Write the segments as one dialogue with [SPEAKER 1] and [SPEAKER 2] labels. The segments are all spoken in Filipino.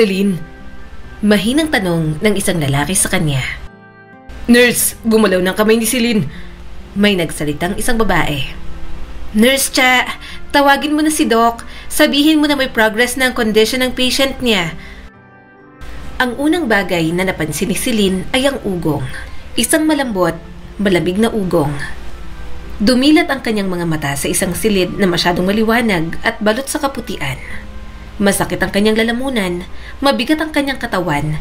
[SPEAKER 1] Celine? Mahinang tanong ng isang lalaki sa kanya. Nurse, gumalaw ng kamay ni Celine. May nagsalitang isang babae. Nurse Cha, tawagin mo na si Doc. Sabihin mo na may progress na ang condition ng patient niya. Ang unang bagay na napansin ni Celine ay ang ugong. Isang malambot, malamig na ugong. Dumilat ang kanyang mga mata sa isang silid na masyadong maliwanag at balot sa kaputian. Masakit ang kanyang lalamunan, mabigat ang kanyang katawan,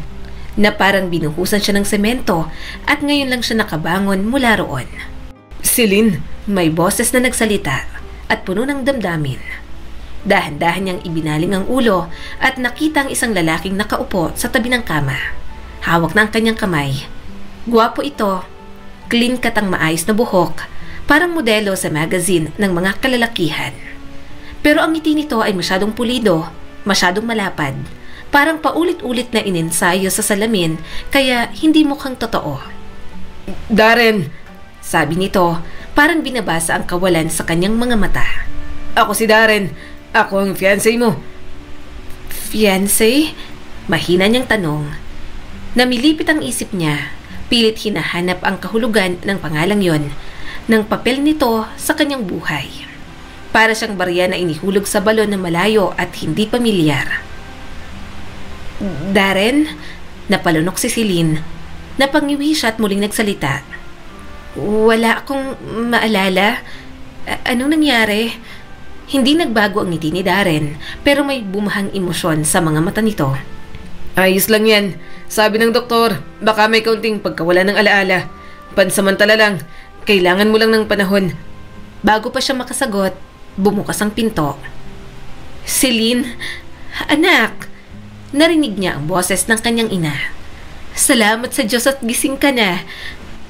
[SPEAKER 1] na parang binuhusan siya ng semento at ngayon lang siya nakabangon mula roon. Celine, may boses na nagsalita at puno ng damdamin. Dahan-dahan niyang ibinaling ang ulo at nakita ang isang lalaking nakaupo sa tabi ng kama. Hawak na ang kanyang kamay. Gwapo ito, clean cut ang maayos na buhok, parang modelo sa magazine ng mga kalalakihan. Pero ang ngiti nito ay masyadong pulido, masyadong malapad, parang paulit-ulit na inensayo sa salamin kaya hindi mukhang totoo. Darren, sabi nito, parang binabasa ang kawalan sa kanyang mga mata. Ako si Darren, ako ang fiancé mo. Fiancé? Mahina niyang tanong. Namilipit ang isip niya, pilit hinahanap ang kahulugan ng pangalang yon, ng papel nito sa kanyang buhay. Para siyang barya na inihulog sa balon na malayo at hindi pamilyar. Darren? Napalunok si Celine. Napangiwi siya at muling nagsalita. Wala akong maalala. Anong nangyari? Hindi nagbago ang ngiti ni Darren, pero may bumahang emosyon sa mga mata nito. Ayos lang yan. Sabi ng doktor, baka may kaunting pagkawala ng alaala. Pansamantala lang. Kailangan mo lang ng panahon. Bago pa siya makasagot, bumukas ang pinto. Celine, anak! Narinig niya ang boses ng kanyang ina. Salamat sa Diyos at gising ka na.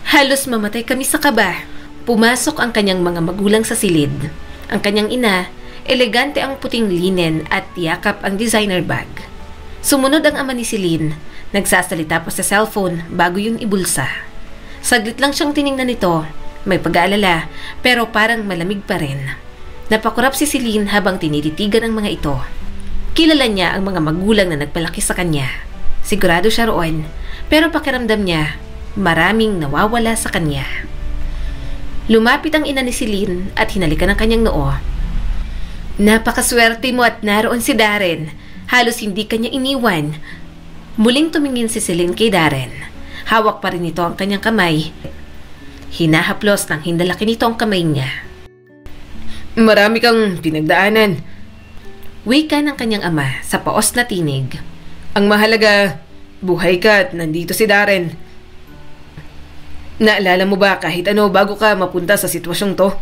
[SPEAKER 1] Halos mamatay kami sa kaba. Pumasok ang kanyang mga magulang sa silid. Ang kanyang ina, elegante ang puting linen at yakap ang designer bag. Sumunod ang ama ni Celine. Nagsasalita pa sa cellphone bago yung ibulsa. Saglit lang siyang tiningnan nito. May pag-aalala, pero parang malamig pa rin. Napakurap si Celine habang tinititigan ang mga ito. Kilala niya ang mga magulang na nagpalaki sa kanya. Sigurado siya roon, pero pakiramdam niya, maraming nawawala sa kanya. Lumapit ang ina ni Celine at hinalikan ang kanyang noo. Napakaswerte mo at naroon si Darren. Halos hindi kanya iniwan. Muling tumingin si Celine kay Darren. Hawak pa rin nito ang kanyang kamay. Hinahaplos ng hindalaki nito ang kamay niya. Marami kang pinagdaanan. Wika ng kanyang ama sa paos na tinig. Ang mahalaga, buhay ka at nandito si Darren. Naalala mo ba kahit ano bago ka mapunta sa sitwasyong to?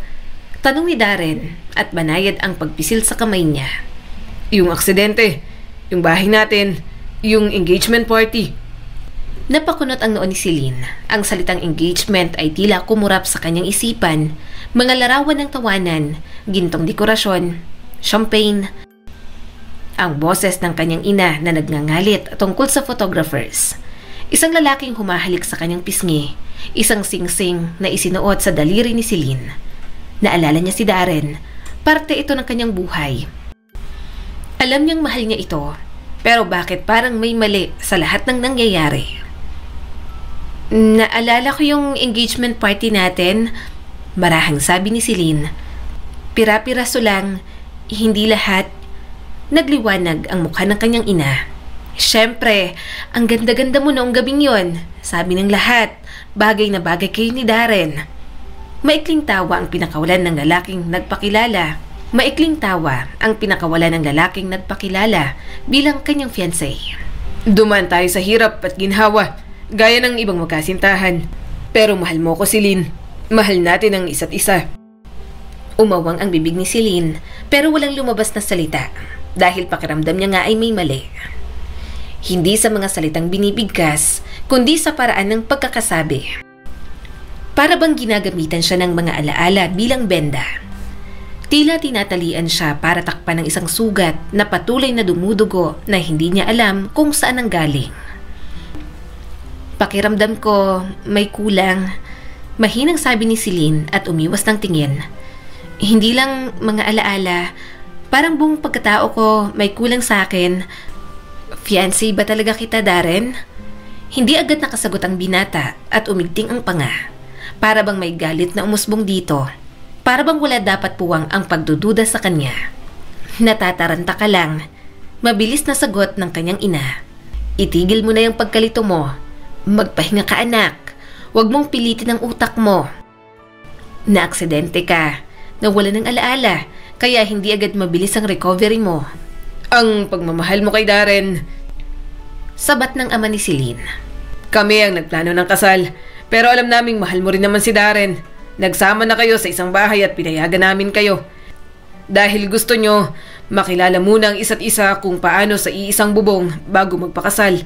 [SPEAKER 1] Tanong ni Darren at banayad ang pagpisil sa kamay niya. Yung aksidente, yung bahay natin, yung engagement party. Napakunot ang noo ni Celine. Ang salitang engagement ay tila kumurap sa kanyang isipan. Mga larawan ng tawanan, gintong dekorasyon, champagne. Ang boses ng kanyang ina na nagngangalit tungkol sa photographers. Isang lalaking humahalik sa kanyang pisngi. Isang singsing na isinuot sa daliri ni Celine. Naalala niya si Darren. Parte ito ng kanyang buhay. Alam niyang mahal niya ito. Pero bakit parang may mali sa lahat ng nangyayari? Naalala ko yung engagement party natin, marahang sabi ni Celine. Pira-piraso lang, hindi lahat. Nagliwanag ang mukha ng kanyang ina. Siyempre, ang ganda-ganda mo noong gabing yon, sabi ng lahat. Bagay na bagay kayo ni Darren. Maikling tawa ang pinakawalan ng lalaking nagpakilala. Maikling tawa ang pinakawalan ng lalaking nagpakilala bilang kanyang fiancé. Dumaan tayo sa hirap at ginhawa, gaya ng ibang magkasintahan. Pero mahal mo ko, Celine. Mahal natin ang isa't isa. Umawang ang bibig ni Celine, pero walang lumabas na salita, dahil pakiramdam niya nga ay may mali. Hindi sa mga salitang binibigkas, kundi sa paraan ng pagkakasabi. Para bang ginagamitan siya ng mga alaala bilang benda. Tila tinatalian siya para takpan ng isang sugat na patuloy na dumudugo na hindi niya alam kung saan ang galing. Pakiramdam ko may kulang, mahinang sabi ni Celine at umiwas ng tingin. Hindi lang mga alaala, parang buong pagkatao ko may kulang sa akin. Fiancé ba talaga kita, Darren? Hindi agad nakasagot ang binata at umigting ang panga. Para bang may galit na umusbong dito. Para bang wala dapat puwang ang pagdududa sa kanya. Natataranta ka lang. Mabilis na sagot ng kanyang ina. Itigil mo na yung pagkalito mo. Magpahinga ka, anak. Huwag mong pilitin ang utak mo. Naaksidente ka. Nawala ng alaala, kaya hindi agad mabilis ang recovery mo.
[SPEAKER 2] Ang pagmamahal mo kay Darren.
[SPEAKER 1] Sabat ng ama ni Celine.
[SPEAKER 2] Kami ang nagplano ng kasal, pero alam naming mahal mo rin naman si Darren. Nagsama na kayo sa isang bahay at pinayagan namin kayo. Dahil gusto nyo, makilala muna ang isa't isa kung paano sa iisang bubong bago magpakasal.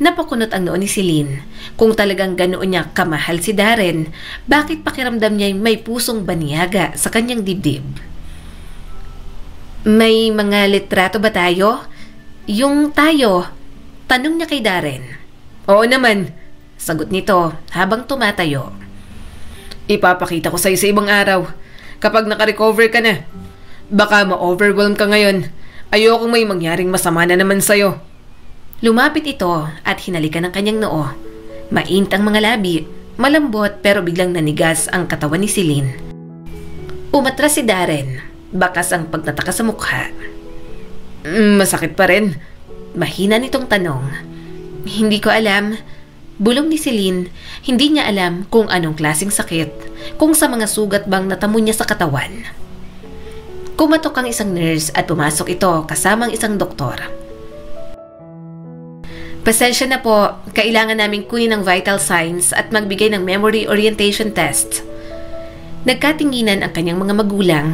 [SPEAKER 1] Napakunot ang noo ni Celine. Kung talagang ganoon niya kamahal si Darren, bakit pakiramdam niya may pusong banyaga sa kanyang dibdib? May mga litrato ba tayo? Yung tayo, tanong niya kay Darren.
[SPEAKER 2] Oo naman,
[SPEAKER 1] sagot nito habang tumatayo.
[SPEAKER 2] Ipapakita ko sa'yo sa ibang araw. Kapag nakarecover ka na, baka ma-overwhelm ka ngayon. Ayokong may mangyaring masama na naman sa'yo.
[SPEAKER 1] Lumapit ito at hinalikan ng kanyang noo. Mainit ang mga labi, malambot pero biglang nanigas ang katawan ni Celine. Umatras si Darren, bakas ang pagtataka sa mukha.
[SPEAKER 2] Masakit pa rin?
[SPEAKER 1] Mahina nitong tanong. Hindi ko alam. Bulong ni Celine, hindi niya alam kung anong klaseng sakit, kung sa mga sugat bang natamo niya sa katawan. Kumatok ang isang nurse at pumasok ito kasamang isang doktor. Pasensya na po, kailangan naming kunin ng vital signs at magbigay ng memory orientation test. Nagkatinginan ang kanyang mga magulang.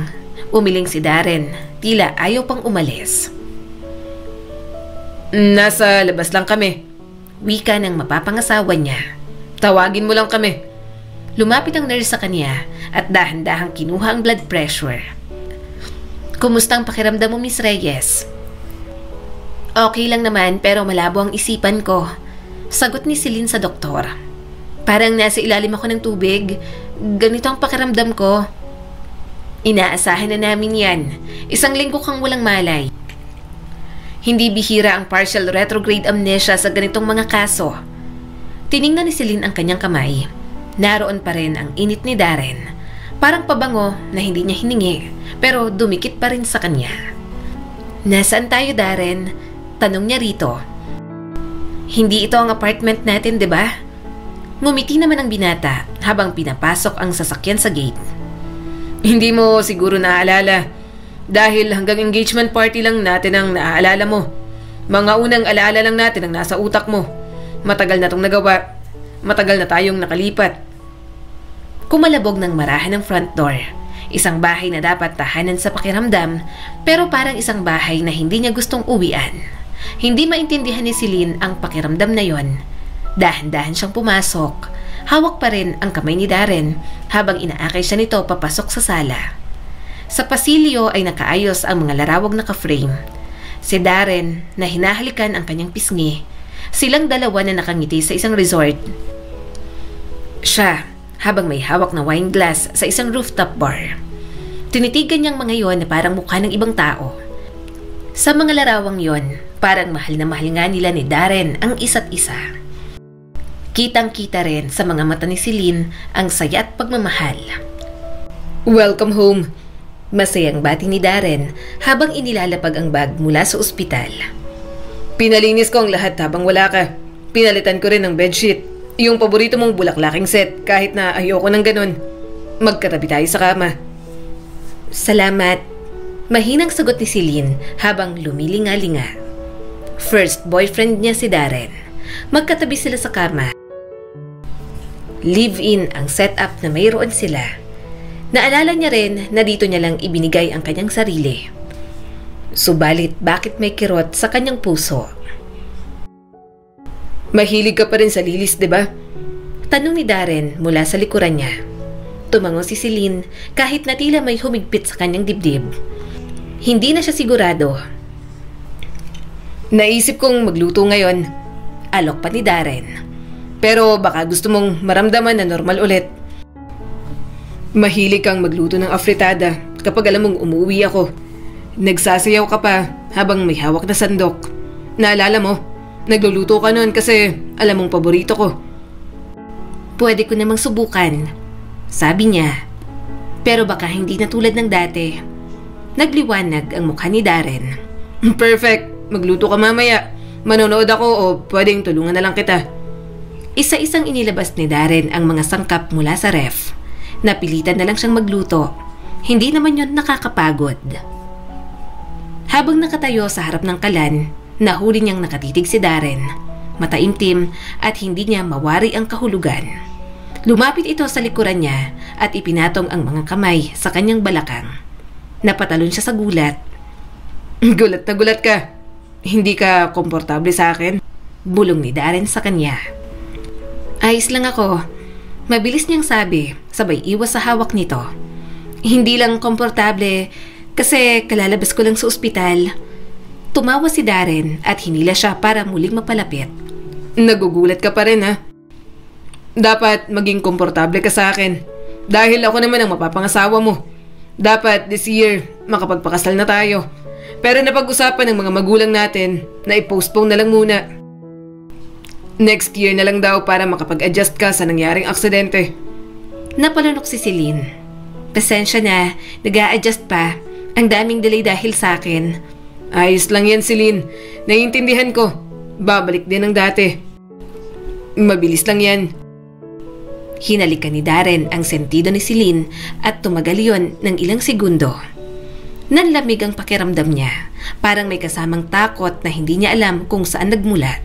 [SPEAKER 1] Umiling si Darren, tila ayaw pang umalis.
[SPEAKER 2] Nasa labas lang kami.
[SPEAKER 1] Wika ng mapapangasawa niya.
[SPEAKER 2] Tawagin mo lang kami.
[SPEAKER 1] Lumapit ang nurse sa kanya at dahan-dahang kinuha ang blood pressure. Kumusta ang pakiramdam mo, Miss Reyes? Okay lang naman pero malabo ang isipan ko. Sagot ni Celine sa doktor. Parang nasa ilalim ako ng tubig. Ganito ang pakiramdam ko. Inaasahan na namin yan. Isang linggo kang walang malay. Hindi bihira ang partial retrograde amnesia sa ganitong mga kaso. Tiningnan ni Celine ang kanyang kamay. Naroon pa rin ang init ni Darren. Parang pabango na hindi niya hiningi pero dumikit pa rin sa kanya. Nasaan tayo, Darren? Tanong niya rito. Hindi ito ang apartment natin, 'di ba? Ngumiti naman ang binata habang pinapasok ang sasakyan sa gate.
[SPEAKER 2] Hindi mo siguro naaalala dahil hanggang engagement party lang natin ang naaalala mo. Mga unang alaala lang natin ang nasa utak mo. Matagal na tong nagawa. Matagal na tayong nakalipat.
[SPEAKER 1] Kumalabog ng marahan ng front door. Isang bahay na dapat tahanan sa pakiramdam pero parang isang bahay na hindi niya gustong uwian. Hindi maintindihan ni Celine ang pakiramdam na yon. Dahan-dahan siyang pumasok. Hawak pa rin ang kamay ni Darren habang inaakay siya nito papasok sa sala. Sa pasilyo ay nakaayos ang mga larawag na ka-frame. Si Darren na hinahalikan ang kanyang pisngi. Silang dalawa na nakangiti sa isang resort. Siya habang may hawak na wine glass sa isang rooftop bar. Tinitigan niyang mga yon na parang mukha ng ibang tao. Sa mga larawang yon, parang mahal na mahal nga nila ni Darren ang isa't isa. Kitang-kita rin sa mga mata ni Celine ang saya at pagmamahal.
[SPEAKER 2] Welcome home.
[SPEAKER 1] Masayang bati ni Darren habang inilalapag ang bag mula sa ospital.
[SPEAKER 2] Pinalinis ko ang lahat habang wala ka. Pinalitan ko rin ang bedsheet. Yung paborito mong bulaklaking set kahit na ayoko ng ganun. Magkatabi tayo sa kama.
[SPEAKER 1] Salamat. Mahinang sagot ni Celine habang lumilinga-linga. First boyfriend niya si Darren. Magkatabi sila sa kama. Live-in ang setup na mayroon sila. Naalala niya rin na dito niya lang ibinigay ang kanyang sarili. Subalit bakit may kirot sa kanyang puso?
[SPEAKER 2] Mahilig ka pa rin sa lilis, di ba?
[SPEAKER 1] Tanong ni Darren mula sa likuran niya. Tumango si Celine kahit na tila may humigpit sa kanyang dibdib. Hindi na siya sigurado.
[SPEAKER 2] Naisip kong magluto ngayon.
[SPEAKER 1] Alok pa ni Darren.
[SPEAKER 2] Pero baka gusto mong maramdaman na normal ulit. Mahilig kang magluto ng afritada kapag alam mong umuwi ako. Nagsasayaw ka pa habang may hawak na sandok. Naalala mo, nagluluto ka noon kasi alam mong paborito ko.
[SPEAKER 1] Pwede ko namang subukan, sabi niya. Pero baka hindi na tulad ng dati. Nagliwanag ang mukha ni Darren.
[SPEAKER 2] Perfect, magluto ka mamaya. Manonood ako o pwedeng tulungan na lang kita.
[SPEAKER 1] Isa-isang inilabas ni Darren ang mga sangkap mula sa ref. Napilitan na lang siyang magluto. Hindi naman yon nakakapagod. Habang nakatayo sa harap ng kalan, nahuli niyang nakatitig si Darren. Mataimtim at hindi niya mawari ang kahulugan. Lumapit ito sa likuran niya at ipinatong ang mga kamay sa kanyang balakang. Napatalon siya sa gulat.
[SPEAKER 2] Gulat na gulat ka. Hindi ka komportable sa akin?
[SPEAKER 1] Bulong ni Darren sa kanya. Ayos lang ako. Mabilis niyang sabi, sabay iwas sa hawak nito. Hindi lang komportable kasi kalalabas ko lang sa ospital. Tumawa si Darren at hinila siya para muling mapalapit.
[SPEAKER 2] Nagugulat ka pa rin ha? Dapat maging komportable ka sa akin. Dahil ako naman ang mapapangasawa mo. Dapat this year makapagpakasal na tayo. Pero napag-usapan ng mga magulang natin na i-postpone na lang muna. Next year na lang daw para makapag-adjust ka sa nangyaring aksidente.
[SPEAKER 1] Napalunok si Celine. Pasensya na, nag-a-adjust pa. Ang daming delay dahil sa akin.
[SPEAKER 2] Ayos lang yan, Celine. Naiintindihan ko. Babalik din ang dati. Mabilis lang yan.
[SPEAKER 1] Hinalikan ni Darren ang sentido ni Celine at tumagal yon ng ilang segundo. Nanlamig ang pakiramdam niya. Parang may kasamang takot na hindi niya alam kung saan nagmula.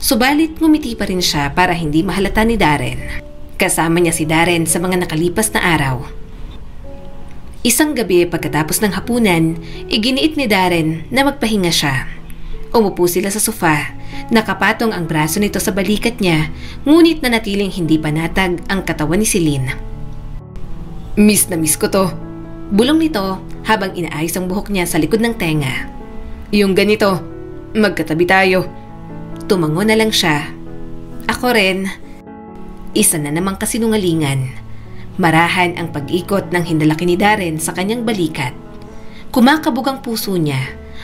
[SPEAKER 1] Subalit ngumiti pa rin siya para hindi mahalata ni Darren. Kasama niya si Darren sa mga nakalipas na araw. Isang gabi pagkatapos ng hapunan, iginiit ni Darren na magpahinga siya. Umupo sila sa sofa, nakapatong ang braso nito sa balikat niya, ngunit nanatiling hindi panatag ang katawan ni Celine.
[SPEAKER 2] Miss na miss ko to.
[SPEAKER 1] Bulong nito habang inaayos ang buhok niya sa likod ng tenga.
[SPEAKER 2] Yung ganito, magkatabi tayo.
[SPEAKER 1] Tumango na lang siya. Ako rin. Isa na namang kasinungalingan. Marahan ang pag-ikot ng hindalaki ni Darren sa kanyang balikat. Kumakabog ang puso niya.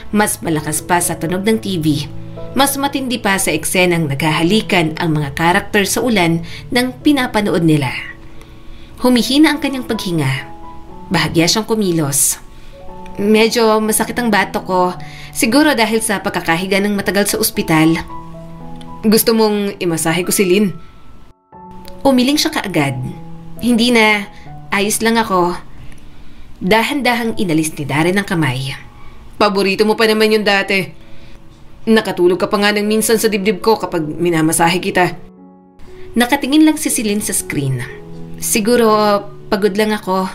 [SPEAKER 1] Mas malakas pa sa tunog ng TV. Mas matindi pa sa eksenang naghahalikan ang mga karakter sa ulan ng pinapanood nila. Humihina ang kanyang paghinga. Bahagya siyang kumilos. Medyo masakit ang bato ko. Siguro dahil sa pagkakahiga ng matagal sa ospital.
[SPEAKER 2] Gusto mong imasahe ko, Celine?
[SPEAKER 1] Umiling siya kaagad. Hindi na, ayos lang ako. Dahan-dahang inalis ni Darren ang kamay.
[SPEAKER 2] Paborito mo pa naman yung dati. Nakatulog ka pa nga ng minsan sa dibdib ko kapag minamasahe kita.
[SPEAKER 1] Nakatingin lang si Celine sa screen. Siguro pagod lang ako.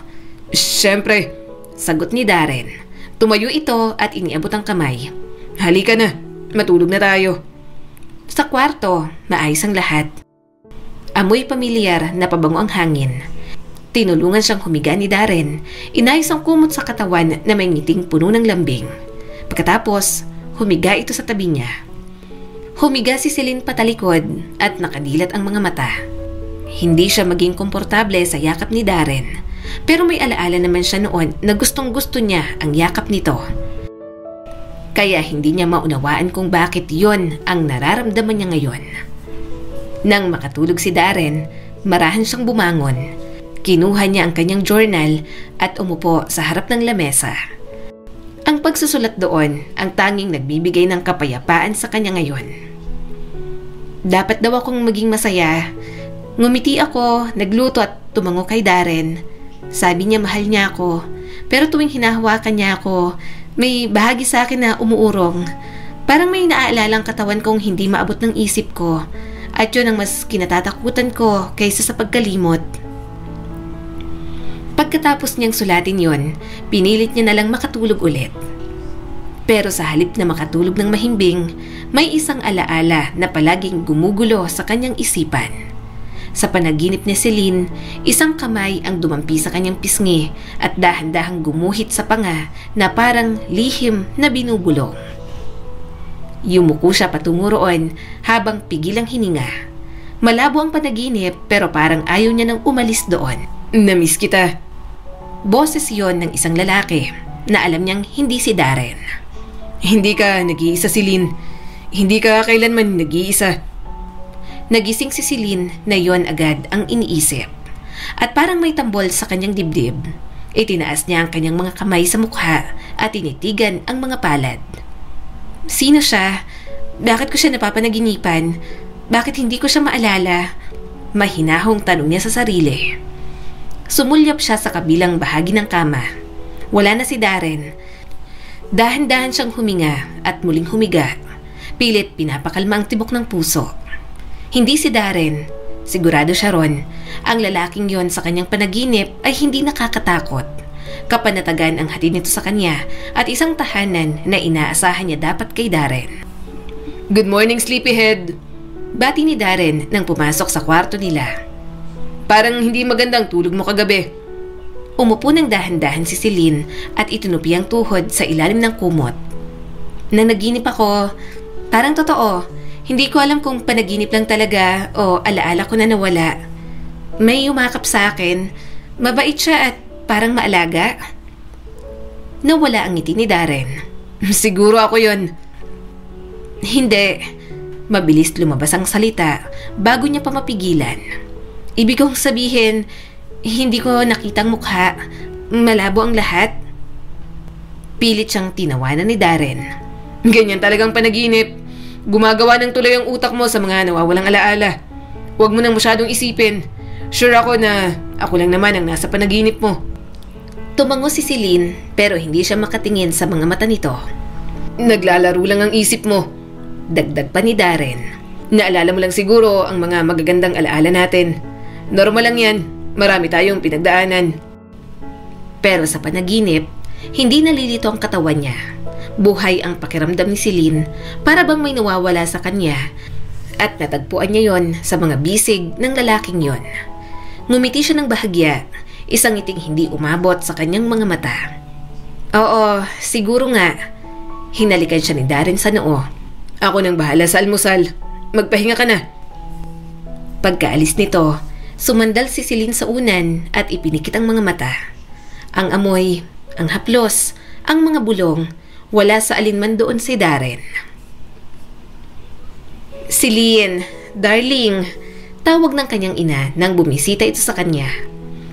[SPEAKER 2] Siyempre,
[SPEAKER 1] sagot ni Darren. Tumayo ito at iniabot ang kamay.
[SPEAKER 2] Halika na, matulog na tayo.
[SPEAKER 1] Sa kwarto, maayos ang lahat. Amoy pamilyar na pabango ang hangin. Tinulungan siyang humiga ni Darren. Inayos ang kumot sa katawan na may ngiting puno ng lambing. Pagkatapos, humiga ito sa tabi niya. Humiga si Celine patalikod at nakadilat ang mga mata. Hindi siya maging komportable sa yakap ni Darren. Pero may alaala naman siya noon na gustong-gusto niya ang yakap nito. Kaya hindi niya maunawaan kung bakit yon ang nararamdaman niya ngayon. Nang makatulog si Darren, marahan siyang bumangon. Kinuha niya ang kanyang journal at umupo sa harap ng lamesa. Ang pagsusulat doon ang tanging nagbibigay ng kapayapaan sa kanya ngayon. Dapat daw akong maging masaya. Ngumiti ako, nagluto at tumango kay Darren. Sabi niya mahal niya ako, pero tuwing hinahawakan niya ako, may bahagi sa akin na umuurong. Parang may naaalala ang katawan kong hindi maabot ng isip ko, at yun ang mas kinatatakutan ko kaysa sa pagkalimot. Pagkatapos niyang sulatin yon, pinilit niya na lang makatulog ulit. Pero sa halip na makatulog ng mahimbing, may isang alaala na palaging gumugulo sa kanyang isipan. Sa panaginip ni Celine, isang kamay ang dumampi sa kanyang pisngi at dahan-dahang gumuhit sa panga na parang lihim na binubulong. Yumuko siya patungo roon habang pigil ang hininga. Malabo ang panaginip pero parang ayaw niya nang umalis doon.
[SPEAKER 2] Namiss kita.
[SPEAKER 1] Boses yon ng isang lalaki na alam niyang hindi si Darren.
[SPEAKER 2] Hindi ka nag-iisa, Celine. Hindi ka kailanman nag-iisa.
[SPEAKER 1] Nagising si Celine na yon agad ang iniisip. At parang may tambol sa kanyang dibdib, itinaas niya ang kanyang mga kamay sa mukha at tinitigan ang mga palad. Sino siya? Bakit ko siya napapanaginipan? Bakit hindi ko siya maalala? Mahinahong tanong niya sa sarili. Sumulyap siya sa kabilang bahagi ng kama. Wala na si Darren. Dahan-dahan siyang huminga at muling humiga. Pilit pinapakalma ang tibok ng puso. Hindi si Darren. Sigurado siya ron. Ang lalaking yon sa kanyang panaginip ay hindi nakakatakot. Kapanatagan ang hatid nito sa kanya at isang tahanan na inaasahan niya dapat kay Darren.
[SPEAKER 2] Good morning, sleepyhead.
[SPEAKER 1] Bati ni Darren nang pumasok sa kwarto nila.
[SPEAKER 2] Parang hindi magandang tulog mo kagabi.
[SPEAKER 1] Umupo ng dahan-dahan si Celine at itinupi ang tuhod sa ilalim ng kumot. Nanaginip ako. Parang totoo. Hindi ko alam kung panaginip lang talaga o alaala ko na nawala. May yumakap sa akin. Mabait siya at parang maalaga. Nawala ang ngiti ni Darren.
[SPEAKER 2] Siguro ako yon.
[SPEAKER 1] Hindi. Mabilis lumabas ang salita bago niya pa mapigilan. Ibig kong sabihin, hindi ko nakitang mukha. Malabo ang lahat. Pilit siyang tinawanan ni Darren.
[SPEAKER 2] Ganyan talagang panaginip. Gumagawa ng tuloy ang utak mo sa mga nawawalang alaala. Huwag mo nang masyadong isipin. Sure ako na ako lang naman ang nasa panaginip mo.
[SPEAKER 1] Tumango si Celine pero hindi siya makatingin sa mga mata nito.
[SPEAKER 2] Naglalaro lang ang isip mo.
[SPEAKER 1] Dagdag pa ni Darren.
[SPEAKER 2] Naalala mo lang siguro ang mga magagandang alaala natin. Normal lang yan. Marami tayong pinagdaanan.
[SPEAKER 1] Pero sa panaginip, hindi nalilito ang katawan niya. Buhay ang pakiramdam ni Celine, para bang may nawawala sa kanya. At natagpuan niya yon sa mga bisig ng lalaking yon. Ngumiti siya ng bahagya, isang ngiting hindi umabot sa kanyang mga mata. Oo, siguro nga. Hinalikan siya ni Darren sa noo.
[SPEAKER 2] Ako nang bahala sa almusal. Magpahinga ka na.
[SPEAKER 1] Pagkaalis nito, sumandal si Celine sa unan at ipinikit ang mga mata. Ang amoy, ang haplos, ang mga bulong, wala sa alinman doon si Darren. Celine, darling, tawag ng kanyang ina nang bumisita ito sa kanya.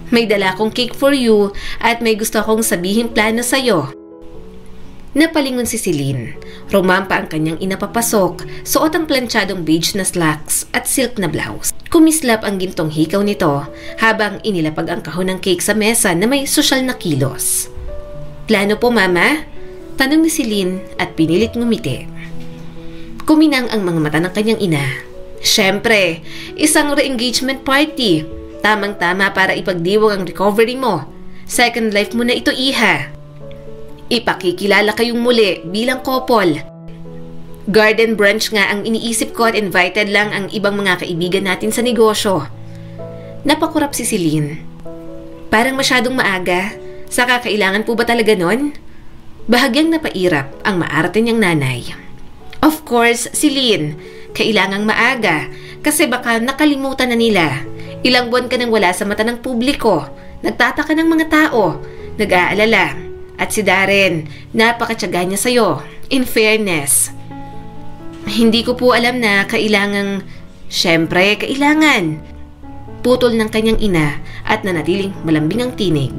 [SPEAKER 1] May dala akong cake for you at may gusto akong sabihin plano sa'yo. Napalingon si Celine. Rumampa ang kanyang ina papasok, suot ang plantsadong beige na slacks at silk na blouse. Kumislap ang gintong hikaw nito habang inilapag ang kahon ng cake sa mesa na may sosyal na kilos. Plano po, Mama? Tanong ni Celine at pinilit ngumiti. Kuminang ang mga mata ng kanyang ina. Siyempre, isang re-engagement party. Tamang-tama para ipagdiwang ang recovery mo. Second life mo na ito, iha. Ipakikilala kayong muli bilang couple. Garden brunch nga ang iniisip ko at invited lang ang ibang mga kaibigan natin sa negosyo. Napakurap si Celine. Parang masyadong maaga. Saka kailangan po ba talaga nun? Bahagyang napairap ang maarte niyang nanay. Of course, Celine. Kailangang maaga kasi baka nakalimutan na nila. Ilang buwan ka nang wala sa mata ng publiko. Nagtataka ng mga tao. Nag-aalala. At si Darren, napakatyaga niya sa'yo. In fairness. Hindi ko po alam na kailangang... Siyempre, kailangan. Putol ng kanyang ina at nanatiling malambing ang tinig.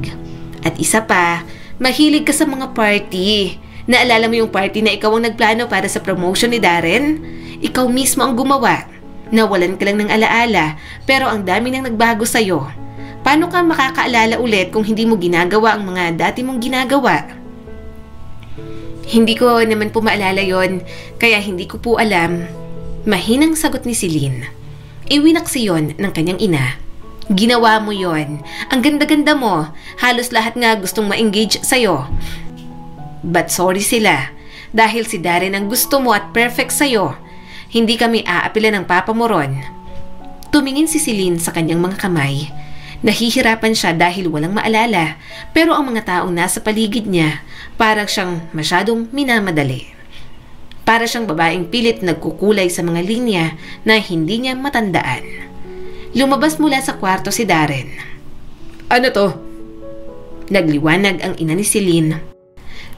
[SPEAKER 1] At isa pa, mahilig ka sa mga party. Naalala mo yung party na ikaw ang nagplano para sa promotion ni Darren? Ikaw mismo ang gumawa. Nawalan ka lang ng alaala pero ang dami nang nagbago sa'yo. Paano ka makakaalala ulit kung hindi mo ginagawa ang mga dati mong ginagawa? Hindi ko naman po maalala yon, kaya hindi ko po alam. Mahinang sagot ni Celine. Iwinaksi yon ng kanyang ina. Ginawa mo yon. Ang ganda-ganda mo. Halos lahat nga gustong ma-engage sa'yo. But sorry sila. Dahil si Darren ang gusto mo at perfect sa'yo. Hindi kami aapila ng papa mo ron. Tumingin si Celine sa kanyang mga kamay. Nahihirapan siya dahil walang maalala, pero ang mga taong nasa paligid niya parang siyang masyadong minamadali. Para siyang babaeng pilit nagkukulay sa mga linya na hindi niya matandaan. Lumabas mula sa kwarto si Darren.
[SPEAKER 2] Ano to?
[SPEAKER 1] Nagliwanag ang ina ni Celine.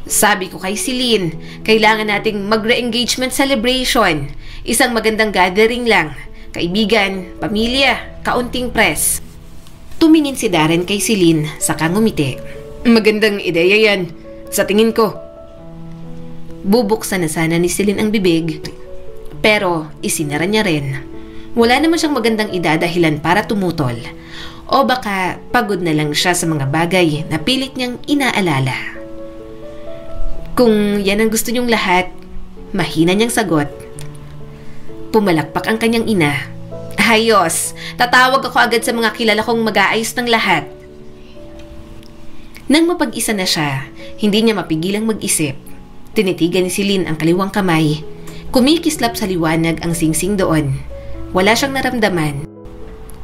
[SPEAKER 1] Sabi ko kay Celine, kailangan nating mag-re-engagement celebration. Isang magandang gathering lang. Kaibigan, pamilya, kaunting press. Tumingin si Darren kay Celine, saka ngumiti.
[SPEAKER 2] Magandang ideya yan. Sa tingin ko.
[SPEAKER 1] Bubuksan na sana ni Celine ang bibig, pero isinara niya rin. Wala naman siyang magandang idadahilan para tumutol. O baka pagod na lang siya sa mga bagay na pilit niyang inaalala. Kung yan ang gusto niyong lahat, mahina niyang sagot. Pumalakpak ang kanyang ina. Ayos, tatawag ako agad sa mga kilala kong mag-aayos ng lahat. Nang mapag-isa na siya, hindi niya mapigilang mag-isip. Tinitigan ni Celine ang kaliwang kamay. Kumikislap sa liwanag ang singsing doon. Wala siyang naramdaman.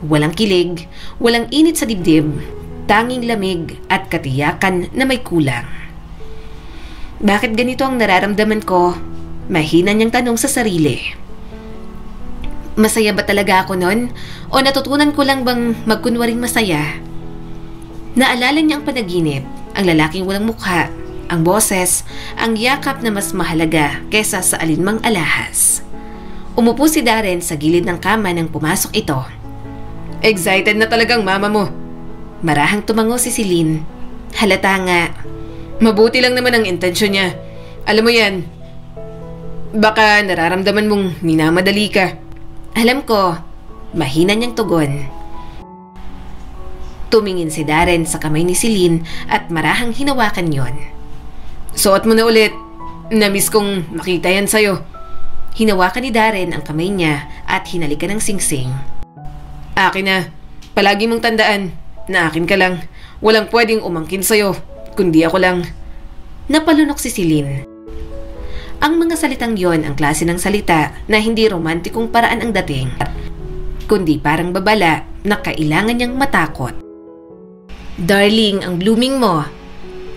[SPEAKER 1] Walang kilig, walang init sa dibdib, tanging lamig at katiyakan na may kulang. Bakit ganito ang nararamdaman ko? Mahina niyang tanong sa sarili. Masaya ba talaga ako nun? O natutunan ko lang bang magkunwaring masaya? Naalala niya ang panaginip, ang lalaking walang mukha, ang boses, ang yakap na mas mahalaga kesa sa alinmang alahas. Umupo si Darren sa gilid ng kama nang pumasok ito.
[SPEAKER 2] Excited na talagang mama mo.
[SPEAKER 1] Marahang tumango si Celine. Halata nga.
[SPEAKER 2] Mabuti lang naman ang intensyon niya. Alam mo yan, baka nararamdaman mong minamadali ka.
[SPEAKER 1] Alam ko, mahina niyang tugon. Tumingin si Darren sa kamay ni Celine at marahang hinawakan yon.
[SPEAKER 2] Suot mo na ulit. Namiss kong makita yan sa'yo.
[SPEAKER 1] Hinawakan ni Darren ang kamay niya at hinalikan ng singsing.
[SPEAKER 2] Akin na. Palagi mong tandaan na akin ka lang. Walang pwedeng umangkin sa'yo, kundi ako lang.
[SPEAKER 1] Napalunok si Celine. Ang mga salitang yon ang klase ng salita na hindi romantikong paraan ang dating, kundi parang babala na kailangan niyang matakot. Darling, ang blooming mo,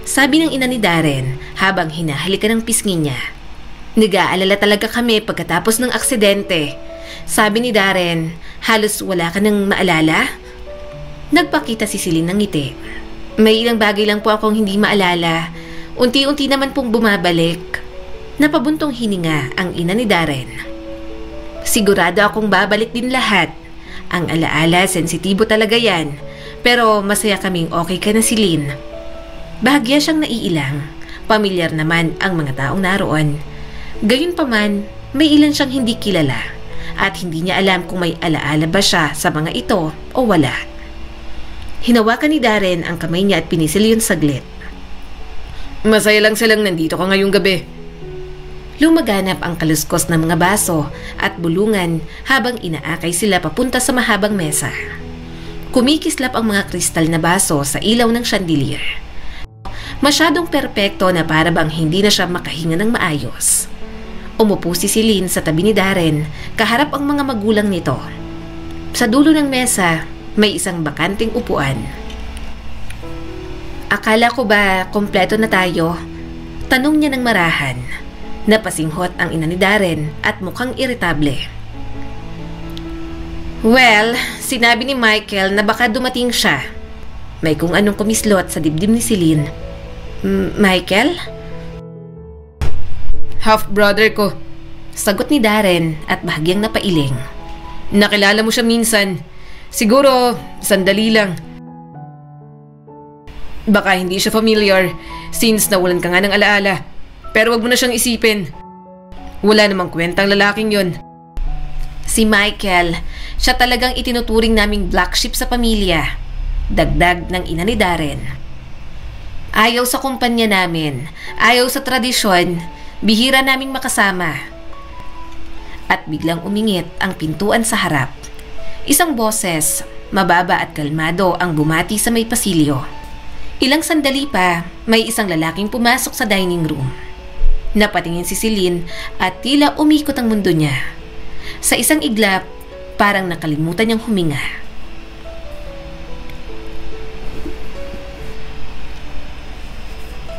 [SPEAKER 1] sabi ng ina ni Darren habang hinahalikan ng pisngi niya. Nag-aalala talaga kami pagkatapos ng aksidente. Sabi ni Darren, halos wala ka nang maalala? Nagpakita si Celine ng ngiti. May ilang bagay lang po akong hindi maalala. Unti-unti naman pong bumabalik. Napabuntong hininga ang ina ni Darren. Sigurado akong babalik din lahat. Ang alaala, sensitibo talaga yan. Pero masaya kaming okay ka na, Celine. Bahagya siyang naiilang. Pamilyar naman ang mga taong naroon. Gayunpaman, may ilan siyang hindi kilala. At hindi niya alam kung may alaala ba siya sa mga ito o wala. Hinawakan ni Darren ang kamay niya at pinisil yun saglit.
[SPEAKER 2] Masaya lang silang nandito ka ngayong gabi.
[SPEAKER 1] Lumaganap ang kaluskos ng mga baso at bulungan habang inaakay sila papunta sa mahabang mesa. Kumikislap ang mga kristal na baso sa ilaw ng chandelier. Masyadong perpekto na para bang hindi na siya makahinga ng maayos. Umupo si Celine sa tabi ni Darren, kaharap ang mga magulang nito. Sa dulo ng mesa, may isang bakanting upuan. Akala ko ba kompleto na tayo? Tanong niya ng marahan. Napasinghot ang ina ni Darren at mukhang iritable. Well, sinabi ni Michael na baka dumating siya. May kung anong kumislot sa dibdib ni Celine. Michael?
[SPEAKER 2] Half-brother ko.
[SPEAKER 1] Sagot ni Darren at bahagyang napailing.
[SPEAKER 2] Nakilala mo siya minsan. Siguro, sandali lang. Baka hindi siya familiar since nawalan ka nga ng alaala. Pero wag mo na siyang isipin. Wala namang kwentang lalaking yon.
[SPEAKER 1] Si Michael, siya talagang itinuturing naming black sheep sa pamilya. Dagdag ng ina ni Darren. Ayaw sa kumpanya namin, ayaw sa tradisyon, bihira naming makasama. At biglang umingit ang pintuan sa harap. Isang boses, mababa at kalmado ang bumati sa may pasilyo. Ilang sandali pa, may isang lalaking pumasok sa dining room. Napatingin si Celine at tila umikot ang mundo niya. Sa isang iglap, parang nakalimutan niyang huminga.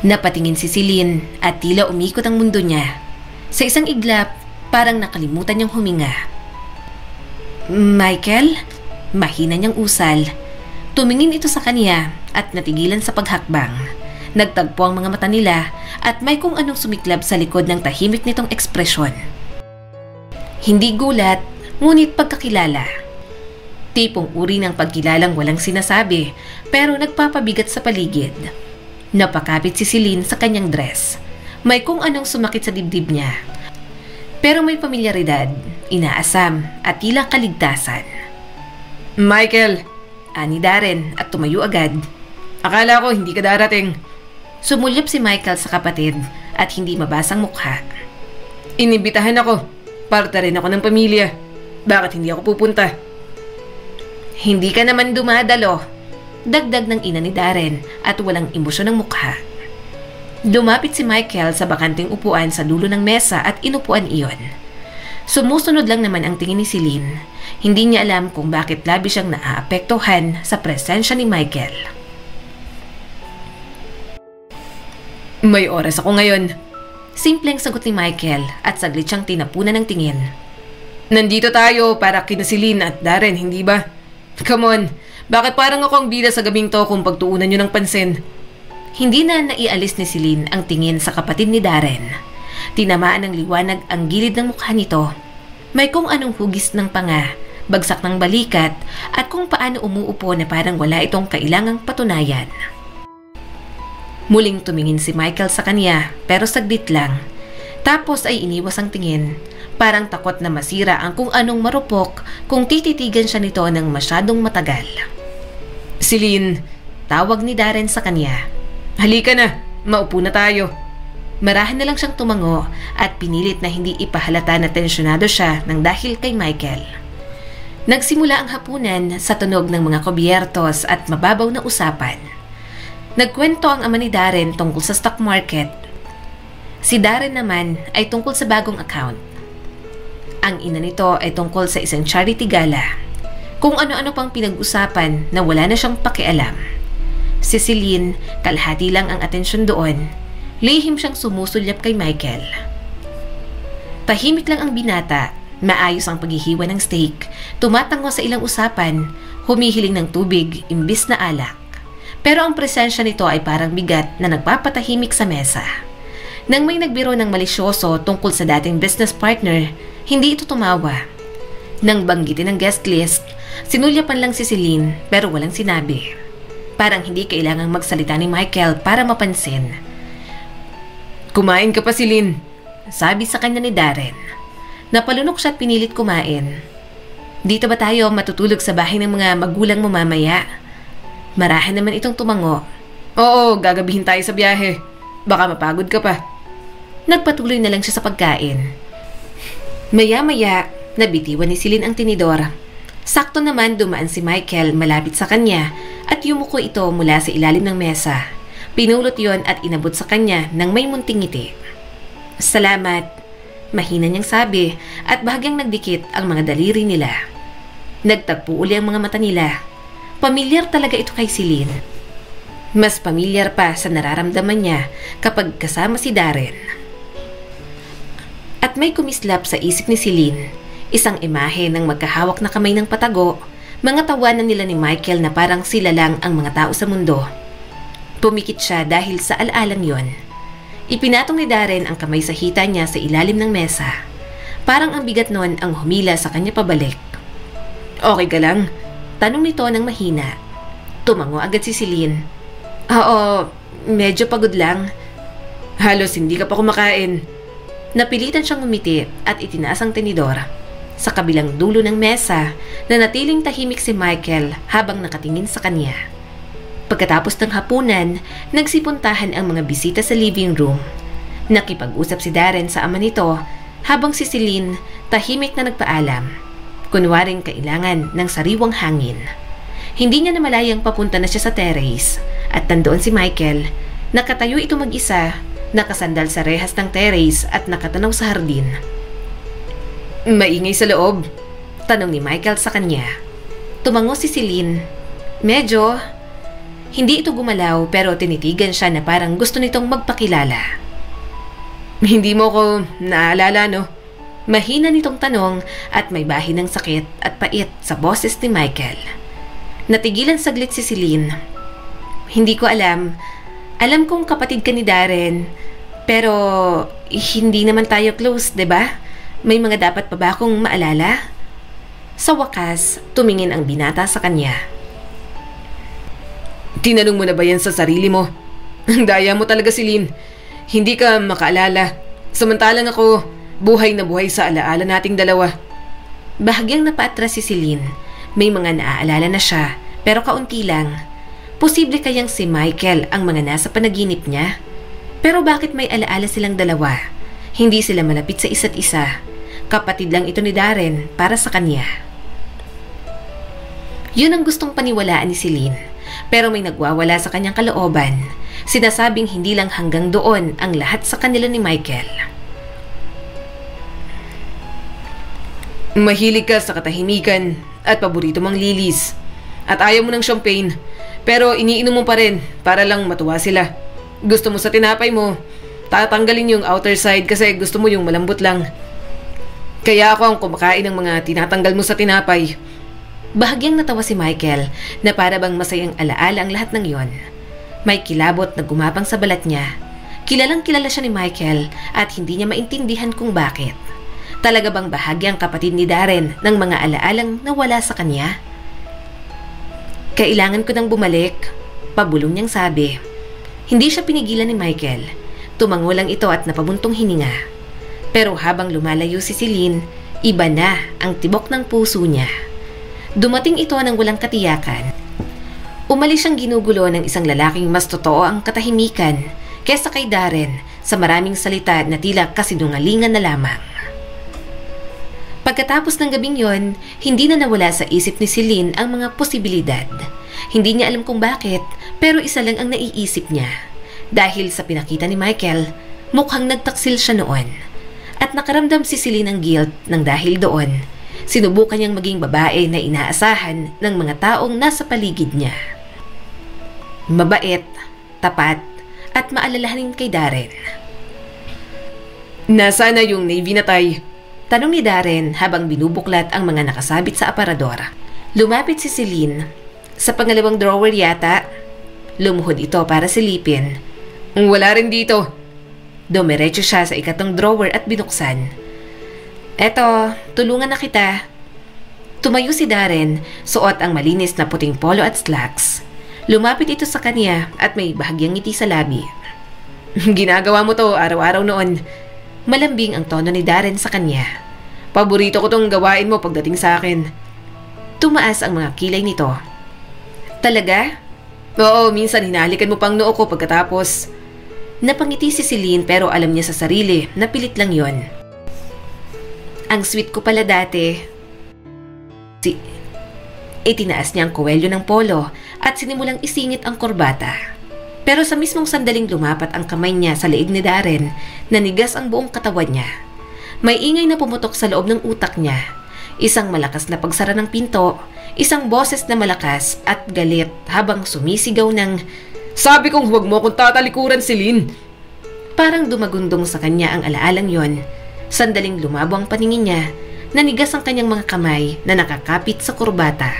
[SPEAKER 1] Napatingin si Celine at tila umikot ang mundo niya. Sa isang iglap, parang nakalimutan niyang huminga. Michael? Mahina niyang usal. Tumingin ito sa kanya at natigilan sa paghakbang. Nagtagpo ang mga mata nila at may kung anong sumiklab sa likod ng tahimik nitong ekspresyon. Hindi gulat, ngunit pagkakilala. Tipong uri ng pagkilalang walang sinasabi pero nagpapabigat sa paligid. Napakapit si Celine sa kanyang dress. May kung anong sumakit sa dibdib niya. Pero may pamilyaridad, inaasam at tila kaligtasan.
[SPEAKER 2] Michael!
[SPEAKER 1] Ani Darren at tumayo agad.
[SPEAKER 2] Akala ko hindi ka darating.
[SPEAKER 1] Sumulyap si Michael sa kapatid at hindi mabasang mukha.
[SPEAKER 2] Inibitahan ako. Parte rin ako ng pamilya. Bakit hindi ako pupunta?
[SPEAKER 1] Hindi ka naman dumadalo. Dagdag ng ina ni Darren at walang emosyon ng mukha. Lumapit si Michael sa bakanting upuan sa dulo ng mesa at inupuan iyon. Sumusunod lang naman ang tingin ni Celine. Hindi niya alam kung bakit labis siyang naaapektuhan sa presensya ni Michael.
[SPEAKER 2] May oras ako ngayon.
[SPEAKER 1] Simpleng sagot ni Michael at saglit siyang tinapunan ng tingin.
[SPEAKER 2] Nandito tayo para kina Celine at Darren, hindi ba? Come on, bakit parang ako ang bida sa gabing to kung pagtuunan nyo ng pansin?
[SPEAKER 1] Hindi na naialis ni Celine ang tingin sa kapatid ni Darren. Tinamaan ng liwanag ang gilid ng mukha nito. May kung anong hugis ng panga, bagsak ng balikat at kung paano umuupo na parang wala itong kailangang patunayan. Muling tumingin si Michael sa kanya pero saglit lang. Tapos ay iniwas ang tingin. Parang takot na masira ang kung anong marupok kung tititigan siya nito ng masyadong matagal.
[SPEAKER 2] Celine,
[SPEAKER 1] tawag ni Darren sa kanya.
[SPEAKER 2] Halika na, maupo na tayo.
[SPEAKER 1] Marahan na lang siyang tumango at pinilit na hindi ipahalata na tensyonado siya nang dahil kay Michael. Nagsimula ang hapunan sa tunog ng mga kubyertos at mababaw na usapan. Nagkwento ang ama ni Darren tungkol sa stock market. Si Darren naman ay tungkol sa bagong account. Ang ina nito ay tungkol sa isang charity gala. Kung ano-ano pang pinag-usapan na wala na siyang pakialam. Si Celine, kalahati lang ang atensyon doon. Lihim siyang sumusulyap kay Michael. Tahimik lang ang binata, maayos ang paghihiwa ng steak, tumatango sa ilang usapan, humihiling ng tubig imbis na alak. Pero ang presensya nito ay parang bigat na nagpapatahimik sa mesa. Nang may nagbiro ng malisyoso tungkol sa dating business partner, hindi ito tumawa. Nang banggitin ang guest list, sinulyapan lang si Celine pero walang sinabi. Parang hindi kailangang magsalita ni Michael para mapansin.
[SPEAKER 2] Kumain ka pa, Celine,
[SPEAKER 1] sabi sa kanya ni Darren. Napalunok siya at pinilit kumain. Dito ba tayo matutulog sa bahay ng mga magulang mo mamaya? Marahan naman itong tumango.
[SPEAKER 2] Oo, gagabihin tayo sa biyahe. Baka mapagod ka pa.
[SPEAKER 1] Nagpatuloy na lang siya sa pagkain. Maya-maya, nabitiwan ni Celine ang tinidor. Sakto naman dumaan si Michael malapit sa kanya at yumuko ito mula sa ilalim ng mesa. Pinulot yon at inabot sa kanya ng may munting ngiti. Salamat, mahina niyang sabi at bahagyang nagdikit ang mga daliri nila. Nagtagpo uli ang mga mata nila. Pamilyar talaga ito kay Celine. Mas pamilyar pa sa nararamdaman niya kapag kasama si Darren. At may kumislap sa isip ni Celine, isang imahe ng magkahawak na kamay ng patago, mga tawanan nila ni Michael na parang sila lang ang mga tao sa mundo. Pumikit siya dahil sa alaalang yon. Ipinatong ni Darren ang kamay sa hita niya sa ilalim ng mesa. Parang ang bigat nun ang humila sa kanya pabalik. Okay ka lang? Tanong nito ng mahina. Tumango agad si Celine. Oo, medyo pagod lang.
[SPEAKER 2] Halos hindi ka pa kumakain.
[SPEAKER 1] Napilitan siyang umiti at itinaas ang tinidor. Sa kabilang dulo ng mesa, nanatiling tahimik si Michael habang nakatingin sa kanya. Pagkatapos ng hapunan, nagsipuntahan ang mga bisita sa living room. Nakipag-usap si Darren sa ama nito habang si Celine tahimik na nagpaalam. Kunwaring kailangan ng sariwang hangin. Hindi niya namalayang papunta na siya sa terrace at nandoon si Michael. Nakatayo ito mag-isa, nakasandal sa rehas ng terrace at nakatanaw sa hardin.
[SPEAKER 2] Maingay sa loob?
[SPEAKER 1] Tanong ni Michael sa kanya. Tumango si Celine. Medyo. Hindi ito gumalaw pero tinitigan siya na parang gusto nitong magpakilala.
[SPEAKER 2] Hindi mo ko naalala, no?
[SPEAKER 1] Mahina nitong tanong at may bahin ng sakit at pait sa boses ni Michael. Natigilan saglit si Celine. Hindi ko alam. Alam kong kapatid ka ni Darren, pero hindi naman tayo close, 'di ba? May mga dapat pa ba akong maalala? Sa wakas, tumingin ang binata sa kanya.
[SPEAKER 2] Tinanong mo na ba yan sa sarili mo? Ang daya mo talaga, Celine. Hindi ka makaalala. Samantalang ako, buhay na buhay sa alaala nating dalawa.
[SPEAKER 1] Bahagyang napaatras si Celine. May mga naaalala na siya, pero kaunti lang. Posible kayang si Michael ang mga nasa panaginip niya? Pero bakit may alaala silang dalawa? Hindi sila malapit sa isa't isa. Kapatid lang ito ni Darren para sa kanya. Yun ang gustong paniwalaan ni Celine. Pero may nagwawala sa kanyang kalooban. Sinasabing hindi lang hanggang doon ang lahat sa kanila ni Michael.
[SPEAKER 2] Mahilig ka sa katahimikan at paborito mong lilis. At ayaw mo ng champagne, pero iniinom mo pa rin para lang matuwa sila. Gusto mo sa tinapay mo, tatanggalin yung outer side kasi gusto mo yung malambot lang. Kaya ako ang kumakain ng mga tinatanggal mo sa tinapay.
[SPEAKER 1] Bahagyang natawa si Michael na para bang masayang alaala ang lahat ng yon. May kilabot na gumapang sa balat niya. Kilalang kilala siya ni Michael at hindi niya maintindihan kung bakit. Talaga bang bahagi ang kapatid ni Darren ng mga alaalang nawala sa kanya? Kailangan ko nang bumalik, pabulong niyang sabi. Hindi siya pinigilan ni Michael. Tumango lang ito at napabuntong hininga. Pero habang lumalayo si Celine, iba na ang tibok ng puso niya. Dumating ito ng walang katiyakan. Umalis siyang ginugulo ng isang lalaking mas totoo ang katahimikan kesa kay Darren sa maraming salita na tila kasinungalingan na lamang. Pagkatapos ng gabing yon, hindi na nawala sa isip ni Celine ang mga posibilidad. Hindi niya alam kung bakit, pero isa lang ang naiisip niya. Dahil sa pinakita ni Michael, mukhang nagtaksil siya noon. At nakaramdam si Celine ng guilt nang dahil doon. Sinubukan niyang maging babae na inaasahan ng mga taong nasa paligid niya. Mabait, tapat, at maalalahanin kay Darren.
[SPEAKER 2] Nasaan na yung Navy na tie?
[SPEAKER 1] Tanong ni Darren habang binubuklat ang mga nakasabit sa aparador. Lumapit si Celine. Sa pangalawang drawer yata. Lumuhod ito para silipin.
[SPEAKER 2] Wala rin dito.
[SPEAKER 1] Dumiretso siya sa ikatong drawer at binuksan. Eto, tulungan na kita. Tumayo si Darren, suot ang malinis na puting polo at slacks. Lumapit ito sa kanya at may bahagyang ngiti sa labi.
[SPEAKER 2] Ginagawa mo to araw-araw noon.
[SPEAKER 1] Malambing ang tono ni Darren sa kanya.
[SPEAKER 2] Paborito ko tong gawain mo pagdating sa akin.
[SPEAKER 1] Tumaas ang mga kilay nito. Talaga?
[SPEAKER 2] Oo, minsan hinalikan mo pang noo ko pagkatapos.
[SPEAKER 1] Napangiti si Celine pero alam niya sa sarili na pilit lang yon. Ang sweet ko pala dati. Itinaas niya ang kuwelyo ng polo at sinimulang isingit ang korbata. Pero sa mismong sandaling lumapat ang kamay niya sa leeg ni Darren, nanigas ang buong katawan niya. May ingay na pumutok sa loob ng utak niya. Isang malakas na pagsara ng pinto, isang boses na malakas at galit habang sumisigaw ng,
[SPEAKER 2] "Sabi kong huwag mo akong tatalikuran, Celine!"
[SPEAKER 1] Parang dumagundong sa kanya ang alaalang yon. Sandaling lumabo ang paningin niya, nanigas ang kanyang mga kamay na nakakapit sa kurbata.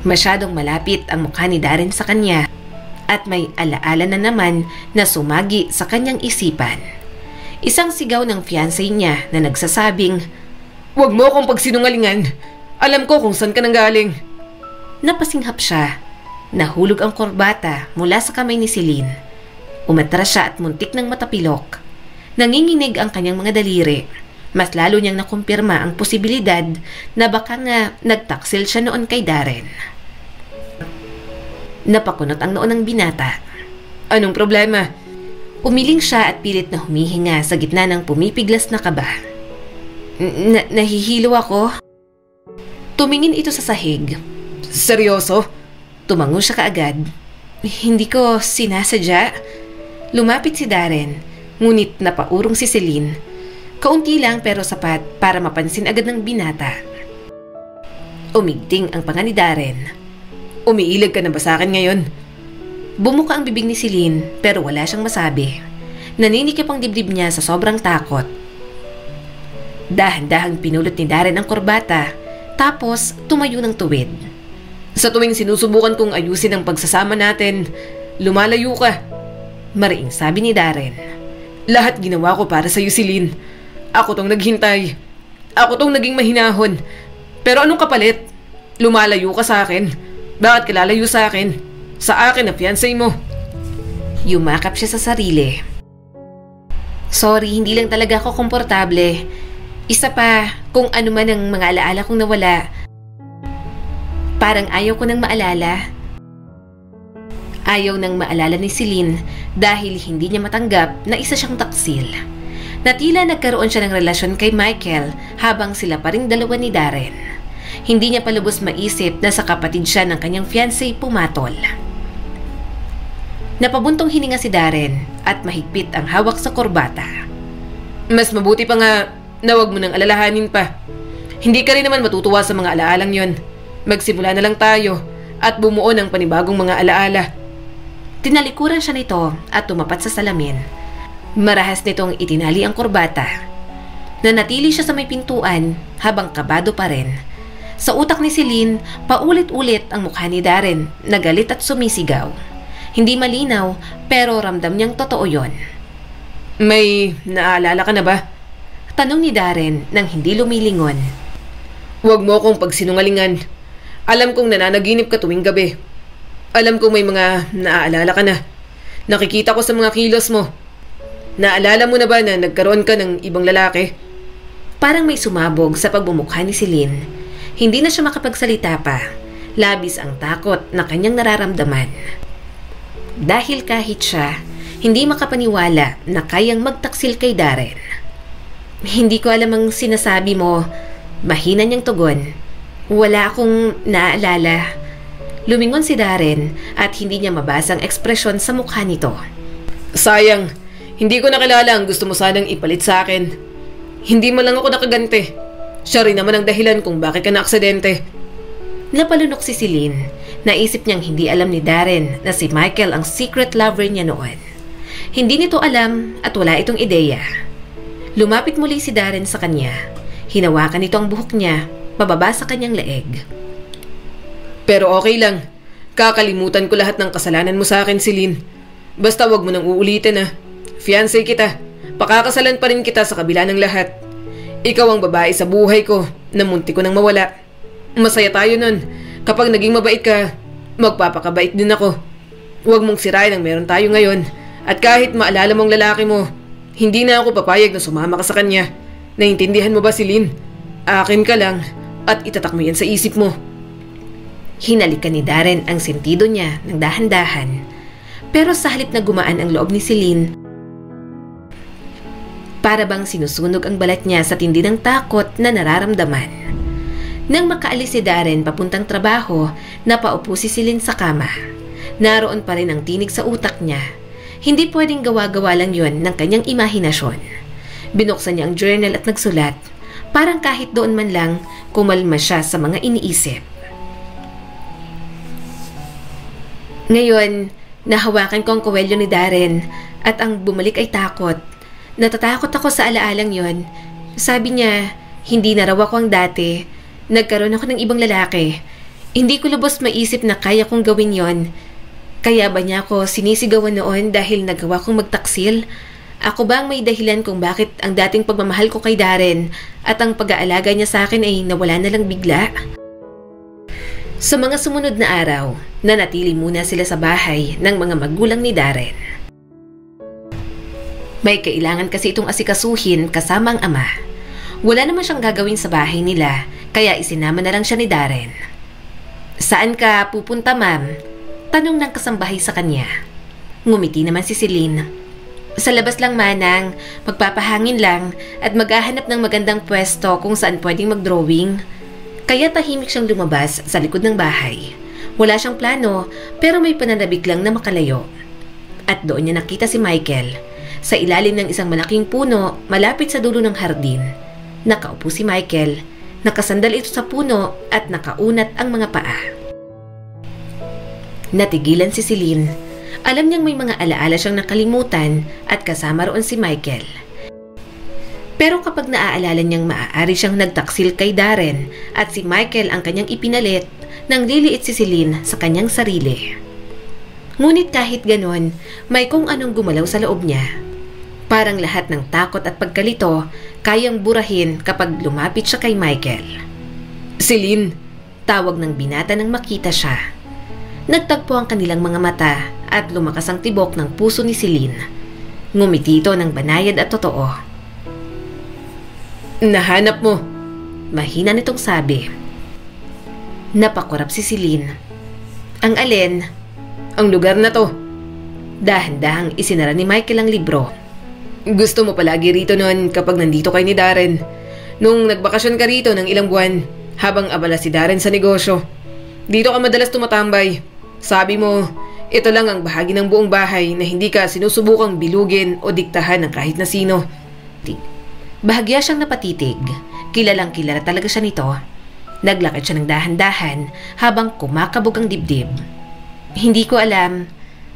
[SPEAKER 1] Masyadong malapit ang mukha ni Darren sa kanya at may alaala na naman na sumagi sa kanyang isipan. Isang sigaw ng fiancé niya na nagsasabing,
[SPEAKER 2] "Huwag mo akong pagsinungalingan. Alam ko kung saan ka nanggaling."
[SPEAKER 1] Napasinghap siya. Nahulog ang kurbata mula sa kamay ni Celine. Umatras siya at muntik ng matapilok. Nanginginig ang kanyang mga daliri. Mas lalo niyang nakumpirma ang posibilidad na baka nga nagtaksil siya noon kay Darren. Napakunot ang noo ng binata.
[SPEAKER 2] "Anong problema?"
[SPEAKER 1] Umiling siya at pilit na humihinga sa gitna ng pumipiglas na kaba. Nahihilo ako." Tumingin ito sa sahig.
[SPEAKER 2] "Seryoso?"
[SPEAKER 1] Tumango siya kaagad. "Hindi ko sinasadya." Lumapit si Darren, ngunit napaurong si Celine. Kaunti lang pero sapat para mapansin agad ng binata. Umigting ang panga ni Darren.
[SPEAKER 2] "Umiilag ka na ba sa akin ngayon?"
[SPEAKER 1] Bumuka ang bibig ni Celine pero wala siyang masabi. Naninikip ang dibdib niya sa sobrang takot. Dahan-dahang pinulot ni Darren ang kurbata, tapos tumayo ng tuwid.
[SPEAKER 2] "Sa tuwing sinusubukan kong ayusin ang pagsasama natin, lumalayo ka.
[SPEAKER 1] Mariing sabi ni Darren.
[SPEAKER 2] Lahat ginawa ko para sa'yo, Celine. Ako tong naghintay. Ako tong naging mahinahon. Pero anong kapalit? Lumalayo ka sa akin. Bakit ka lalayo sa akin? Sa akin na fiancé mo.
[SPEAKER 1] Yumakap siya sa sarili. Sorry, hindi lang talaga ako komportable. Isa pa, kung ano man ang mga alaala kong nawala, parang ayaw ko nang maalala. Ayaw nang maalala ni Celine dahil hindi niya matanggap na isa siyang taksil. Na tila nagkaroon siya ng relasyon kay Michael habang sila pa ring dalawa ni Darren. Hindi niya palubos maisip na sa kapatid siya ng kanyang fiancé pumatol. Napabuntong hininga si Darren at mahigpit ang hawak sa korbata.
[SPEAKER 2] Mas mabuti pa nga na wag mo nang alalahanin pa. Hindi ka rin naman matutuwa sa mga alaalang yon. Magsimula na lang tayo at bumuo ng panibagong mga alaala.
[SPEAKER 1] Tinalikuran siya nito at tumapat sa salamin. Marahas nitong itinali ang korbata. Nanatili siya sa may pintuan habang kabado pa rin. Sa utak ni Celine, paulit-ulit ang mukha ni Darren na galit at sumisigaw. Hindi malinaw pero ramdam niyang totoo yon.
[SPEAKER 2] May naaalala ka na ba?
[SPEAKER 1] Tanong ni Darren nang hindi lumilingon.
[SPEAKER 2] Huwag mo akong pagsinungalingan. Alam kong nananaginip ka tuwing gabi. Alam kong may mga naaalala ka na. Nakikita ko sa mga kilos mo. Naalala mo na ba na nagkaroon ka ng ibang lalaki?
[SPEAKER 1] Parang may sumabog sa pagbumukha ni Celine. Hindi na siya makapagsalita pa. Labis ang takot na kanyang nararamdaman. Dahil kahit siya, hindi makapaniwala na kayang magtaksil kay Darren. Hindi ko alam ang sinasabi mo. Mahina niyang tugon. Wala akong naaalala. Lumingon si Darren at hindi niya mabasa ang ekspresyon sa mukha nito.
[SPEAKER 2] Sayang, hindi ko nakilala ang gusto mo sanang ipalit sa akin. Hindi mo lang ako nakagante. Siya rin naman ang dahilan kung bakit ka naaksidente.
[SPEAKER 1] Napalunok si Celine. Naisip niyang hindi alam ni Darren na si Michael ang secret lover niya noon. Hindi nito alam at wala itong ideya. Lumapit muli si Darren sa kanya. Hinawakan nito ang buhok niya, pababa sa kanyang leeg.
[SPEAKER 2] Pero okay lang. Kakalimutan ko lahat ng kasalanan mo sa akin, Celine. Basta wag mo nang uulitin na. Fiancé kita. Pakakasalan pa rin kita sa kabila ng lahat. Ikaw ang babae sa buhay ko na munti ko nang mawala. Masaya tayo nun. Kapag naging mabait ka, magpapakabait din ako. Huwag mong sirain ang meron tayo ngayon. At kahit maalala mong lalaki mo, hindi na ako papayag na sumama ka sa kanya. Naintindihan mo ba, Celine? Akin ka lang at itatak mo yan sa isip mo.
[SPEAKER 1] Hinalikan ni Darren ang sentido niya ng dahan-dahan. Pero sa halip na gumaan ang loob ni Celine, para bang sinusunog ang balat niya sa tindi ng takot na nararamdaman. Nang makaalis si Darren papuntang trabaho, napaupo si Celine sa kama. Naroon pa rin ang tinig sa utak niya. Hindi pwedeng gawa-gawa lang yon ng kanyang imahinasyon. Binuksan niya ang journal at nagsulat. Parang kahit doon man lang, kumalma siya sa mga iniisip. Ngayon, nahawakan ko ang kuwelyo ni Darren at ang bumalik ay takot. Natatakot ako sa alaalang yon. Sabi niya, hindi na raw ako ang dati. Nagkaroon ako ng ibang lalaki. Hindi ko lubos maisip na kaya kong gawin yon. Kaya ba niya ako sinisigawan noon dahil nagawa kong magtaksil? Ako ba ang may dahilan kung bakit ang dating pagmamahal ko kay Darren at ang pag-aalaga niya sa akin ay nawala na lang bigla? Sa mga sumunod na araw, nanatili muna sila sa bahay ng mga magulang ni Darren. May kailangan kasi itong asikasuhin kasama ang ama. Wala naman siyang gagawin sa bahay nila, kaya isinama na lang siya ni Darren. Saan ka pupunta, ma'am? Tanong ng kasambahay sa kanya. Ngumiti naman si Celine. Sa labas lang, manang. Magpapahangin lang at maghahanap ng magandang pwesto kung saan pwedeng mag-drawing. Kaya tahimik siyang lumabas sa likod ng bahay. Wala siyang plano pero may pananabik lang na makalayo. At doon niya nakita si Michael. Sa ilalim ng isang malaking puno malapit sa dulo ng hardin. Nakaupo si Michael. Nakasandal ito sa puno at nakaunat ang mga paa. Natigilan si Celine. Alam niyang may mga alaala siyang nakalimutan at kasama roon si Michael. Pero kapag naaalala niyang maaari siyang nagtaksil kay Darren at si Michael ang kanyang ipinalit, nang liliit si Celine sa kanyang sarili. Ngunit kahit ganon, may kung anong gumalaw sa loob niya. Parang lahat ng takot at pagkalito kayang burahin kapag lumapit siya kay Michael.
[SPEAKER 2] Celine!
[SPEAKER 1] Tawag ng binata nang makita siya. Nagtagpo ang kanilang mga mata at lumakas ang tibok ng puso ni Celine. Ngumiti ito ng banayad at totoo.
[SPEAKER 2] Nahanap mo!
[SPEAKER 1] Mahina nitong sabi. Napakurap si Celine. Ang alin?
[SPEAKER 2] Ang lugar na to.
[SPEAKER 1] Dahan-dahang isinara ni Michael ang libro.
[SPEAKER 2] Gusto mo palagi rito noon kapag nandito kay ni Darren. Nung nagbakasyon ka rito ng ilang buwan, habang abala si Darren sa negosyo. Dito ka madalas tumatambay. Sabi mo, ito lang ang bahagi ng buong bahay na hindi ka sinusubukang bilugin o diktahan ng kahit na sino.
[SPEAKER 1] Bahagya siyang napatitig. Kilalang kilala talaga siya nito. Naglakad siya ng dahan-dahan habang kumakabog ang dibdib. Hindi ko alam,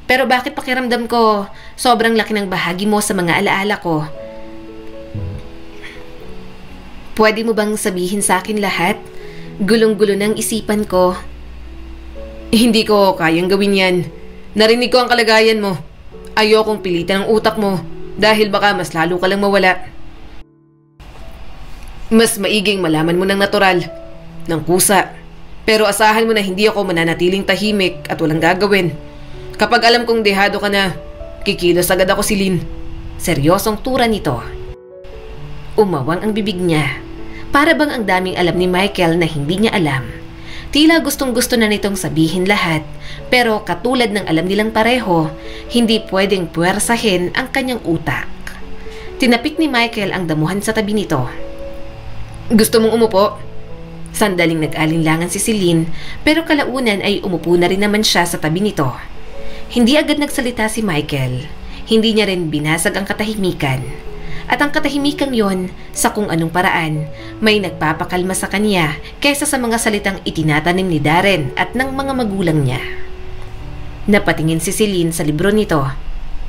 [SPEAKER 1] pero bakit pakiramdam ko sobrang laki ng bahagi mo sa mga alaala ko? Pwede mo bang sabihin sa akin lahat? Gulong-gulo ng isipan ko.
[SPEAKER 2] Hindi ko kayang gawin yan. Narinig ko ang kalagayan mo. Ayokong pilitan ang utak mo dahil baka mas lalo ka lang mawala. Mas maiging malaman mo ng natural, ng kusa. Pero asahan mo na hindi ako mananatiling tahimik at walang gagawin. Kapag alam kong dehado ka na, kikilos agad ako, Celine.
[SPEAKER 1] Seryosong tura nito. Umawang ang bibig niya. Para bang ang daming alam ni Michael na hindi niya alam. Tila gustong-gusto na nitong sabihin lahat, pero katulad ng alam nilang pareho, hindi pwedeng puwersahin ang kanyang utak. Tinapik ni Michael ang damuhan sa tabi nito.
[SPEAKER 2] Gusto mong umupo?
[SPEAKER 1] Sandaling nag-alinlangan si Celine, pero kalaunan ay umupo na rin naman siya sa tabi nito. Hindi agad nagsalita si Michael. Hindi niya rin binasag ang katahimikan. At ang katahimikang yon, sa kung anong paraan, may nagpapakalma sa kanya kaysa sa mga salitang itinatanim ni Darren at ng mga magulang niya. Napatingin si Celine sa libro nito.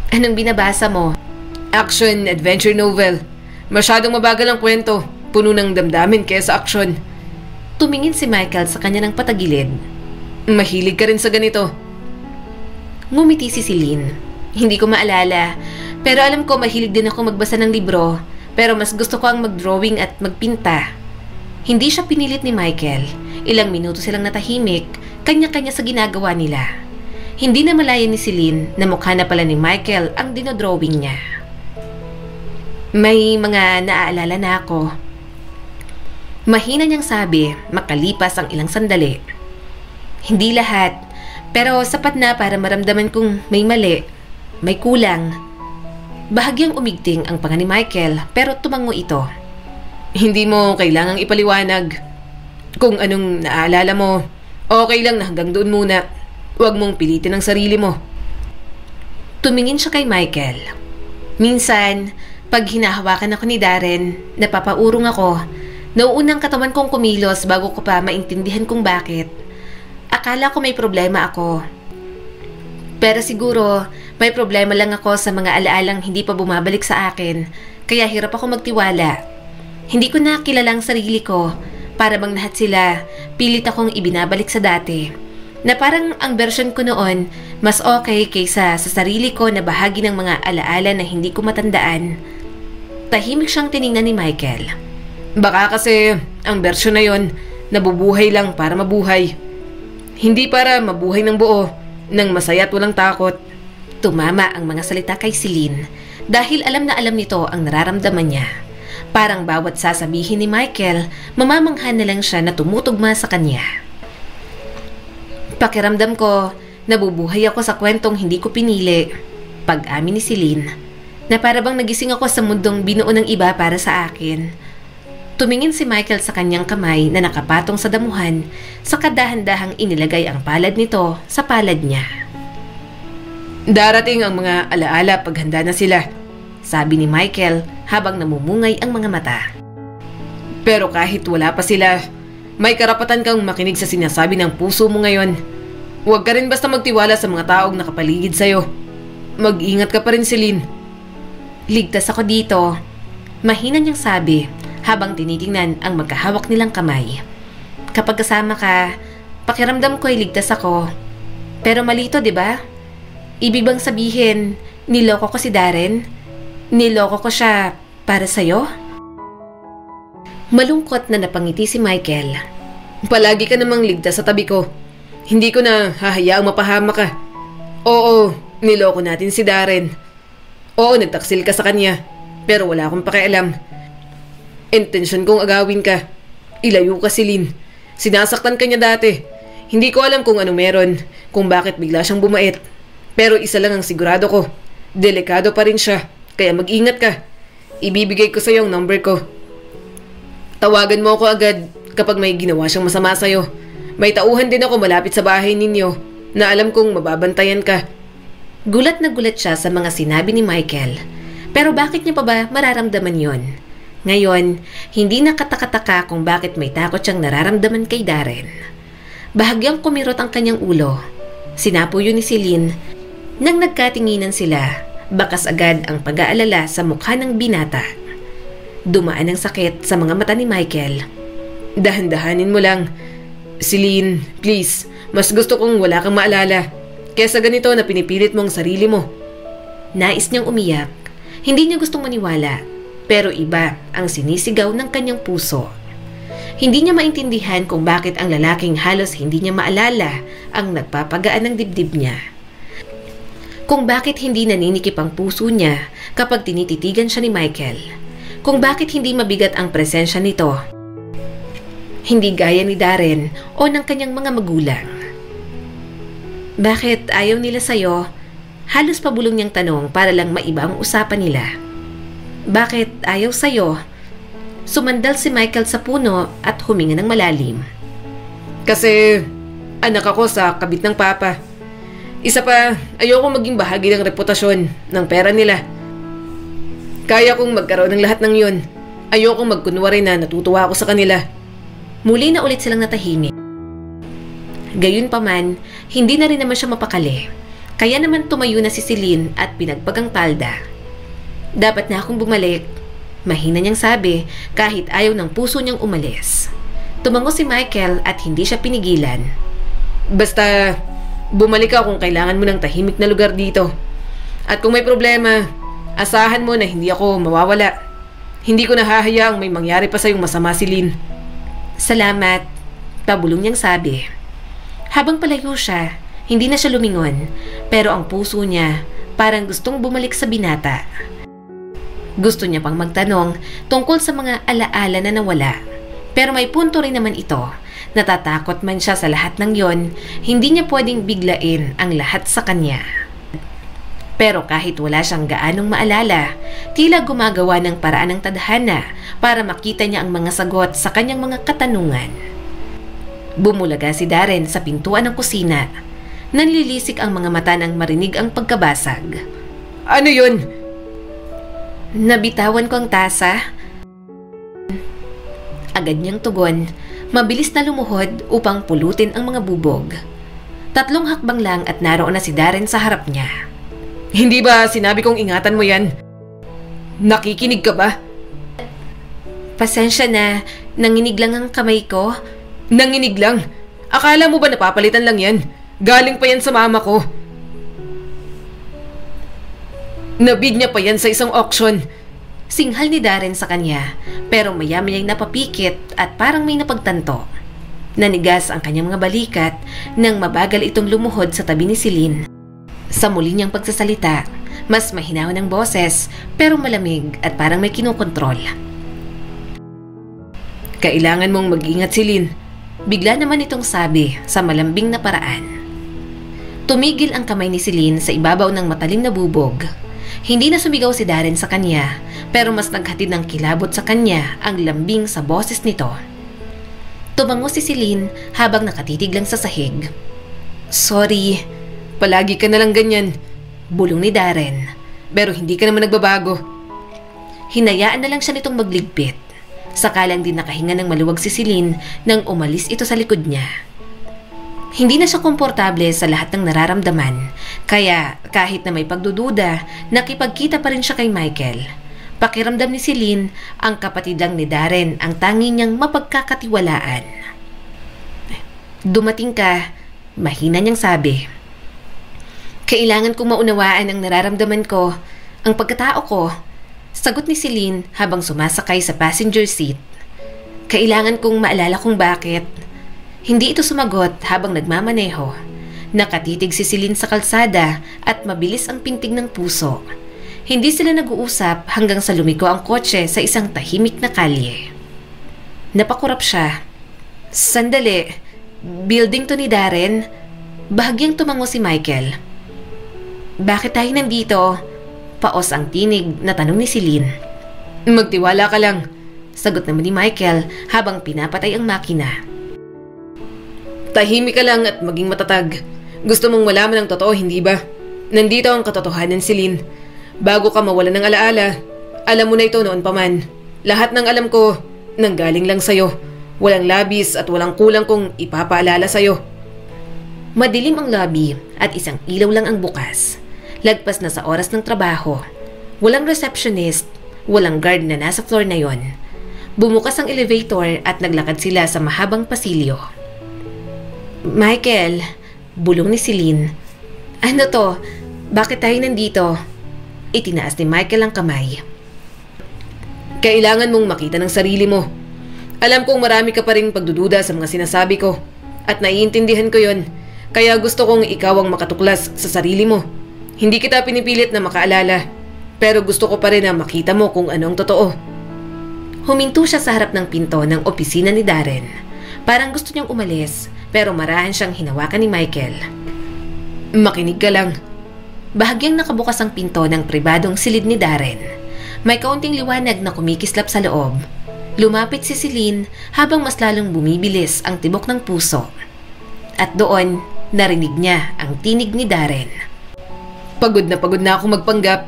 [SPEAKER 1] Anong binabasa mo?
[SPEAKER 2] Action adventure novel. Masyadong mabagal ang kwento. Puno ng damdamin kaysa action.
[SPEAKER 1] Tumingin si Michael sa kanya ng patagilid.
[SPEAKER 2] Mahilig ka rin sa ganito.
[SPEAKER 1] Ngumiti si Celine. Hindi ko maalala. Pero alam ko mahilig din ako magbasa ng libro, pero mas gusto ko ang mag-drawing at magpinta. Hindi siya pinilit ni Michael. Ilang minuto silang natahimik, kanya-kanya sa ginagawa nila. Hindi na malaya ni Celine na mukha na pala ni Michael ang dinodrawing niya. May mga naaalala na ako. Mahina niyang sabi, makalipas ang ilang sandali. Hindi lahat, pero sapat na para maramdaman kong may mali, may kulang. Bahagyang umigting ang panga ni Michael pero tumango ito.
[SPEAKER 2] Hindi mo kailangang ipaliwanag. Kung anong naaalala mo, okay lang na hanggang doon muna. Huwag mong pilitin ang sarili mo.
[SPEAKER 1] Tumingin siya kay Michael. Minsan, pag hinahawakan ako ni Darren, napapaurong ako. Nauunang katawan kong kumilos bago ko pa maintindihan kung bakit. Akala ko may problema ako. Pero siguro, may problema lang ako sa mga alaalang hindi pa bumabalik sa akin, kaya hirap ako magtiwala. Hindi ko na kilalang sarili ko, para bang lahat sila, pilit akong ibinabalik sa dati. Na parang ang version ko noon, mas okay kaysa sa sarili ko na bahagi ng mga alaala na hindi ko matandaan. Tahimik siyang tiningnan ni Michael.
[SPEAKER 2] Baka kasi ang version na yon, nabubuhay lang para mabuhay. Hindi para mabuhay ng buo, ng masaya at walang takot.
[SPEAKER 1] Tumama ang mga salita kay Celine dahil alam na alam nito ang nararamdaman niya. Parang bawat sasabihin ni Michael, mamamangha na lang siya na tumutugma sa kanya. Pakiramdam ko, nabubuhay ako sa kwentong hindi ko pinili. Pag-amin ni Celine, na para bang nagising ako sa mundong binuo ng iba para sa akin. Tumingin si Michael sa kanyang kamay na nakapatong sa damuhan, sa kadahan-dahang inilagay ang palad nito sa palad niya.
[SPEAKER 2] Darating ang mga alaala pag handa na sila, sabi ni Michael habang namumungay ang mga mata. Pero kahit wala pa sila, may karapatan kang makinig sa sinasabi ng puso mo ngayon. Huwag ka rin basta magtiwala sa mga taong nakapaligid sa'yo. Mag-ingat ka pa rin, Celine.
[SPEAKER 1] Ligtas ako dito, mahina niyang sabi habang tinitingnan ang magkahawak nilang kamay. Kapag kasama ka, pakiramdam ko ay ligtas ako. Pero malito, di ba? Ibig bang sabihin, niloko ko si Darren? Niloko ko siya para sa'yo? Malungkot na napangiti si Michael.
[SPEAKER 2] Palagi ka namang ligtas sa tabi ko. Hindi ko na hahayaang mapahama ka. Oo, niloko natin si Darren. Oo, nagtaksil ka sa kanya. Pero wala akong pakialam. Intensyon kong agawin ka. Ilayo ka si Lynn. Sinasaktan ka niya dati. Hindi ko alam kung anong meron, kung bakit bigla siyang bumait. Pero isa lang ang sigurado ko. Delikado pa rin siya. Kaya mag-ingat ka. Ibibigay ko sa iyo ang number ko. Tawagan mo ako agad kapag may ginawa siyang masama sa'yo. May tauhan din ako malapit sa bahay ninyo na alam kong mababantayan ka.
[SPEAKER 1] Gulat na gulat siya sa mga sinabi ni Michael. Pero bakit niya pa ba mararamdaman yon? Ngayon, hindi nakatakataka kung bakit may takot siyang nararamdaman kay Darren. Bahagyang kumirot ang kanyang ulo. Sinapo yun ni Celine. Nang nagkatinginan sila, bakas agad ang pag-aalala sa mukha ng binata. Dumaan ang sakit sa mga mata ni Michael.
[SPEAKER 2] Dahan-dahanin mo lang. Celine, please, mas gusto kong wala kang maalala. Kesa ganito na pinipilit mo ang sarili mo.
[SPEAKER 1] Nais niyang umiyak. Hindi niya gustong maniwala. Pero iba ang sinisigaw ng kanyang puso. Hindi niya maintindihan kung bakit ang lalaking halos hindi niya maalala ang nagpapagaan ng dibdib niya. Kung bakit hindi naninikip ang puso niya kapag tinititigan siya ni Michael. Kung bakit hindi mabigat ang presensya nito. Hindi gaya ni Darren o ng kanyang mga magulang. Bakit ayaw nila sa'yo? Halos pabulong niyang tanong para lang maiba ang usapan nila. Bakit ayaw sa'yo? Sumandal si Michael sa puno at huminga ng malalim.
[SPEAKER 2] Kasi anak ako sa kabit ng papa. Isa pa, ayoko maging bahagi ng reputasyon ng pera nila. Kaya kong magkaroon ng lahat ng yun. Ayoko magkunwari na natutuwa ako sa kanila.
[SPEAKER 1] Muli na ulit silang natahimik. Gayunpaman, hindi na rin naman siya mapakali. Kaya naman tumayo na si Celine at pinagpagang palda. Dapat na akong bumalik. Mahina niyang sabi kahit ayaw ng puso niyang umalis. Tumango si Michael at hindi siya pinigilan.
[SPEAKER 2] Basta bumalik ka kung kailangan mo ng tahimik na lugar dito. At kung may problema, asahan mo na hindi ako mawawala. Hindi ko nahahayaang may mangyari pa sa'yong masama si Lynn.
[SPEAKER 1] Salamat, pabulong niyang sabi. Habang palayo siya, hindi na siya lumingon, pero ang puso niya parang gustong bumalik sa binata. Gusto niya pang magtanong tungkol sa mga alaala na nawala. Pero may punto rin naman ito. Natatakot man siya sa lahat ng yon, hindi niya pwedeng biglain ang lahat sa kanya. Pero kahit wala siyang gaanong maalala, tila gumagawa ng paraan ng tadhana para makita niya ang mga sagot sa kanyang mga katanungan. Bumulaga si Darren sa pintuan ng kusina. Nanlilisik ang mga mata nang marinig ang pagkabasag.
[SPEAKER 2] Ano yun?
[SPEAKER 1] Nabitawan ko ang tasa. Agad niyang tugon, mabilis na lumuhod upang pulutin ang mga bubog. 3 hakbang lang at naroon na si Darren sa harap niya.
[SPEAKER 2] Hindi ba sinabi kong ingatan mo yan? Nakikinig ka ba?
[SPEAKER 1] Pasensya na, nanginig lang ang kamay ko.
[SPEAKER 2] Nanginig lang? Akala mo ba napapalitan lang yan? Galing pa yan sa mama ko. Nabid niya pa yan sa isang auction.
[SPEAKER 1] Singhal ni Darren sa kanya, pero maya-mayang napapikit at parang may napagtanto. Nanigas ang kanyang mga balikat nang mabagal itong lumuhod sa tabi ni Celine. Sa muli niyang pagsasalita, mas mahinaw ng boses pero malamig at parang may kinokontrol.
[SPEAKER 2] Kailangan mong mag-ingat, Celine.
[SPEAKER 1] Bigla naman itong sabi sa malambing na paraan. Tumigil ang kamay ni Celine sa ibabaw ng matalim na bubog. Hindi na sumigaw si Darren sa kanya, pero mas naghatid ng kilabot sa kanya ang lambing sa boses nito. Tumango si Celine habang nakatitig lang sa sahig. Sorry.
[SPEAKER 2] Palagi ka na lang ganyan.
[SPEAKER 1] Bulong ni Darren.
[SPEAKER 2] Pero hindi ka naman nagbabago.
[SPEAKER 1] Hinayaan na lang siya nitong magligpit. Sakalang din nakahinga ng maluwag si Celine nang umalis ito sa likod niya. Hindi na siya komportable sa lahat ng nararamdaman, kaya kahit na may pagdududa, nakipagkita pa rin siya kay Michael. Pakiramdam ni Celine, ang kapatid lang ni Darren ang tangi niyang mapagkakatiwalaan. Dumating ka, mahina niyang sabi. Kailangan kong maunawaan ang nararamdaman ko, ang pagkatao ko, sagot ni Celine habang sumasakay sa passenger seat. Kailangan kong maalala kung bakit. Hindi ito sumagot habang nagmamaneho. Nakatitig si Celine sa kalsada at mabilis ang pintig ng puso. Hindi sila nag-uusap hanggang sa lumiko ang kotse sa isang tahimik na kalye. Napakurap siya. Sandali, building to ni Darren? Bahagyang tumango si Michael. Bakit tayo nandito? Paos ang tinig na tanong ni Celine.
[SPEAKER 2] Magtiwala ka lang,
[SPEAKER 1] sagot naman ni Michael habang pinapatay ang makina.
[SPEAKER 2] Tahimik ka lang at maging matatag. Gusto mong malaman ang totoo, hindi ba? Nandito ang katotohanan, Celine. Bago ka mawalan ng alaala, alam mo na ito noon pa man. Lahat ng alam ko, nanggaling lang sa'yo. Walang labis at walang kulang kong ipapaalala sa'yo.
[SPEAKER 1] Madilim ang lobby at isang ilaw lang ang bukas. Lagpas na sa oras ng trabaho. Walang receptionist, walang guard na nasa floor na yon. Bumukas ang elevator at naglakad sila sa mahabang pasilyo. Michael, bulong ni Celine. Ano to? Bakit tayo nandito? Itinaas ni Michael ang kamay.
[SPEAKER 2] Kailangan mong makita ng sarili mo. Alam kong marami ka pa ring pagdududa sa mga sinasabi ko at naiintindihan ko yon. Kaya gusto kong ikaw ang makatuklas sa sarili mo. Hindi kita pinipilit na makaalala, pero gusto ko pa rin na makita mo kung ano ang totoo.
[SPEAKER 1] Huminto siya sa harap ng pinto ng opisina ni Darren. Parang gusto niyang umalis, pero marahan siyang hinawakan ni Michael.
[SPEAKER 2] Makinig ka lang.
[SPEAKER 1] Bahagyang nakabukas ang pinto ng pribadong silid ni Darren. May kaunting liwanag na kumikislap sa loob. Lumapit si Celine habang mas lalong bumibilis ang tibok ng puso. At doon, narinig niya ang tinig ni Darren.
[SPEAKER 2] Pagod na ako magpanggap.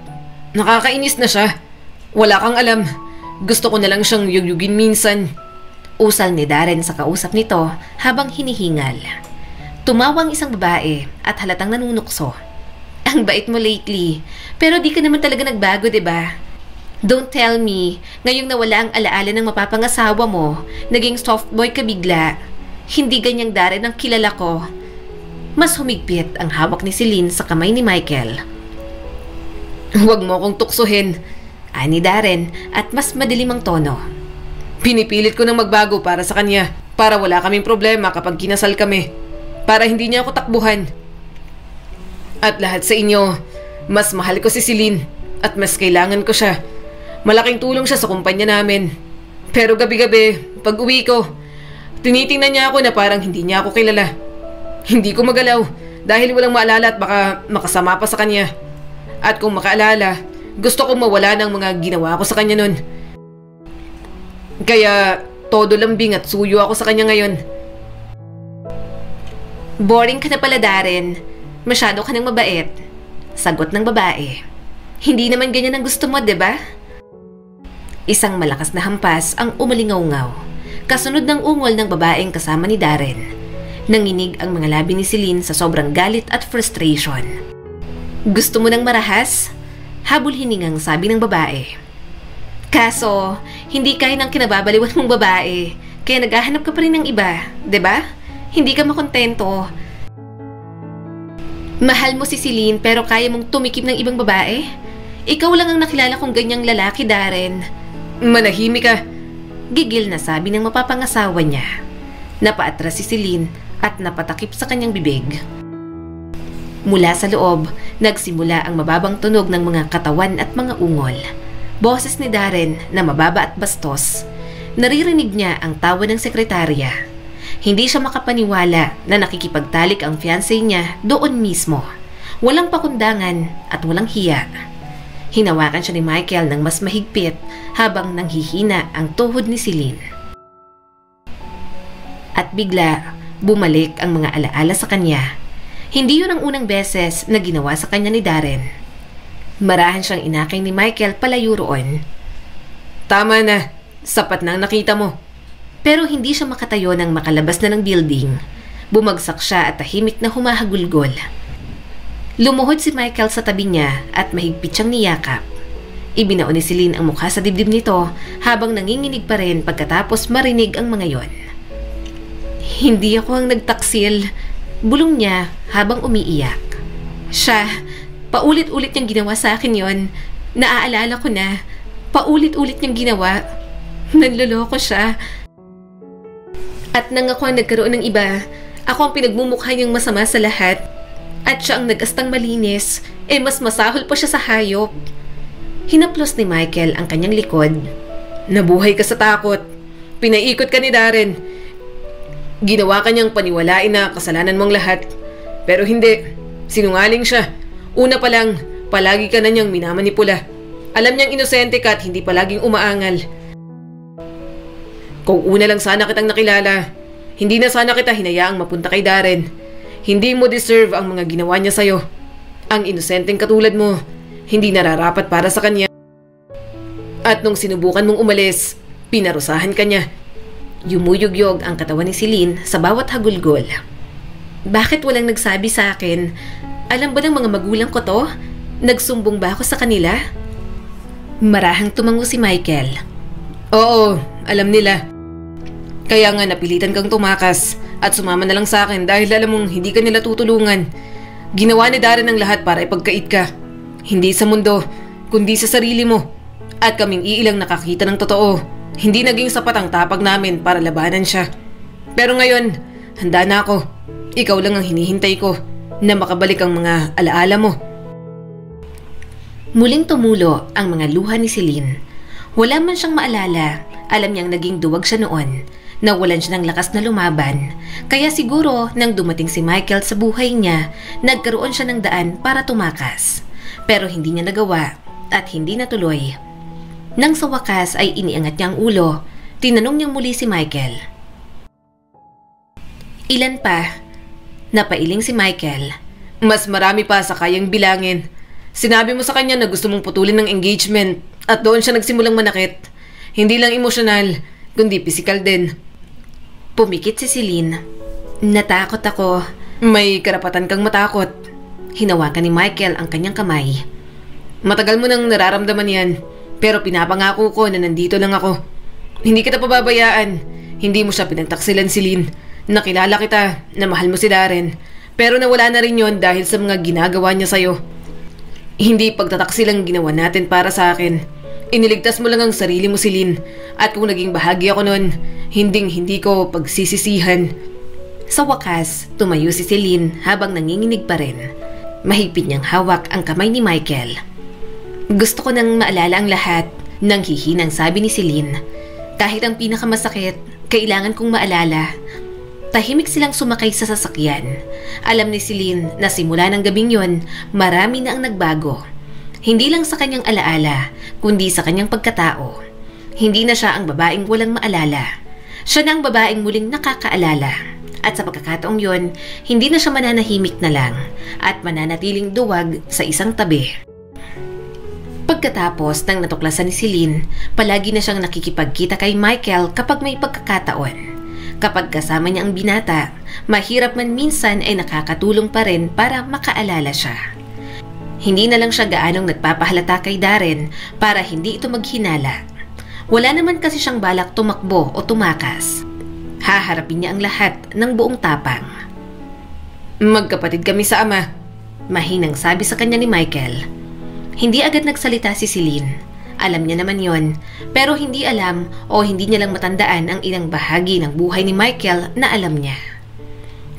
[SPEAKER 2] Nakakainis na siya. Wala kang alam. Gusto ko na lang siyang yugyugin minsan.
[SPEAKER 1] Usal ni Darren sa kausap nito habang hinihingal. Tumawang isang babae at halatang nanunukso. Ang bait mo lately, pero di ka naman talaga nagbago, diba? Don't tell me, ngayong nawala ang alaala ng mapapangasawa mo, naging soft boy ka bigla. Hindi ganyang Darren ang kilala ko. Mas humigpit ang hawak ni Celine sa kamay ni Michael.
[SPEAKER 2] Huwag mo akong tuksohin,
[SPEAKER 1] ani Darren at mas madilim ang tono.
[SPEAKER 2] Pinipilit ko nang magbago para sa kanya, para wala kaming problema kapag kinasal kami, para hindi niya ako takbuhan. At lahat sa inyo, mas mahal ko si Celine at mas kailangan ko siya. Malaking tulong siya sa kumpanya namin. Pero gabi-gabi, pag uwi ko, tinitingnan niya ako na parang hindi niya ako kilala. Hindi ko magalaw dahil walang maalala at baka makasama pa sa kanya. At kung makaalala, gusto kong mawala ng mga ginawa ko sa kanya nun. Kaya todo lambing at suyo ako sa kanya ngayon.
[SPEAKER 1] Boring ka na pala, Darren. Masyado ka nang mabait. Sagot ng babae. Hindi naman ganyan ang gusto mo, diba? Isang malakas na hampas ang umalingaw-ngaw. Kasunod ng ungol ng babaeng kasama ni Darren. Nanginig ang mga labi ni Celine sa sobrang galit at frustration. Gusto mo nang marahas? Habol hiningang sabi ng babae. Kaso, hindi kaya ng kinababaliwan mong babae. Kaya naghahanap ka pa rin ng iba, diba? Hindi ka makontento. Mahal mo si Celine pero kaya mong tumikim ng ibang babae? Ikaw lang ang nakilala kong ganyang lalaki, Darren.
[SPEAKER 2] Manahimik ka.
[SPEAKER 1] Gigil na sabi ng mapapangasawa niya. Napaatras si Celine at napatakip sa kanyang bibig. Mula sa loob, nagsimula ang mababang tunog ng mga katawan at mga ungol. Boses ni Darren na mababa at bastos. Naririnig niya ang tawa ng sekretarya. Hindi siya makapaniwala na nakikipagtalik ang fiancé niya doon mismo. Walang pakundangan at walang hiya. Hinawakan siya ni Michael ng mas mahigpit habang nanghihina ang tuhod ni Celine. At bigla, bumalik ang mga alaala sa kanya. Hindi yun ang unang beses na ginawa sa kanya ni Darren. Marahan siyang inakay ni Michael palayo roon.
[SPEAKER 2] Tama na, sapat na ang nakita mo.
[SPEAKER 1] Pero hindi siya makatayo nang makalabas na ng building. Bumagsak siya at tahimik na humahagulgol. Lumuhod si Michael sa tabi niya at mahigpit siyang niyakap. Ibinaon ni Celine ang mukha sa dibdib nito habang nanginginig pa rin pagkatapos marinig ang mga yon. Hindi ako ang nagtaksil, bulong niya habang umiiyak. Siya, paulit-ulit niyang ginawa sa akin yon. Naaalala ko na, paulit-ulit niyang ginawa. Nanloloko siya. At nang ako ang nagkaroon ng iba, ako ang pinagmumukha niyang masama sa lahat. At siya ang nag-astang malinis, mas masahol pa siya sa hayop. Hinaplos ni Michael ang kanyang likod. Nabuhay ka sa takot. Pinaikot ka ni Darren. Ginawa ka niyang paniwalain na kasalanan mong lahat. Pero hindi. Sinungaling siya. Una pa lang, palagi ka na niyang minamanipula. Alam niyang inosente ka at hindi palaging umaangal. Kung una lang sana kitang nakilala, hindi na sana kita hinayaang mapunta kay Darren. Hindi mo deserve ang mga ginawa niya sa'yo. Ang inosenteng katulad mo, hindi nararapat para sa kanya. At nung sinubukan mong umalis, pinarusahan ka niya. Yumuyugyog ang katawan ni Celine sa bawat hagulgol. Bakit walang nagsabi sa akin? Alam ba ng mga magulang ko to? Nagsumbong ba ako sa kanila? Marahang tumango si Michael.
[SPEAKER 2] Oo, alam nila. Kaya nga napilitan kang tumakas at sumama na lang sa akin dahil alam mong hindi ka nila tutulungan. Ginawa ni Darren ang lahat para ipagkait ka. Hindi sa mundo, kundi sa sarili mo. At kaming iilang nakakita ng totoo. Hindi naging sapat ang tapag namin para labanan siya. Pero ngayon, handa na ako. Ikaw lang ang hinihintay ko na makabalik ang mga alaala mo.
[SPEAKER 1] Muling tumulo ang mga luha ni Celine. Wala man siyang maalala, alam niyang naging duwag siya noon. Nawalan siya ng lakas na lumaban. Kaya siguro nang dumating si Michael sa buhay niya, nagkaroon siya ng daan para tumakas. Pero hindi niya nagawa at hindi natuloy. Nang sa wakas ay iniangat niya ang ulo, tinanong niyang muli si Michael. Ilan pa? Napailing si Michael.
[SPEAKER 2] Mas marami pa sa kayang bilangin. Sinabi mo sa kanya na gusto mong putulin ng engagement at doon siya nagsimulang manakit. Hindi lang emosyonal, kundi pisikal din.
[SPEAKER 1] Pumikit si Celine. Natakot ako.
[SPEAKER 2] May karapatan kang matakot.
[SPEAKER 1] Hinawakan ni Michael ang kanyang kamay.
[SPEAKER 2] Matagal mo nang nararamdaman yan, pero pinapangako ko na nandito lang ako. Hindi kita pababayaan. Hindi mo siya pinagtaksilan, Celine. Nakilala kita na mahal mo si Darren, pero nawala na rin yon dahil sa mga ginagawa niya sa'yo. Hindi pagtataksilang ginawa natin para sa akin. Iniligtas mo lang ang sarili mo, Celine, at kung naging bahagi ako nun, hindi ko pagsisisihan.
[SPEAKER 1] Sa wakas, tumayo si Celine habang nanginginig pa rin. Mahigpit niyang hawak ang kamay ni Michael. Gusto ko nang maalala ang lahat, nang hihinang sabi ni Celine. Kahit ang pinakamasakit, kailangan kong maalala. Tahimik silang sumakay sa sasakyan. Alam ni Celine na simula ng gabing yon, marami na ang nagbago. Hindi lang sa kanyang alaala, kundi sa kanyang pagkatao. Hindi na siya ang babaeng walang maalala. Siya na ang babaeng muling nakakaalala. At sa pagkakataong yon, hindi na siya mananahimik na lang at mananatiling duwag sa isang tabi. Pagkatapos ng natuklasan ni Celine, palagi na siyang nakikipagkita kay Michael kapag may pagkakataon. Kapag kasama niya ang binata, mahirap man minsan ay nakakatulong pa rin para makaalala siya. Hindi na lang siya gaanong nagpapahalata kay Darren para hindi ito maghinala. Wala naman kasi siyang balak tumakbo o tumakas. Haharapin niya ang lahat ng buong tapang.
[SPEAKER 2] Magkapatid kami sa ama,
[SPEAKER 1] mahinang sabi sa kanya ni Michael. Hindi agad nagsalita si Celine. Alam niya naman yon, pero hindi alam o hindi niya lang matandaan ang ilang bahagi ng buhay ni Michael na alam niya.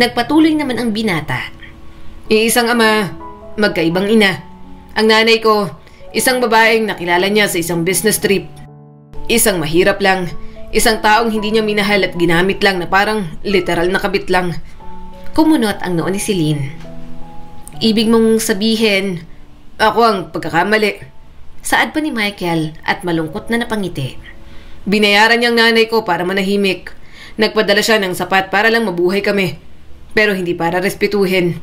[SPEAKER 1] Nagpatuloy naman ang binata.
[SPEAKER 2] Iisang ama, magkaibang ina. Ang nanay ko, isang babaeng nakilala niya sa isang business trip. Isang mahirap lang, isang taong hindi niya minahal at ginamit lang na parang literal na kabit lang.
[SPEAKER 1] Kumunot ang noo ni Celine. Ibig mong sabihin,
[SPEAKER 2] ako ang pagkakamali.
[SPEAKER 1] Saad pa ni Michael at malungkot na napangiti.
[SPEAKER 2] Binayaran niyang nanay ko para manahimik. Nagpadala siya ng sapat para lang mabuhay kami. Pero hindi para respetuhin.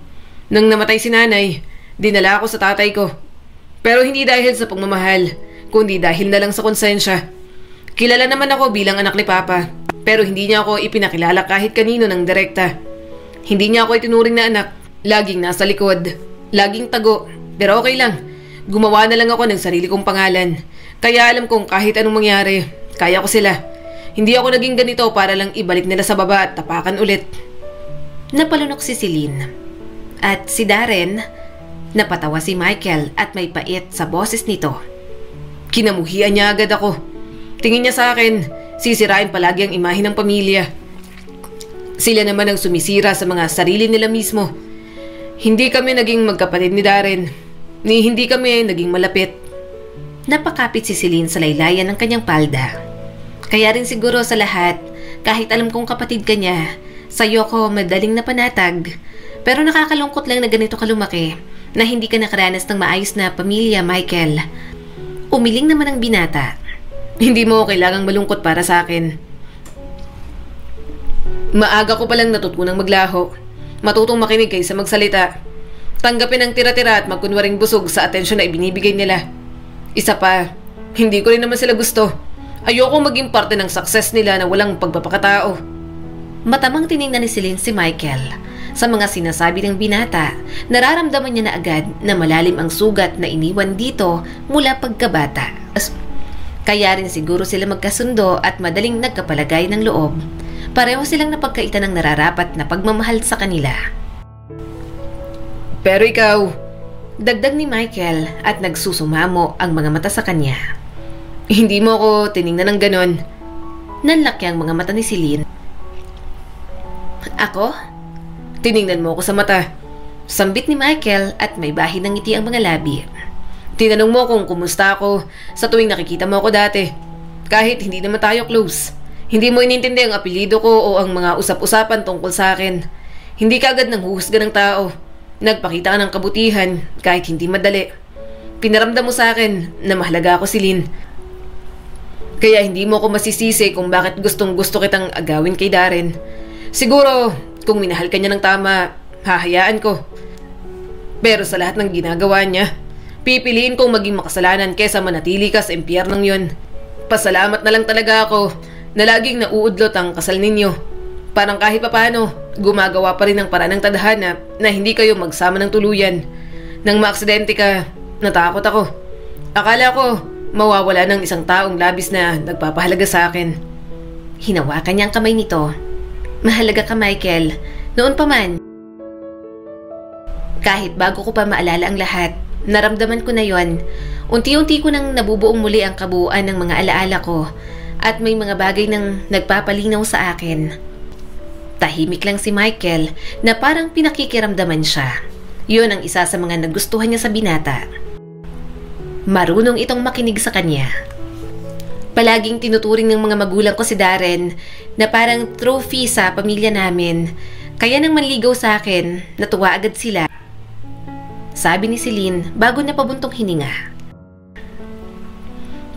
[SPEAKER 2] Nang namatay si nanay, dinala ako sa tatay ko. Pero hindi dahil sa pagmamahal, kundi dahil na lang sa konsensya. Kilala naman ako bilang anak ni Papa, pero hindi niya ako ipinakilala kahit kanino ng direkta. Hindi niya ako itinuring na anak. Laging nasa likod. Laging tago. Pero okay lang. Gumawa na lang ako ng sarili kong pangalan. Kaya alam kong kahit anong mangyari, kaya ko sila. Hindi ako naging ganito para lang ibalik nila sa baba at tapakan ulit.
[SPEAKER 1] Napalunok si Celine. At si Darren, Napatawa si Michael at may pait sa boses nito.
[SPEAKER 2] Kinamuhian niya agad ako. Tingin niya sa akin, sisirain palagi ang imahe ng pamilya. Sila naman ang sumisira sa mga sarili nila mismo. Hindi kami naging magkapatid ni Darren, ni hindi kami naging malapit.
[SPEAKER 1] Napakapit si Celine sa laylayan ng kanyang palda. Kaya rin siguro sa lahat, kahit alam kong kapatid ka niya, sa'yo ko madaling napanatag. Pero nakakalungkot lang na ganito ka lumaki, na hindi ka nakaranas ng maayos na pamilya, Michael. Umiling naman ang binata.
[SPEAKER 2] Hindi mo kailangang malungkot para sa akin. Maaga ko palang natutunang maglaho. Matutong makinig kaysa magsalita. Tanggapin ang tira-tira at magkunwaring busog sa atensyon na ibinibigay nila. Isa pa, hindi ko rin naman sila gusto. Ayoko maging parte ng success nila na walang pagpapakatao.
[SPEAKER 1] Matamang tiningnan ni Celine si Michael. Sa mga sinasabi ng binata, nararamdaman niya na agad na malalim ang sugat na iniwan dito mula pagkabata. Kaya rin siguro sila magkasundo at madaling nagkapalagay ng loob. Pareho silang napagkaitan ng nararapat na pagmamahal sa kanila.
[SPEAKER 2] Pero ikaw,
[SPEAKER 1] dagdag ni Michael at nagsusumamo ang mga mata sa kanya.
[SPEAKER 2] Hindi mo ako tiningnan ng ganon.
[SPEAKER 1] Nanlaki ang mga mata ni Celine. Ako?
[SPEAKER 2] Tiningnan mo ako sa mata.
[SPEAKER 1] Sambit ni Michael at may bahid ng ngiti ang mga labi.
[SPEAKER 2] Tinanong mo kung kumusta ako sa tuwing nakikita mo ako dati. Kahit hindi naman tayo close. Hindi mo inintindi ang apelyido ko o ang mga usap-usapan tungkol sa akin. Hindi ka agad nang huhusga ng tao. Nagpakita ka ng kabutihan kahit hindi madali. Pinaramdam mo sa akin na mahalaga ako, Celine. Kaya hindi mo ako masisisi kung bakit gustong gusto kitang agawin kay Darren. Siguro, kung minahal ka niya ng tama, hahayaan ko. Pero sa lahat ng ginagawa niya, pipiliin kong maging makasalanan kesa manatili ka sa impyernong yun. Pasalamat na lang talaga ako na laging nauudlot ang kasal ninyo. Parang kahit papano, gumagawa pa rin ng paraan ng tadhana na hindi kayo magsama ng tuluyan. Nang maaksidente ka, natakot ako. Akala ko, mawawala ng isang taong labis na nagpapahalaga sa akin.
[SPEAKER 1] Hinawakan niya ang kamay nito. Mahalaga ka, Michael. Noon pa man. Kahit bago ko pa maalala ang lahat, naramdaman ko na yon. Unti-unti ko nang nabubuong muli ang kabuuan ng mga alaala ko at may mga bagay nang nagpapalinaw sa akin. Tahimik lang si Michael na parang pinakikiramdaman siya. Yun ang isa sa mga nagustuhan niya sa binata. Marunong itong makinig sa kanya. Palaging tinuturing ng mga magulang ko si Darren na parang trophy sa pamilya namin. Kaya nang manligaw sa akin, natuwa agad sila. Sabi ni Celine bago na pabuntong hininga.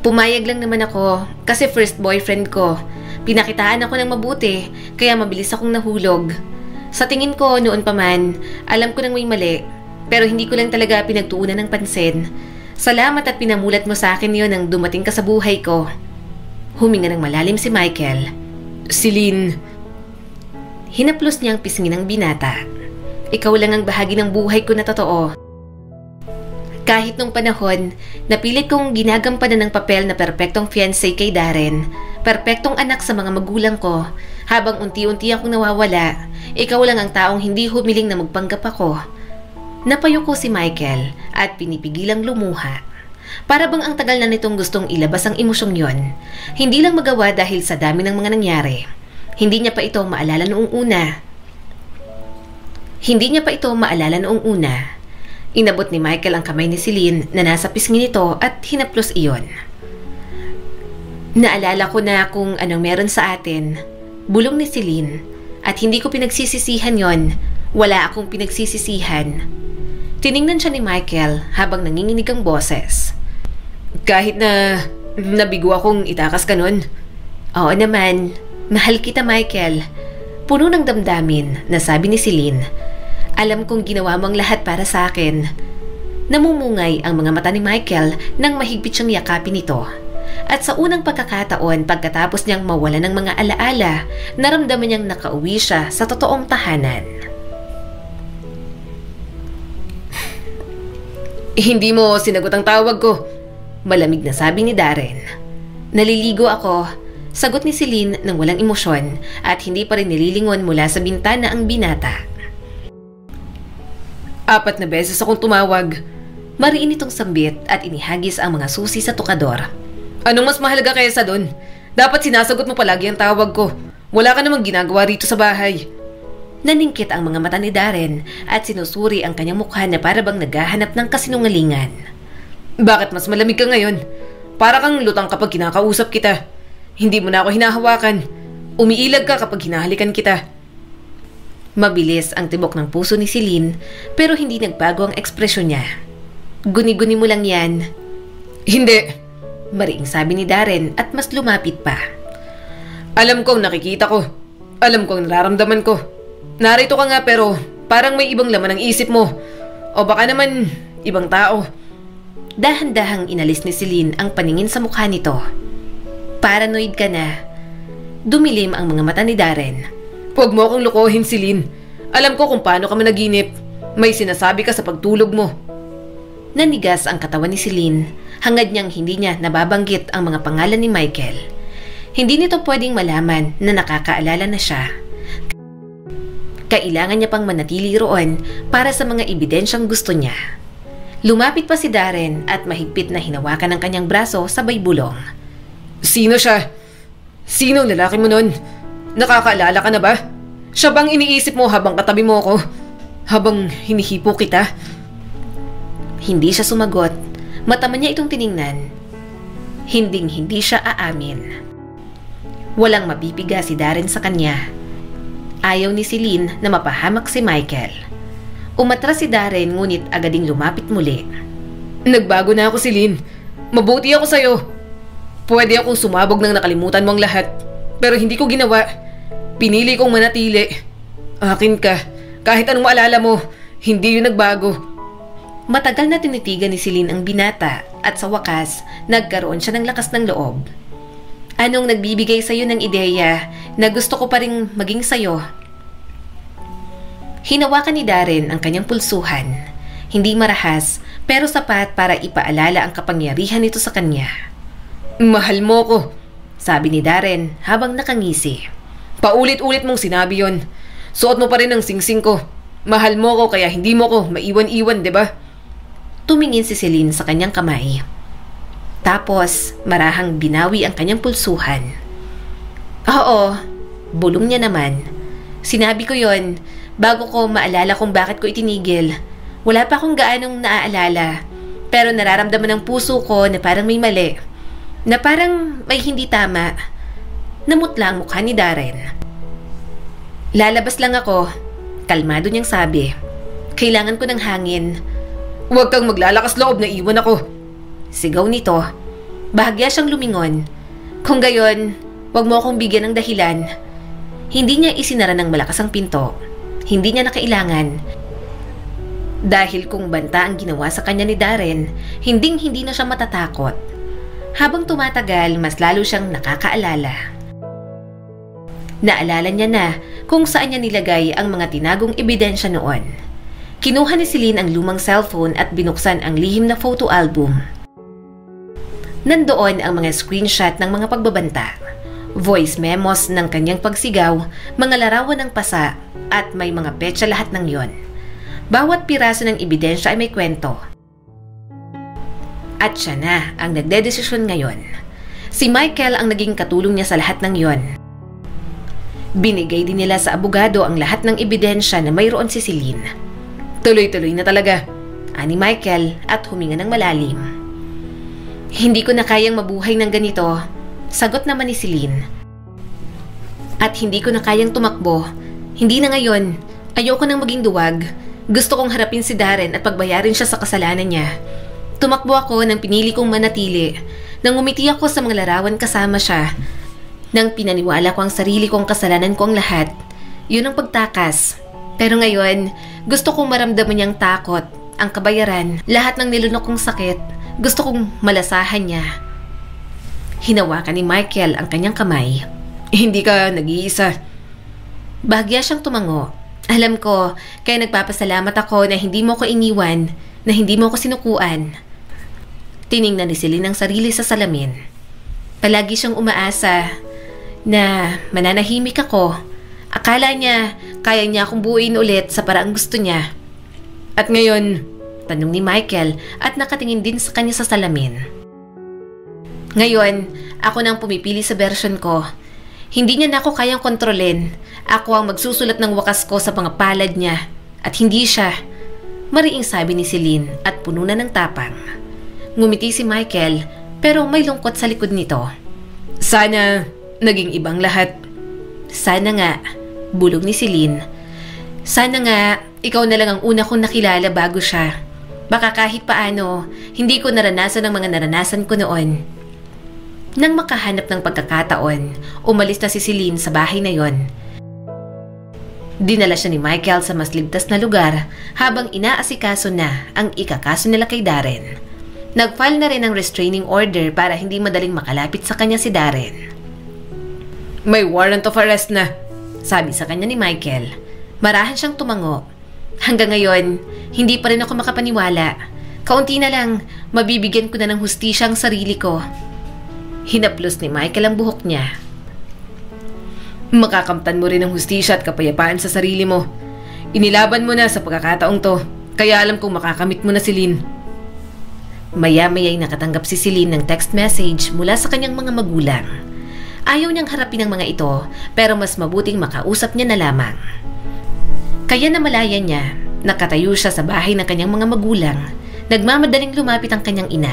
[SPEAKER 1] Pumayag lang naman ako kasi first boyfriend ko. Pinakitaan ako ng mabuti kaya mabilis akong nahulog. Sa tingin ko noon pa man, alam ko nang may mali. Pero hindi ko lang talaga pinagtuunan ng pansin. Salamat at pinamulat mo sa akin yon nang dumating ka sa buhay ko. Huminga ng malalim si Michael.
[SPEAKER 2] Celine.
[SPEAKER 1] Hinaplos niya ang pisngi ng binata. Ikaw lang ang bahagi ng buhay ko na totoo. Kahit nung panahon, napilit kong ginagampanan ng papel na perpektong fiancé kay Darren, perpektong anak sa mga magulang ko, habang unti-unti akong nawawala, ikaw lang ang taong hindi humiling na magpanggap ako. Napayuko si Michael at pinipigilang lumuha. Para bang ang tagal na nitong gustong ilabas ang emosyong yon. Hindi lang magawa dahil sa dami ng mga nangyari. Hindi niya pa ito maalala noong una. Inabot ni Michael ang kamay ni Celine na nasa pisngi nito at hinaplos iyon. Naalala ko na kung anong meron sa atin. Bulong ni Celine. At hindi ko pinagsisisihan yon. Wala akong pinagsisisihan. Tiningnan siya ni Michael habang nanginginig ang boses.
[SPEAKER 2] Kahit na nabigo akong itakas ka nun.
[SPEAKER 1] Oo naman. Mahal kita, Michael. Puno ng damdamin, nasabi ni Celine. Alam kong ginawa mo ang lahat para sa akin. Namumungay ang mga mata ni Michael nang mahigpit siyang yakapin ito. At sa unang pagkakataon pagkatapos niyang mawala ng mga alaala, naramdaman niyang nakauwi siya sa totoong tahanan.
[SPEAKER 2] Hindi mo sinagot ang tawag ko.
[SPEAKER 1] Malamig na sabi ni Darren. Naliligo ako, sagot ni Celine nang walang emosyon at hindi pa rin nililingon mula sa bintana ang binata.
[SPEAKER 2] 4 na beses akong tumawag.
[SPEAKER 1] Mariin itong sambit at inihagis ang mga susi sa tukador.
[SPEAKER 2] Anong mas mahalaga kaysa doon? Dapat sinasagot mo palagi ang tawag ko. Wala ka namang ginagawa rito sa bahay.
[SPEAKER 1] Naningkit ang mga mata ni Darren at sinusuri ang kanyang mukha na para bang naghahanap ng kasinungalingan.
[SPEAKER 2] Bakit mas malamig ka ngayon? Para kang lutang kapag kinakausap kita. Hindi mo na ako hinahawakan. Umiilag ka kapag hinahalikan kita.
[SPEAKER 1] Mabilis ang tibok ng puso ni Celine pero hindi nagbago ang ekspresyon niya. Guni-guni mo lang yan.
[SPEAKER 2] Hindi.
[SPEAKER 1] Mariing sabi ni Darren at mas lumapit pa.
[SPEAKER 2] Alam kong nakikita ko. Alam kong nararamdaman ko. Narito ka nga pero parang may ibang laman ang isip mo. O baka naman ibang tao.
[SPEAKER 1] Dahan-dahang inalis ni Celine ang paningin sa mukha nito. Paranoid ka na. Dumilim ang mga mata ni Darren.
[SPEAKER 2] Huwag mo akong lokohin, Celine. Alam ko kung paano ka managinip. May sinasabi ka sa pagtulog mo.
[SPEAKER 1] Nanigas ang katawan ni Celine, hangad niyang hindi niya nababanggit ang mga pangalan ni Michael. Hindi nito pwedeng malaman na nakakaalala na siya. Kailangan niya pang manatili roon para sa mga ebidensyang gusto niya. Lumapit pa si Darren at mahigpit na hinawakan ang kanyang braso sabay bulong.
[SPEAKER 2] Sino siya? Sino ang lalaki mo nun? Nakakaalala ka na ba? Siya bang iniisip mo habang katabi mo ako? Habang hinihipo kita?
[SPEAKER 1] Hindi siya sumagot. Matama niya itong tiningnan. Hinding-hindi siya aamin. Walang mapipiga si Darren sa kanya. Ayaw ni Celine na mapahamak si Michael. Umatras si Darren ngunit agading lumapit muli.
[SPEAKER 2] Nagbago na ako, Celine. Mabuti ako sa'yo. Pwede akong sumabog nang nakalimutan mo ang lahat. Pero hindi ko ginawa. Pinili kong manatili. Akin ka. Kahit anong maalala mo, hindi yun nagbago.
[SPEAKER 1] Matagal na tinitigan ni Celine ang binata at sa wakas, nagkaroon siya ng lakas ng loob. Anong nagbibigay sa'yo ng ideya na gusto ko pa rin maging sa'yo? Hinawakan ni Darren ang kanyang pulsuhan. Hindi marahas pero sapat para ipaalala ang kapangyarihan nito sa kanya.
[SPEAKER 2] Mahal mo ko,
[SPEAKER 1] sabi ni Darren habang nakangisi.
[SPEAKER 2] Paulit-ulit mong sinabi yon. Suot mo pa rin ang singsing ko. Mahal mo ko kaya hindi mo ko maiwan-iwan, diba?
[SPEAKER 1] Tumingin si Celine sa kanyang kamay. Tapos, marahang binawi ang kanyang pulsuhan. Oo, bulong niya naman. Sinabi ko yon bago ko maalala kung bakit ko itinigil. Wala pa akong gaanong naaalala. Pero nararamdaman ng puso ko na parang may mali. Na parang may hindi tama. Namutla ang mukha ni Darren. Lalabas lang ako. Kalmado niyang sabi. Kailangan ko ng hangin.
[SPEAKER 2] Huwag kang maglalakas loob na iwan ako.
[SPEAKER 1] Sigaw nito. Bahagya siyang lumingon. Kung gayon, huwag mo akong bigyan ng dahilan. Hindi niya isinara ng malakas ang pinto. Hindi niya na kailangan. Dahil kung banta ang ginawa sa kanya ni Darren, hindi na siya matatakot. Habang tumatagal, mas lalo siyang nakakaalala. Naalala niya na kung saan niya nilagay ang mga tinagong ebidensya noon. Kinuha ni Celine ang lumang cellphone at binuksan ang lihim na photo album. Nandoon ang mga screenshot ng mga pagbabanta, voice memos ng kanyang pagsigaw, mga larawan ng pasa, at may mga petsa lahat ng yon. Bawat piraso ng ebidensya ay may kwento. At siya na ang nagdedesisyon ngayon. Si Michael ang naging katulong niya sa lahat ng yon. Binigay din nila sa abogado ang lahat ng ebidensya na mayroon si Celine. Tuloy-tuloy na talaga, ani Michael at huminga ng malalim. Hindi ko na kayang mabuhay ng ganito, sagot naman ni Celine. At hindi ko na kayang tumakbo, hindi na ngayon, ayoko nang maging duwag. Gusto kong harapin si Darren at pagbayarin siya sa kasalanan niya. Tumakbo ako nang pinili kong manatili, nang umiti ako sa mga larawan kasama siya, nang pinaniwala ko ang sarili kong kasalanan ko ang lahat. Yun ang pagtakas. Pero ngayon, gusto kong maramdaman niyang takot, ang kabayaran, lahat ng nilunok kong sakit. Gusto kong malasahan niya. Hinawakan ni Michael ang kanyang kamay.
[SPEAKER 2] Hindi ka nag-iisa.
[SPEAKER 1] Bahagya siyang tumango. Alam ko, kaya nagpapasalamat ako na hindi mo ko iniwan, na hindi mo ko sinukuan. Tiningnan ni Celine ang sarili sa salamin. Palagi siyang umaasa na mananahimik ako. Akala niya, kaya niya akong buuin ulit sa paraang gusto niya.
[SPEAKER 2] At ngayon,
[SPEAKER 1] tanong ni Michael at nakatingin din sa kanya sa salamin. Ngayon, ako nang pumipili sa version ko. Hindi niya na ako kayang kontrolin. Ako ang magsusulat ng wakas ko sa mga palad niya. At hindi siya. Mariing sabi ni Celine at puno na ng tapang. Ngumiti si Michael pero may lungkot sa likod nito.
[SPEAKER 2] Sana naging ibang lahat.
[SPEAKER 1] Sana nga, bulog ni Celine. Sana nga, ikaw na lang ang una kong nakilala bago siya. Baka kahit paano, hindi ko naranasan ang mga naranasan ko noon. Nang makahanap ng pagkakataon, umalis na si Celine sa bahay na yon. Dinala siya ni Michael sa mas ligtas na lugar habang inaasikaso na ang ikakaso nila kay Darren. Nag-file na rin ng restraining order para hindi madaling makalapit sa kanya si Darren.
[SPEAKER 2] May warrant of arrest na,
[SPEAKER 1] sabi sa kanya ni Michael. Marahan siyang tumango. Hanggang ngayon, hindi pa rin ako makapaniwala. Kaunti na lang, mabibigyan ko na ng hustisya ang sarili ko. Hinaplos ni Michael ang buhok niya.
[SPEAKER 2] Makakamtan mo rin ang hustisya at kapayapaan sa sarili mo. Inilaban mo na sa pagkakataong to, kaya alam kong makakamit mo na si Lynn.
[SPEAKER 1] Maya-maya'y nakatanggap si Celine ng text message mula sa kanyang mga magulang. Ayaw niyang harapin ang mga ito, pero mas mabuting makausap niya na lamang. Kaya namalayan niya, nakatayo siya sa bahay ng kanyang mga magulang. Nagmamadaling lumapit ang kanyang ina.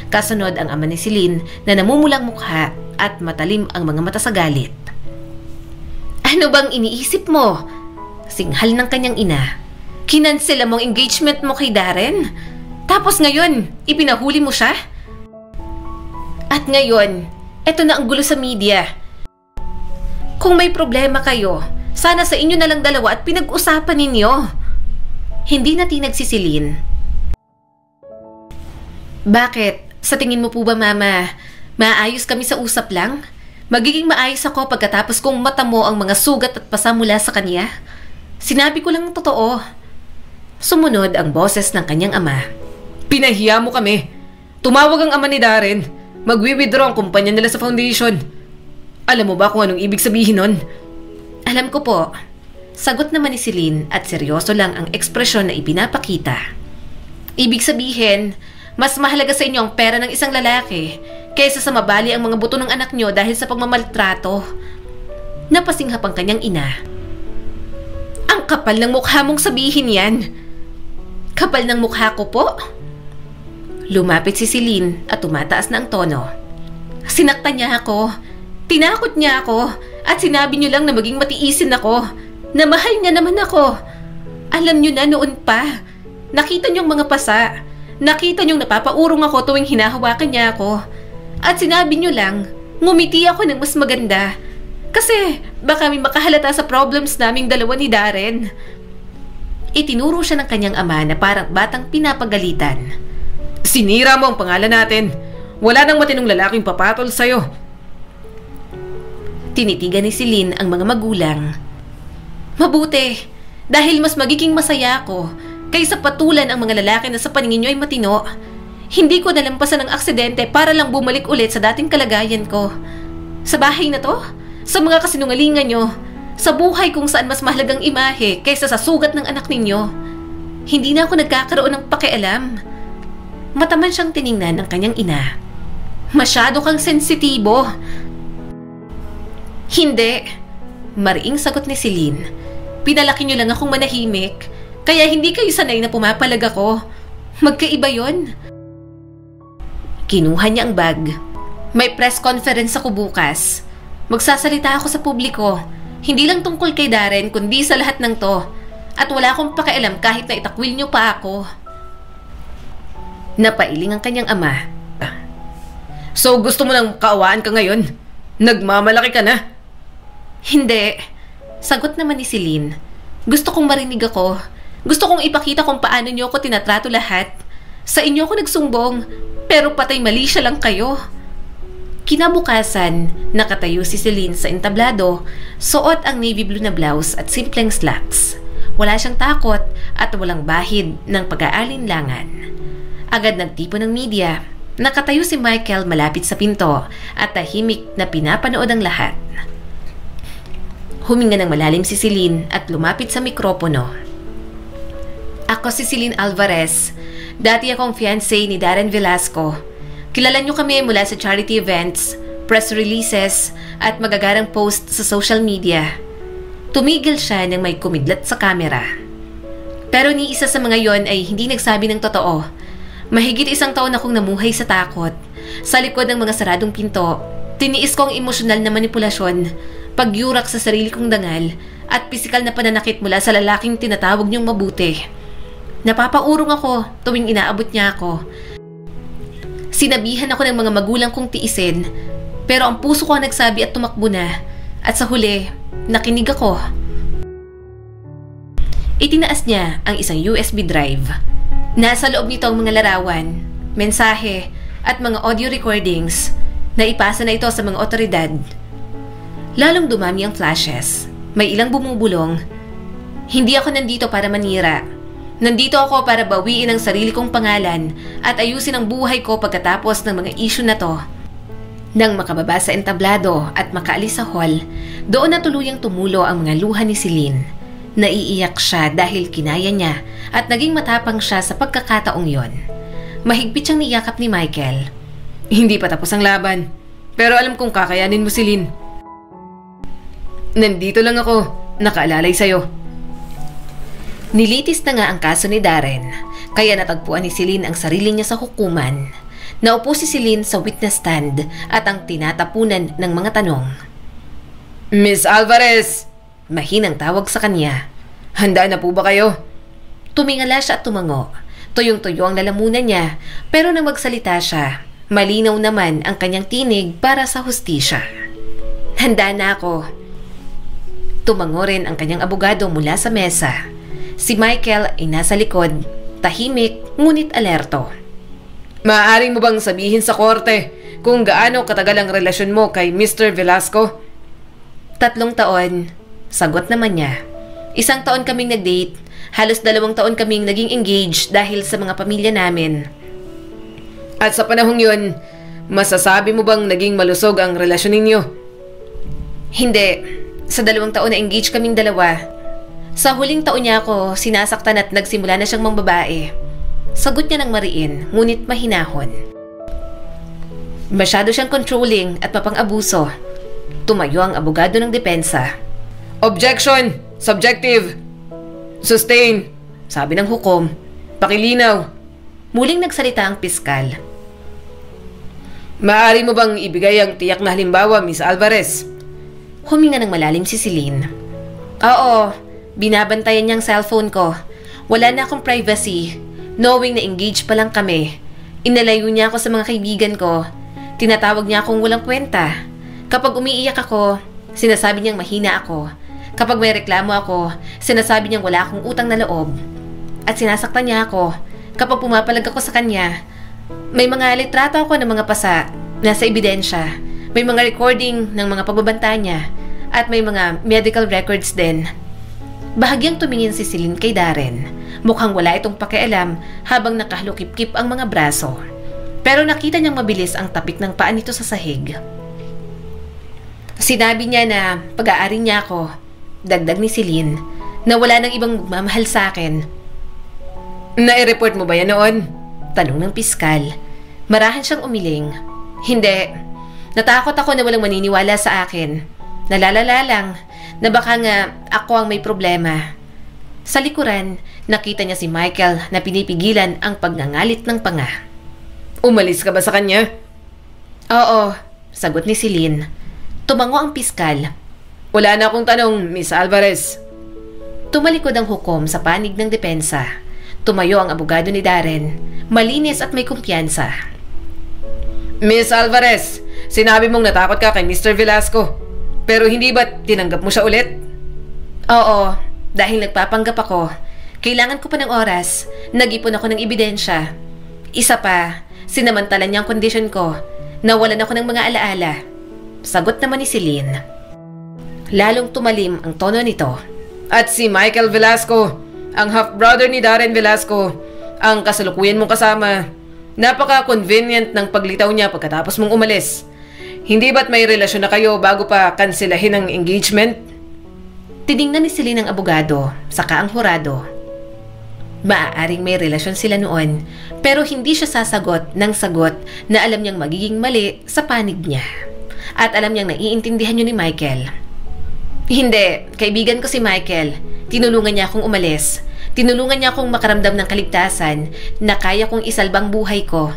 [SPEAKER 1] Kasunod ang ama ni Celine na namumulang mukha at matalim ang mga mata sa galit. Ano bang iniisip mo? Singhal ng kanyang ina. Kinansela mo ang engagement mo kay Darren? Tapos ngayon, ipinahuli mo siya? At ngayon, eto na ang gulo sa media. Kung may problema kayo, sana sa inyo na lang dalawa at pinag-usapan ninyo. Hindi natinag si Celine. Bakit? Sa tingin mo po ba, Mama, maayos kami sa usap lang? Magiging maayos ako pagkatapos kong matamo ang mga sugat at pasa mula sa kanya? Sinabi ko lang ang totoo. Sumunod ang boses ng kanyang ama.
[SPEAKER 2] Pinahiya mo kami. Tumawag ang ama ni Darren. Magwi-withdraw ang kumpanya nila sa foundation. Alam mo ba kung anong ibig sabihin nun?
[SPEAKER 1] Alam ko po. Sagot naman ni Celine at seryoso lang ang ekspresyon na ipinapakita. Ibig sabihin, mas mahalaga sa inyo ang pera ng isang lalaki kaysa sa mabali ang mga buto ng anak nyo dahil sa pagmamaltrato. Napasinghap ang kanyang ina. Ang kapal ng mukha mong sabihin yan. Kapal ng mukha ko po? Lumapit si Celine at tumataas na ang tono. Sinaktan niya ako. Tinakot niya ako. At sinabi niyo lang na maging matiisin ako. Na mahal niya naman ako. Alam niyo na noon pa. Nakita niyong mga pasa. Nakita niyong napapaurong ako tuwing hinahawakan niya ako. At sinabi niyo lang, ngumiti ako ng mas maganda. Kasi baka may makahalata sa problems naming dalawa ni Darren. Itinuro siya ng kanyang ama na parang batang pinapagalitan.
[SPEAKER 2] Sinira mo ang pangalan natin. Wala nang matinong lalaking papatol sa'yo.
[SPEAKER 1] Tinitigan ni Celine ang mga magulang. Mabuti, dahil mas magiging masaya ako kaysa patulan ang mga lalaki na sa paningin nyo ay matino. Hindi ko nalampasan ng aksidente para lang bumalik ulit sa dating kalagayan ko. Sa bahay na to, sa mga kasinungalingan nyo, sa buhay kung saan mas mahalagang imahe kaysa sa sugat ng anak ninyo. Hindi na ako nagkakaroon ng pakialam. Mataman siyang tiningnan ng kanyang ina. Masyado kang sensitibo. Hindi. Mariing sagot ni Celine. Pinalaki niyo lang akong manahimik, kaya hindi kayo sanay na pumapalag ako. Magkaiba yon. Kinuha niya ang bag. May press conference ako bukas. Magsasalita ako sa publiko. Hindi lang tungkol kay Darren, kundi sa lahat ng to. At wala akong pakialam kahit na itakwil niyo pa ako. Napailing ang kanyang ama.
[SPEAKER 2] So gusto mo nang kaawaan ka ngayon? Nagmamalaki ka na?
[SPEAKER 1] Hindi. Sagot naman ni Celine. Gusto kong marinig ako. Gusto kong ipakita kung paano niyo ako tinatrato lahat. Sa inyo ako nagsumbong, pero patay mali siya lang kayo. Kinabukasan, nakatayo si Celine sa entablado, suot ang navy blue na blouse at simpleng slacks. Wala siyang takot at walang bahid ng pag-aalinlangan. Agad nagtipo ng media. Nakatayo si Michael malapit sa pinto at tahimik na pinapanood ang lahat. Huminga ng malalim si Celine at lumapit sa mikropono. Ako si Celine Alvarez. Dati akong fiancé ni Darren Velasco. Kilala niyo kami mula sa charity events, press releases, at magagarang post sa social media. Tumigil siya nang may kumidlat sa kamera. Pero ni isa sa mga yon ay hindi nagsabi ng totoo. Mahigit 1 taon akong namuhay sa takot. Sa likod ng mga saradong pinto, tiniis ko ang emosyonal na manipulasyon, pagyurak sa sarili kong dangal, at pisikal na pananakit mula sa lalaking tinatawag niyong mabuti. Napapaurong ako tuwing inaabot niya ako. Sinabihan ako ng mga magulang kong tiisin, pero ang puso ko ang nagsabi at tumakbo na. At sa huli, nakinig ako. Itinaas niya ang isang USB drive. Nasa loob nito ang mga larawan, mensahe, at mga audio recordings na ipasa na ito sa mga otoridad. Lalong dumami ang flashes. May ilang bumubulong. Hindi ako nandito para manira. Nandito ako para bawiin ang sarili kong pangalan at ayusin ang buhay ko pagkatapos ng mga issue na to. Nang makababa sa entablado at makaalis sa hall, doon na tuluyang tumulo ang mga luha ni Celine. Naiiyak siya dahil kinaya niya at naging matapang siya sa pagkakataong yon. Mahigpit siyang niyakap ni Michael.
[SPEAKER 2] Hindi pa tapos ang laban, pero alam kong kakayanin mo, Celine. Nandito lang ako, nakaalalay sa'yo.
[SPEAKER 1] Nilitis na nga ang kaso ni Darren, kaya natagpuan ni Celine ang sarili niya sa hukuman. Naupo si Celine sa witness stand at ang tinatapunan ng mga tanong.
[SPEAKER 2] Miss Alvarez!
[SPEAKER 1] Mahinang tawag sa kanya.
[SPEAKER 2] Handa na po ba kayo?
[SPEAKER 1] Tumingala siya at tumango. Tuyong-tuyo ang lalamunan niya, pero nang magsalita siya, malinaw naman ang kanyang tinig para sa hustisya. Handa na ako. Tumango rin ang kanyang abogado mula sa mesa. Si Michael ay nasa likod, tahimik ngunit alerto.
[SPEAKER 2] Maaari mo bang sabihin sa korte kung gaano katagal ang relasyon mo kay Mr. Velasco?
[SPEAKER 1] 3 taon, sagot naman niya. 1 taon kaming nag-date, halos 2 taon kaming naging engaged dahil sa mga pamilya namin.
[SPEAKER 2] At sa panahong yun, masasabi mo bang naging malusog ang relasyon ninyo?
[SPEAKER 1] Hindi. Sa 2 taon na engaged kaming dalawa. Sa huling taon niya ako sinasaktan at nagsimula na siyang mangbabae. Sagot niya ng mariin, ngunit mahinahon. Masyado siyang controlling at mapang-abuso. Tumayo ang abogado ng depensa.
[SPEAKER 2] Objection! Subjective! Sustain! Sabi ng hukom. Pakilinaw!
[SPEAKER 1] Muling nagsalita ang piskal.
[SPEAKER 2] Maaari mo bang ibigay ang tiyak na halimbawa, Miss Alvarez?
[SPEAKER 1] Huminga ng malalim si Celine. Oo, binabantayan niya ang cellphone ko. Wala na akong privacy. Knowing na engaged pa lang kami. Inalayo niya ako sa mga kaibigan ko. Tinatawag niya akong walang kwenta. Kapag umiiyak ako, sinasabi niyang mahina ako. Kapag may reklamo ako, sinasabi niyang wala akong utang na loob. At sinasaktan niya ako. Kapag pumapalag ako sa kanya, may mga litrato ako ng mga pasa, nasa ebidensya. May mga recording ng mga pagbabanta niya. At may mga medical records din. Bahagyang tumingin si Celine kay Darren. Mukhang wala itong pakialam habang nakahalukip-kip ang mga braso. Pero nakita niyang mabilis ang tapik ng paa nito sa sahig. Sinabi niya na pag-aari niya ako, dagdag ni Celine, na wala nang ibang magmamahal sa akin.
[SPEAKER 2] Nai-report mo ba yan noon?
[SPEAKER 1] Tanong ng piskal. Marahan siyang umiling. Hindi. Natakot ako na walang maniniwala sa akin. Nalalala lang na baka nga ako ang may problema. Sa likuran, nakita niya si Michael na pinipigilan ang pagngangalit ng panga.
[SPEAKER 2] Umalis ka ba sa kanya?
[SPEAKER 1] Oo, sagot ni Celine. Tumango ang piskal.
[SPEAKER 2] Wala na akong tanong, Miss Alvarez.
[SPEAKER 1] Tumalikod ang hukom sa panig ng depensa. Tumayo ang abogado ni Darren, malinis at may kumpiyansa.
[SPEAKER 2] Miss Alvarez, sinabi mong natakot ka kay Mr. Velasco. Pero hindi ba tinanggap mo siya ulit?
[SPEAKER 1] Oo, dahil nagpapanggap ako. Kailangan ko pa ng oras. Nag-ipon ako ng ebidensya. Isa pa, sinamantala niya ang kondisyon ko. Nawalan ako ng mga alaala. Sagot naman ni Celine. Lalong tumalim ang tono nito.
[SPEAKER 2] At si Michael Velasco, ang half-brother ni Darren Velasco, ang kasalukuyan mong kasama. Napaka-convenient ng paglitaw niya pagkatapos mong umalis. Hindi ba't may relasyon na kayo bago pa kanselahin ang engagement?
[SPEAKER 1] Tiningnan ni Celine ang abogado, saka ang hurado. Maaaring may relasyon sila noon, pero hindi siya sasagot ng sagot na alam niyang magiging mali sa panig niya. At alam niyang naiintindihan yun ni Michael. Hindi, kaibigan ko si Michael. Tinulungan niya akong umalis. Tinulungan niya akong makaramdam ng kaligtasan na kaya kong isalbang buhay ko.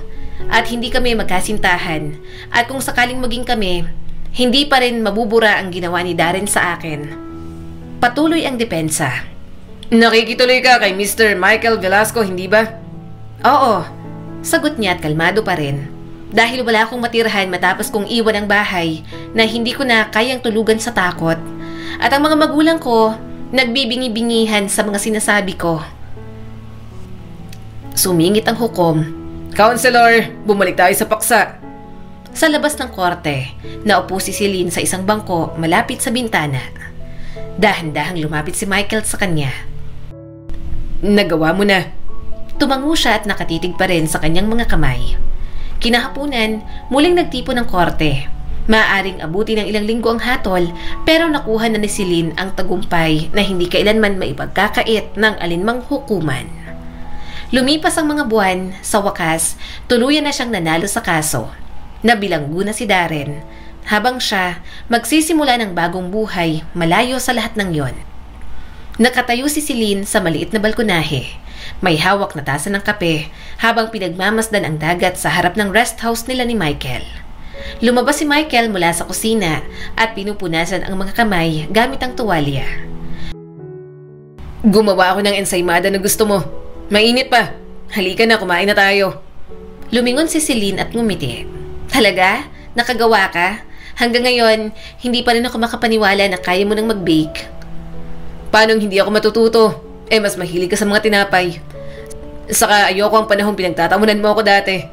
[SPEAKER 1] At hindi kami magkasintahan. At kung sakaling maging kami, hindi pa rin mabubura ang ginawa ni Darren sa akin. Patuloy ang depensa.
[SPEAKER 2] Nakikituloy ka kay Mr. Michael Velasco, hindi ba?
[SPEAKER 1] Oo, sagot niya at kalmado pa rin. Dahil wala akong matirahan matapos kong iwan ang bahay na hindi ko na kayang tulugan sa takot. At ang mga magulang ko, nagbibingi-bingihan sa mga sinasabi ko. Sumingit ang hukom.
[SPEAKER 2] Counselor, bumalik tayo sa paksa.
[SPEAKER 1] Sa labas ng korte, naupo si Celine sa isang bangko malapit sa bintana. Dahan-dahang lumapit si Michael sa kanya.
[SPEAKER 2] Nagawa mo na.
[SPEAKER 1] Tumango siya at nakatitig pa rin sa kanyang mga kamay. Kinahapunan, muling nagtipon ng korte. Maaaring abuti ng ilang linggo ang hatol, pero nakuha na ni Celine ang tagumpay na hindi kailanman maipagkakait ng alinmang hukuman. Lumipas ang mga buwan, sa wakas, tuluyan na siyang nanalo sa kaso. Nabilanggo na si Darren, habang siya magsisimula ng bagong buhay malayo sa lahat ng yon. Nakatayo si Celine sa maliit na balkonahe. May hawak na tasa ng kape habang pinagmamasdan ang dagat sa harap ng rest house nila ni Michael. Lumabas si Michael mula sa kusina at pinupunasan ang mga kamay gamit ang tuwalya.
[SPEAKER 2] Gumawa ako ng ensaymada na gusto mo. Mainit pa. Halika na, kumain na tayo.
[SPEAKER 1] Lumingon si Celine at ngumiti. Talaga? Nakagawa ka? Hanggang ngayon, hindi pa rin ako makapaniwala na kaya mo nang mag-bake.
[SPEAKER 2] Paano hindi ako matututo? Mas mahilig ka sa mga tinapay. Saka ayoko ang panahong pinagtatamunan mo ako dati.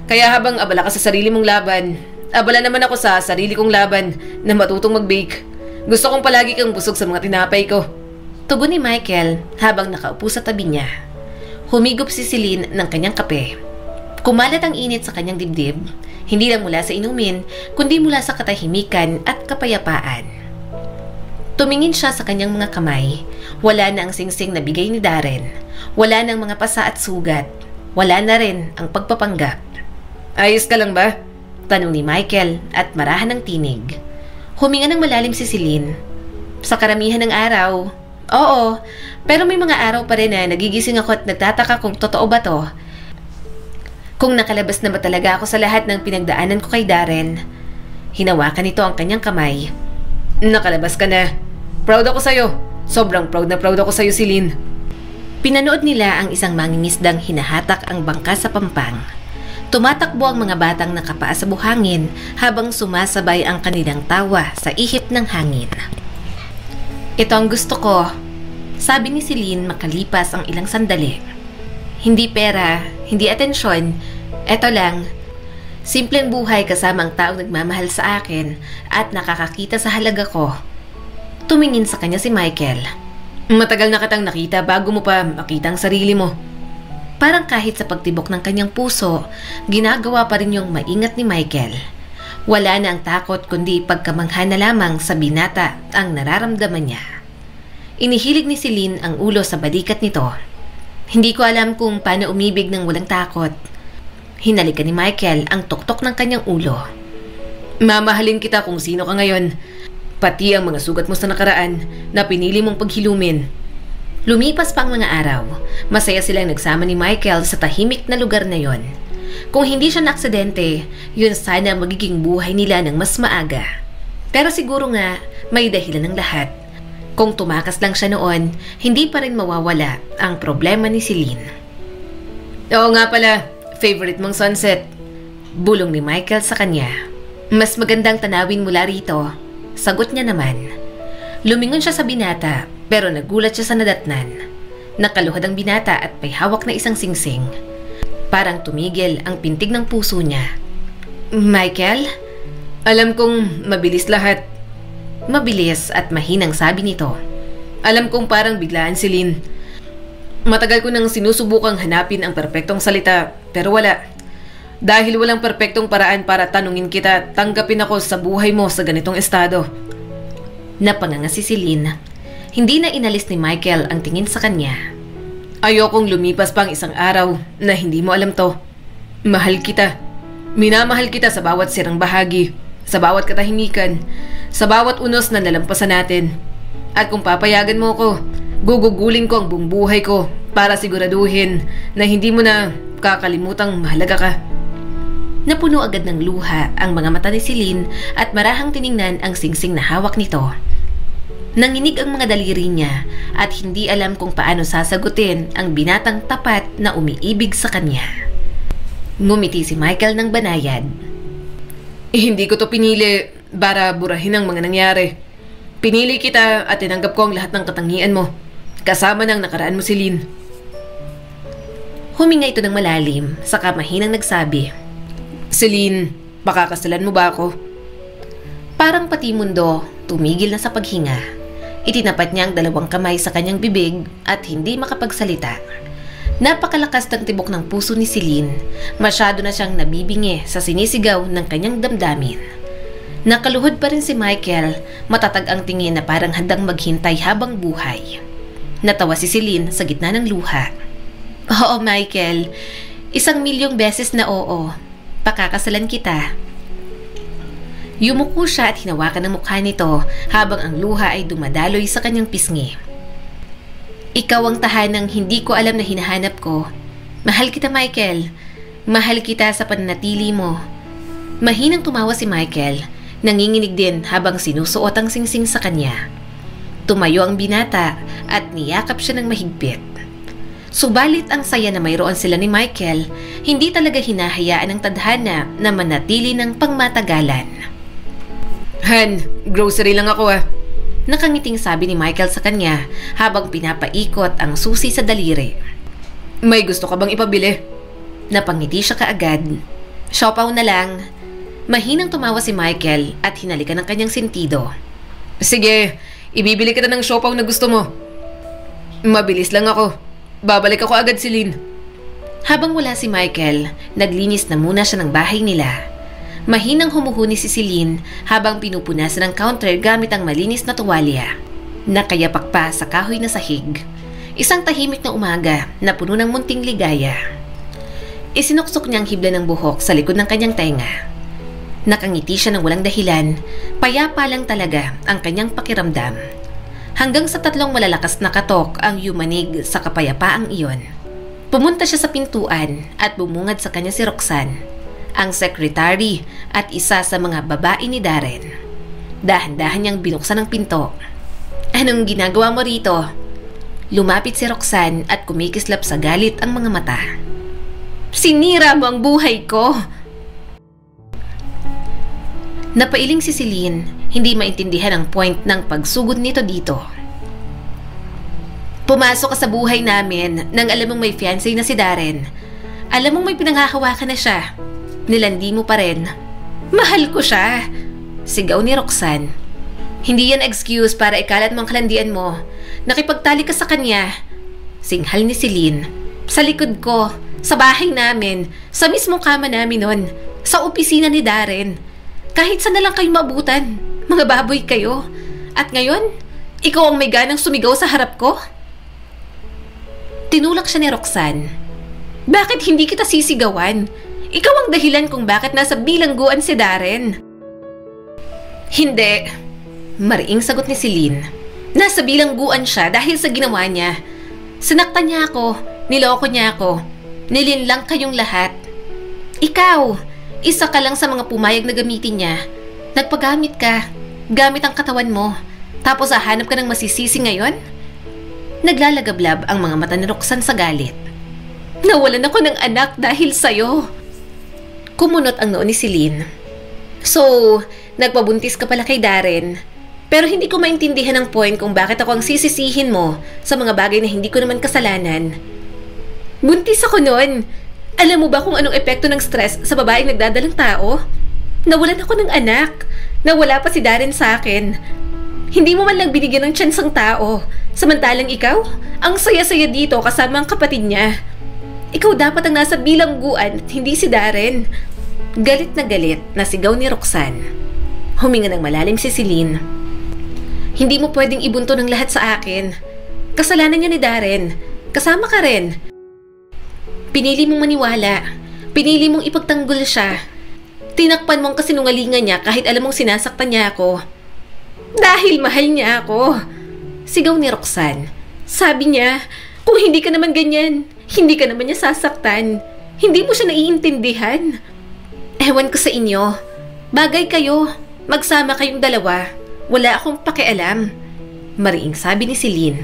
[SPEAKER 2] Kaya habang abala ka sa sarili mong laban, abala naman ako sa sarili kong laban na matutong mag-bake. Gusto kong palagi kang busog sa mga tinapay ko.
[SPEAKER 1] Tugon ni Michael habang nakaupo sa tabi niya. Humigop si Celine ng kanyang kape. Kumalat ang init sa kanyang dibdib, hindi lang mula sa inumin, kundi mula sa katahimikan at kapayapaan. Tumingin siya sa kanyang mga kamay. Wala na ang singsing na bigay ni Darren. Wala na ang mga pasa at sugat. Wala na rin ang pagpapanggap.
[SPEAKER 2] Ayos ka lang ba?
[SPEAKER 1] Tanong ni Michael at marahan ng tinig. Huminga ng malalim si Celine. Sa karamihan ng araw, oo, pero may mga araw pa rin na nagigising ako at nagtataka kung totoo ba to. Kung nakalabas na ba talaga ako sa lahat ng pinagdaanan ko kay Darren. Hinawakan nito ang kanyang kamay.
[SPEAKER 2] Nakalabas ka na. Proud ako sa'yo. Sobrang proud na proud ako sa'yo, Celine.
[SPEAKER 1] Pinanood nila ang isang mangingisdang hinahatak ang bangka sa pampang. Tumatakbo ang mga batang nakapaa sa buhangin habang sumasabay ang kanilang tawa sa ihip ng hangin. Ito ang gusto ko, sabi ni Celine makalipas ang ilang sandali. Hindi pera, hindi atensyon, eto lang. Simpleng buhay kasama ang taong nagmamahal sa akin at nakakakita sa halaga ko. Tumingin sa kanya si Michael.
[SPEAKER 2] Matagal na kitang nakita bago mo pa makita ang sarili mo.
[SPEAKER 1] Parang kahit sa pagtibok ng kanyang puso, ginagawa pa rin yung maingat ni Michael. Wala na ang takot kundi pagkamangha na lamang sa binata ang nararamdaman niya. Inihilig ni Celine ang ulo sa balikat nito. Hindi ko alam kung paano umibig ng walang takot. Hinalikan ni Michael ang tuktok ng kanyang ulo.
[SPEAKER 2] Mamahalin kita kung sino ka ngayon. Pati ang mga sugat mo sa nakaraan na pinili mong paghilumin.
[SPEAKER 1] Lumipas pa ang mga araw. Masaya silang nagsama ni Michael sa tahimik na lugar na yon. Kung hindi siya na-aksidente, yun sana magiging buhay nila ng mas maaga. Pero siguro nga, may dahilan ng lahat. Kung tumakas lang siya noon, hindi pa rin mawawala ang problema ni Celine.
[SPEAKER 2] Oo nga pala, favorite mong sunset.
[SPEAKER 1] Bulong ni Michael sa kanya. Mas magandang tanawin mula rito. Sagot niya naman. Lumingon siya sa binata, pero nagulat siya sa nadatnan. Nakaluhad ang binata at may hawak na isang singsing. Parang tumigil ang pintig ng puso niya. Michael?
[SPEAKER 2] Alam kong mabilis lahat.
[SPEAKER 1] Mabilis at mahinang sabi nito.
[SPEAKER 2] Alam kong parang biglaan, Celine. Matagal ko nang sinusubukang hanapin ang perpektong salita, pero wala. Dahil walang perpektong paraan para tanungin kita, tanggapin ako sa buhay mo sa ganitong estado.
[SPEAKER 1] Napanganga si Celine. Hindi na inalis ni Michael ang tingin sa kanya.
[SPEAKER 2] Ayokong lumipas pang isang araw na hindi mo alam to. Mahal kita. Minamahal kita sa bawat sirang bahagi, sa bawat katahimikan, sa bawat unos na nalampasan natin. At kung papayagan mo ko, gugugulin ko ang buong buhay ko para siguraduhin na hindi mo na kakalimutang mahalaga ka.
[SPEAKER 1] Napuno agad ng luha ang mga mata ni Celine at marahang tiningnan ang singsing na hawak nito. Nanginig ang mga daliri niya at hindi alam kung paano sasagutin ang binatang tapat na umiibig sa kanya. Ngumiti si Michael ng banayad.
[SPEAKER 2] Hindi ko to pinili para burahin ang mga nangyari. Pinili kita at tinanggap ko ang lahat ng katangian mo, kasama ng nakaraan mo, Celine.
[SPEAKER 1] Huminga ito ng malalim, saka mahinang nagsabi,
[SPEAKER 2] Celine, pakakasalan mo ba ako?
[SPEAKER 1] Parang pati mundo, tumigil na sa paghinga. Itinapat niya ang dalawang kamay sa kanyang bibig at hindi makapagsalita. Napakalakas ng tibok ng puso ni Celine. Masyado na siyang nabibingi sa sinisigaw ng kanyang damdamin. Nakaluhod pa rin si Michael, matatag ang tingin na parang handang maghintay habang buhay. Natawa si Celine sa gitna ng luha. Oo, Michael. 1,000,000 beses na oo. Pakakasalan kita. Yumuko siya at hinawakan ang mukha nito habang ang luha ay dumadaloy sa kanyang pisngi. Ikaw ang tahanang hindi ko alam na hinahanap ko. Mahal kita, Michael. Mahal kita sa pananatili mo. Mahinang tumawa si Michael, nanginginig din habang sinusuot ang singsing sa kanya. Tumayo ang binata at niyakap siya ng mahigpit. Subalit ang saya na mayroon sila ni Michael, hindi talaga hinahayaan ng tadhana na manatili ng pangmatagalan.
[SPEAKER 2] Han, grocery lang ako ah.
[SPEAKER 1] Nakangiting sabi ni Michael sa kanya habang pinapaikot ang susi sa daliri.
[SPEAKER 2] May gusto ka bang ipabili?
[SPEAKER 1] Napangiti siya kaagad. Siopaw na lang. Mahinang tumawa si Michael at hinalikan ng kanyang sentido.
[SPEAKER 2] Sige, ibibili kita ng siopaw na gusto mo. Mabilis lang ako. Babalik ako agad, Celine.
[SPEAKER 1] Habang wala si Michael, naglinis na muna siya ng bahay nila. Mahinang humuhuni si Celine habang pinupunasan ng counter gamit ang malinis na tuwalya. Nakayapak pa sa kahoy na sahig. Isang tahimik na umaga na puno ng munting ligaya. Isinuksok niya ang hibla ng buhok sa likod ng kanyang tenga. Nakangiti siya ng walang dahilan, payapa lang talaga ang kanyang pakiramdam. Hanggang sa 3 malalakas na katok ang yumanig sa kapayapaang iyon. Pumunta siya sa pintuan at bumungad sa kanya si Roxanne, ang secretary at isa sa mga babae ni Darren. Dahan-dahan niyang binuksan ang pinto. Anong ginagawa mo rito? Lumapit si Roxanne at kumikislap sa galit ang mga mata. Sinira mo ang buhay ko! Napailing si Celine, hindi maintindihan ang point ng pagsugod nito dito. Pumasok ka sa buhay namin nang alam mong may fiancé na si Darren. Alam mong may pinanghahawakan na siya. Nilandi mo pa rin. Mahal ko siya! Sigaw ni Roxanne. Hindi yan excuse para ikalat mo ang kalandian mo. Nakipagtali ka sa kanya. Singhal ni Celine. Sa likod ko, sa bahay namin, sa mismong kama namin nun, sa opisina ni Darren. Kahit saan na lang kayo maabutan, mga baboy kayo. At ngayon, ikaw ang may ganang sumigaw sa harap ko? Tinulak siya ni Roxanne. Bakit hindi kita sisigawan? Ikaw ang dahilan kung bakit nasa bilangguan si Darren. Hindi. Mariing sagot ni Celine. Nasa bilangguan siya dahil sa ginawa niya. Sinaktan niya ako, niloko niya ako, nilinlang kayong lahat. Ikaw, isa ka lang sa mga pumayag na gamitin niya. Nagpagamit ka, gamit ang katawan mo, tapos hahanap ka ng masisisi ngayon? Naglalagablab ang mga mata ni Roxanne sa galit. Nawalan ako ng anak dahil sa'yo. Kumunot ang noo ni Celine. So, nagpabuntis ka pala kay Darren. Pero hindi ko maintindihan ang point kung bakit ako ang sisisihin mo sa mga bagay na hindi ko naman kasalanan. Buntis ako noon. Alam mo ba kung anong epekto ng stress sa babaeng nagdadalang tao? Nawalan ako ng anak. Nawala pa si Darren sa akin. Hindi mo man lang binigyan ng tsansang tao. Samantalang ikaw, ang saya-saya dito kasama ang kapatid niya. Ikaw dapat ang nasa bilangguan at hindi si Darren. Galit na sigaw ni Roxanne. Huminga ng malalim si Celine. Hindi mo pwedeng ibunto ng lahat sa akin. Kasalanan niya ni Darren. Kasama ka rin. Pinili mong maniwala. Pinili mong ipagtanggol siya. Tinakpan mo ang kasinungalingan niya kahit alam mong sinasaktan niya ako. Dahil mahal niya ako. Sigaw ni Roxanne. Sabi niya, kung hindi ka naman ganyan, hindi ka naman niya sasaktan. Hindi mo siya naiintindihan. Ewan ko sa inyo. Bagay kayo. Magsama kayong dalawa. Wala akong pakialam. Mariing sabi ni Celine.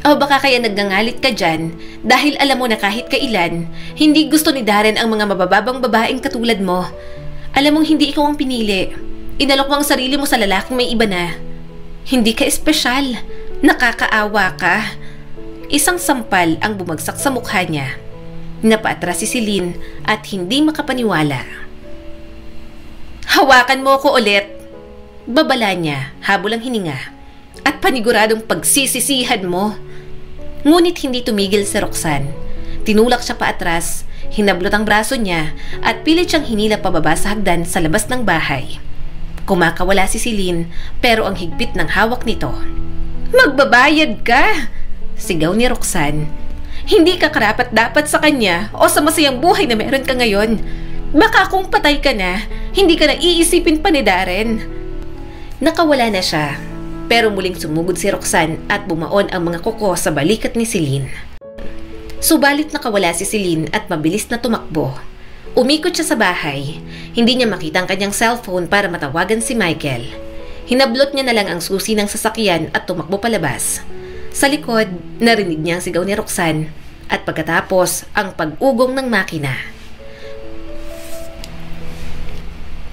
[SPEAKER 1] O baka kaya nagngangalit ka dyan dahil alam mo na kahit kailan, hindi gusto ni Darren ang mga mabababang babaeng katulad mo. Alam mong hindi ikaw ang pinili. Inalok mo ang sarili mo sa lalaking may iba na. Hindi ka espesyal. Nakakaawa ka. Isang sampal ang bumagsak sa mukha niya. Napaatras si Celine at hindi makapaniwala. Hawakan mo ko ulit. Babala niya, habol ang hininga. At paniguradong pagsisisihan mo. Ngunit hindi tumigil si Roxanne. Tinulak siya paatras, hinablot ang braso niya at pilit siyang hinila pababa sa hagdan sa labas ng bahay. Kumakawala si Celine pero ang higpit ng hawak nito. Magbabayad ka! Sigaw ni Roxanne. Hindi ka karapat dapat sa kanya o sa masayang buhay na meron ka ngayon. Baka kung patay ka na, hindi ka na iisipin pa ni Darren. Nakawala na siya. Pero muling sumugod si Roxanne at bumaon ang mga kuko sa balikat ni Celine. Subalit nakawala si Celine at mabilis na tumakbo. Umikot siya sa bahay. Hindi niya makita ang kanyang cellphone para matawagan si Michael. Hinablot niya na lang ang susi ng sasakyan at tumakbo palabas. Sa likod, narinig niya ang sigaw ni Roxanne at pagkatapos ang pag-ugong ng makina.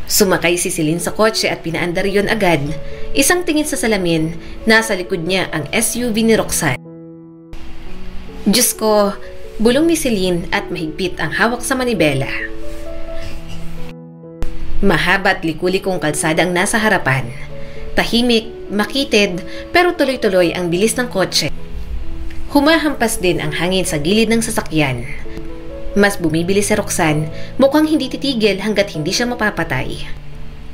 [SPEAKER 1] Sumakay si Celine sa kotse at pinaandar yon agad. Isang tingin sa salamin, nasa likod niya ang SUV ni Roxanne. Diyos ko, bulong ni Celine at mahigpit ang hawak sa manibela. Mahaba at liku-likong kalsada ang nasa harapan. Tahimik, makitid, pero tuloy-tuloy ang bilis ng kotse. Humahampas din ang hangin sa gilid ng sasakyan. Mas bumibili si Roxanne, mukhang hindi titigil hanggat hindi siya mapapatay.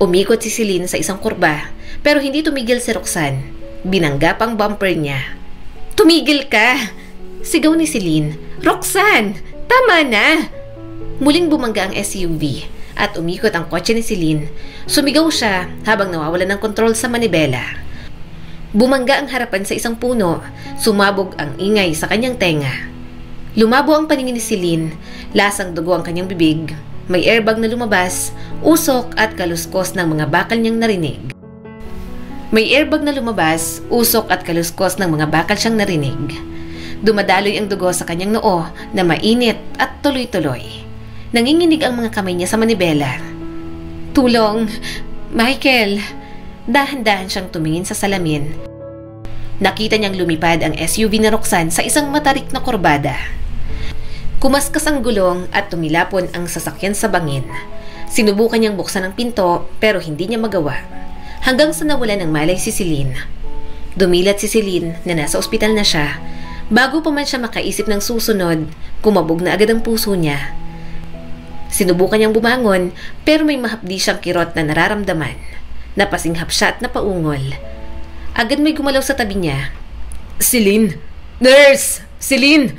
[SPEAKER 1] Umikot si Celine sa isang kurba, pero hindi tumigil si Roxanne. Binangga pang bumper niya. Tumigil ka! Sigaw ni Celine. Roxanne! Tama na! Muling bumangga ang SUV at umikot ang kotse ni Celine. Sumigaw siya habang nawawalan ng kontrol sa manibela. Bumangga ang harapan sa isang puno. Sumabog ang ingay sa kanyang tenga. Lumabo ang paningin ni Celine, lasang dugo ang kanyang bibig, may airbag na lumabas, usok at kaluskos ng mga bakal niyang narinig. May airbag na lumabas, usok at kaluskos ng mga bakal siyang narinig. Dumadaloy ang dugo sa kanyang noo na mainit at tuloy-tuloy. Nanginginig ang mga kamay niya sa manibela. Tulong! Michael! Dahan-dahan siyang tumingin sa salamin. Nakita niyang lumipad ang SUV na Roxanne sa isang matarik na kurbada. Kumaskas ang gulong at tumilapon ang sasakyan sa bangin. Sinubukan niyang buksan ang pinto pero hindi niya magawa. Hanggang sa nawalan ng malay si Celine. Dumilat si Celine na nasa ospital na siya. Bago pa man siya makaisip ng susunod, kumabog na agad ang puso niya. Sinubukan niyang bumangon pero may mahapdi siyang kirot na nararamdaman. Napasinghap siya at napaungol. Agad may gumalaw sa tabi niya. Celine! Nurse! Celine!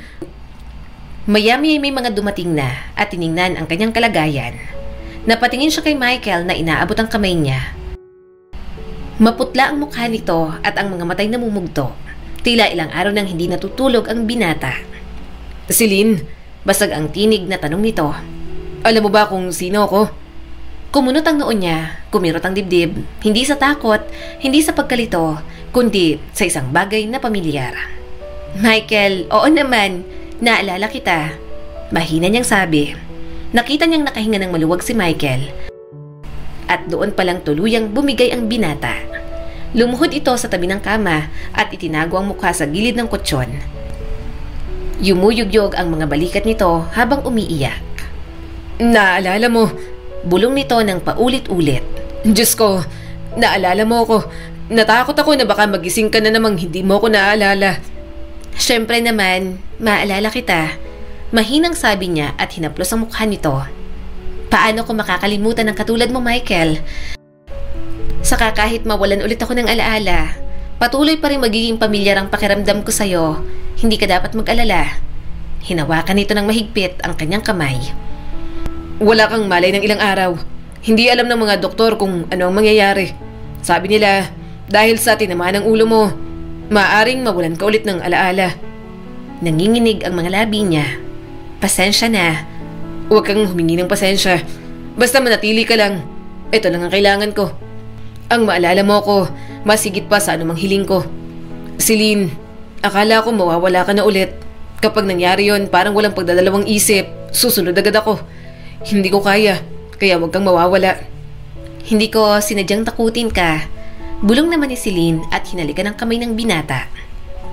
[SPEAKER 1] Mayami ay may mga dumating na at tiningnan ang kanyang kalagayan. Napatingin siya kay Michael na inaabot ang kamay niya. Maputla ang mukha nito at ang mga matay namumugto. Tila ilang araw nang hindi natutulog ang binata. Celine! Basag ang tinig na tanong nito. Alam mo ba kung sino ako? Kumunot ang noon niya, kumirot ang dibdib, hindi sa takot, hindi sa pagkalito, kundi sa isang bagay na pamilyar. Michael, oo naman, naalala kita. Mahina niyang sabi. Nakita niyang nakahinga ng maluwag si Michael. At doon palang tuluyang bumigay ang binata. Lumuhod ito sa tabi ng kama at itinago ang mukha sa gilid ng kutsyon. Yumuyugyog ang mga balikat nito habang umiiyak. Naalala mo, bulong nito ng paulit-ulit. Diyos ko, naalala mo ako. Natakot ako na baka magising ka na namang hindi mo ko naalala. Siyempre naman, maalala kita. Mahinang sabi niya at hinaplos ang mukha nito. Paano ko makakalimutan ng katulad mo, Michael? Saka kahit mawalan ulit ako ng alaala, patuloy pa rin magiging pamilyar ang pakiramdam ko sa'yo. Hindi ka dapat mag-alala. Hinawakan nito ng mahigpit ang kanyang kamay.
[SPEAKER 2] Wala kang malay ng ilang araw. Hindi alam ng mga doktor kung ano ang mangyayari. Sabi nila, dahil sa tinamaan ng ulo mo, maaring mawalan ka ulit ng alaala.
[SPEAKER 1] Nanginginig ang mga labi niya. Pasensya na.
[SPEAKER 2] Huwag kang humingi ng pasensya. Basta manatili ka lang. Ito lang ang kailangan ko. Ang maalala mo ko, masigit pa sa anumang hiling ko. Celine, akala ko mawawala ka na ulit. Kapag nangyari yon, parang walang pagdadalawang isip. Susunod agad ako. Hindi ko kaya, kaya huwag kang mawawala.
[SPEAKER 1] Hindi ko sinadyang takutin ka. Bulong naman ni Celine at hinalikan ng kamay ng binata.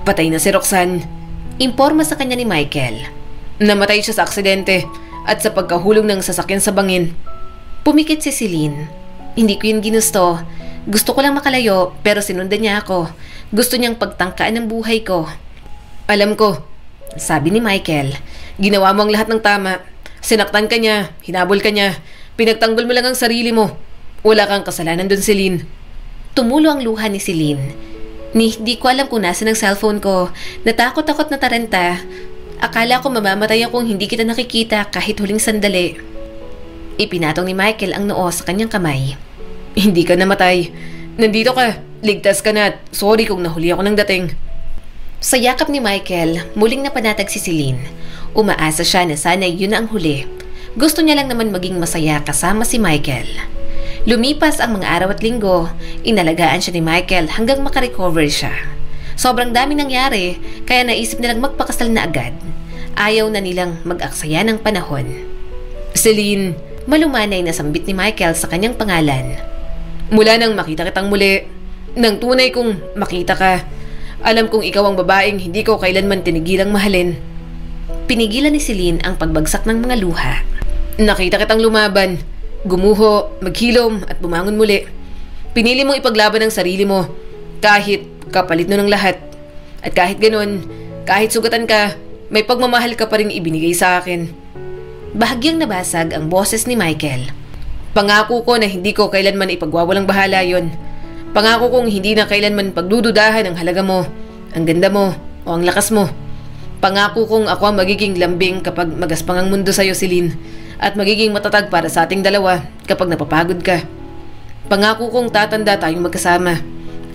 [SPEAKER 2] Patay na si Roxanne.
[SPEAKER 1] Imporma sa kanya ni Michael.
[SPEAKER 2] Namatay siya sa aksidente at sa pagkahulog ng sasakyan sa bangin.
[SPEAKER 1] Pumikit si Celine. Hindi ko yun ginusto. Gusto ko lang makalayo pero sinundan niya ako. Gusto niyang pagtangkaan ng buhay ko.
[SPEAKER 2] Alam ko,
[SPEAKER 1] sabi ni Michael.
[SPEAKER 2] Ginawa mo ang lahat ng tama. Sinaktan ka niya, hinabol ka niya, pinagtanggol mo lang ang sarili mo. Wala kang kasalanan dun, Celine.
[SPEAKER 1] Tumulo ang luha ni Celine. Hindi ko alam kung nasa ng cellphone ko. Natakot-takot na taranta. Akala ko mamamatay akong hindi kita nakikita kahit huling sandali. Ipinatong ni Michael ang noo sa kanyang kamay.
[SPEAKER 2] Hindi ka namatay. Nandito ka. Ligtas ka na at sorry kung nahuli ako ng dating.
[SPEAKER 1] Sa yakap ni Michael, muling napanatag si Celine. Umaasa siya na sana yun na ang huli. Gusto niya lang naman maging masaya kasama si Michael. Lumipas ang mga araw at linggo, inalagaan siya ni Michael hanggang makarecover siya. Sobrang dami nangyari, kaya naisip nilang magpakasal na agad. Ayaw na nilang mag-aksaya ng panahon.
[SPEAKER 2] Celine,
[SPEAKER 1] malumanay na sambit ni Michael sa kanyang pangalan.
[SPEAKER 2] Mula nang makita kitang muli, nang tunay kong makita ka, alam kong ikaw ang babaeng hindi ko kailanman tinigilang mahalin.
[SPEAKER 1] Pinigilan ni Celine ang pagbagsak ng mga luha.
[SPEAKER 2] Nakita kitang lumaban, gumuho, maghilom at bumangon muli. Pinili mong ipaglaban ang sarili mo, kahit kapalit nun ng lahat. At kahit ganun, kahit sugatan ka, may pagmamahal ka pa rin ibinigay sa akin.
[SPEAKER 1] Bahagyang nabasag ang boses ni Michael.
[SPEAKER 2] Pangako ko na hindi ko kailanman ipagwawalang bahala yon. Pangako kong hindi na kailanman pagdududahan ang halaga mo, ang ganda mo, o ang lakas mo. Pangako kong ako ang magiging lambing kapag magaspang ang mundo sa'yo, Celine, at magiging matatag para sa ating dalawa kapag napapagod ka. Pangako kong tatanda tayong magkasama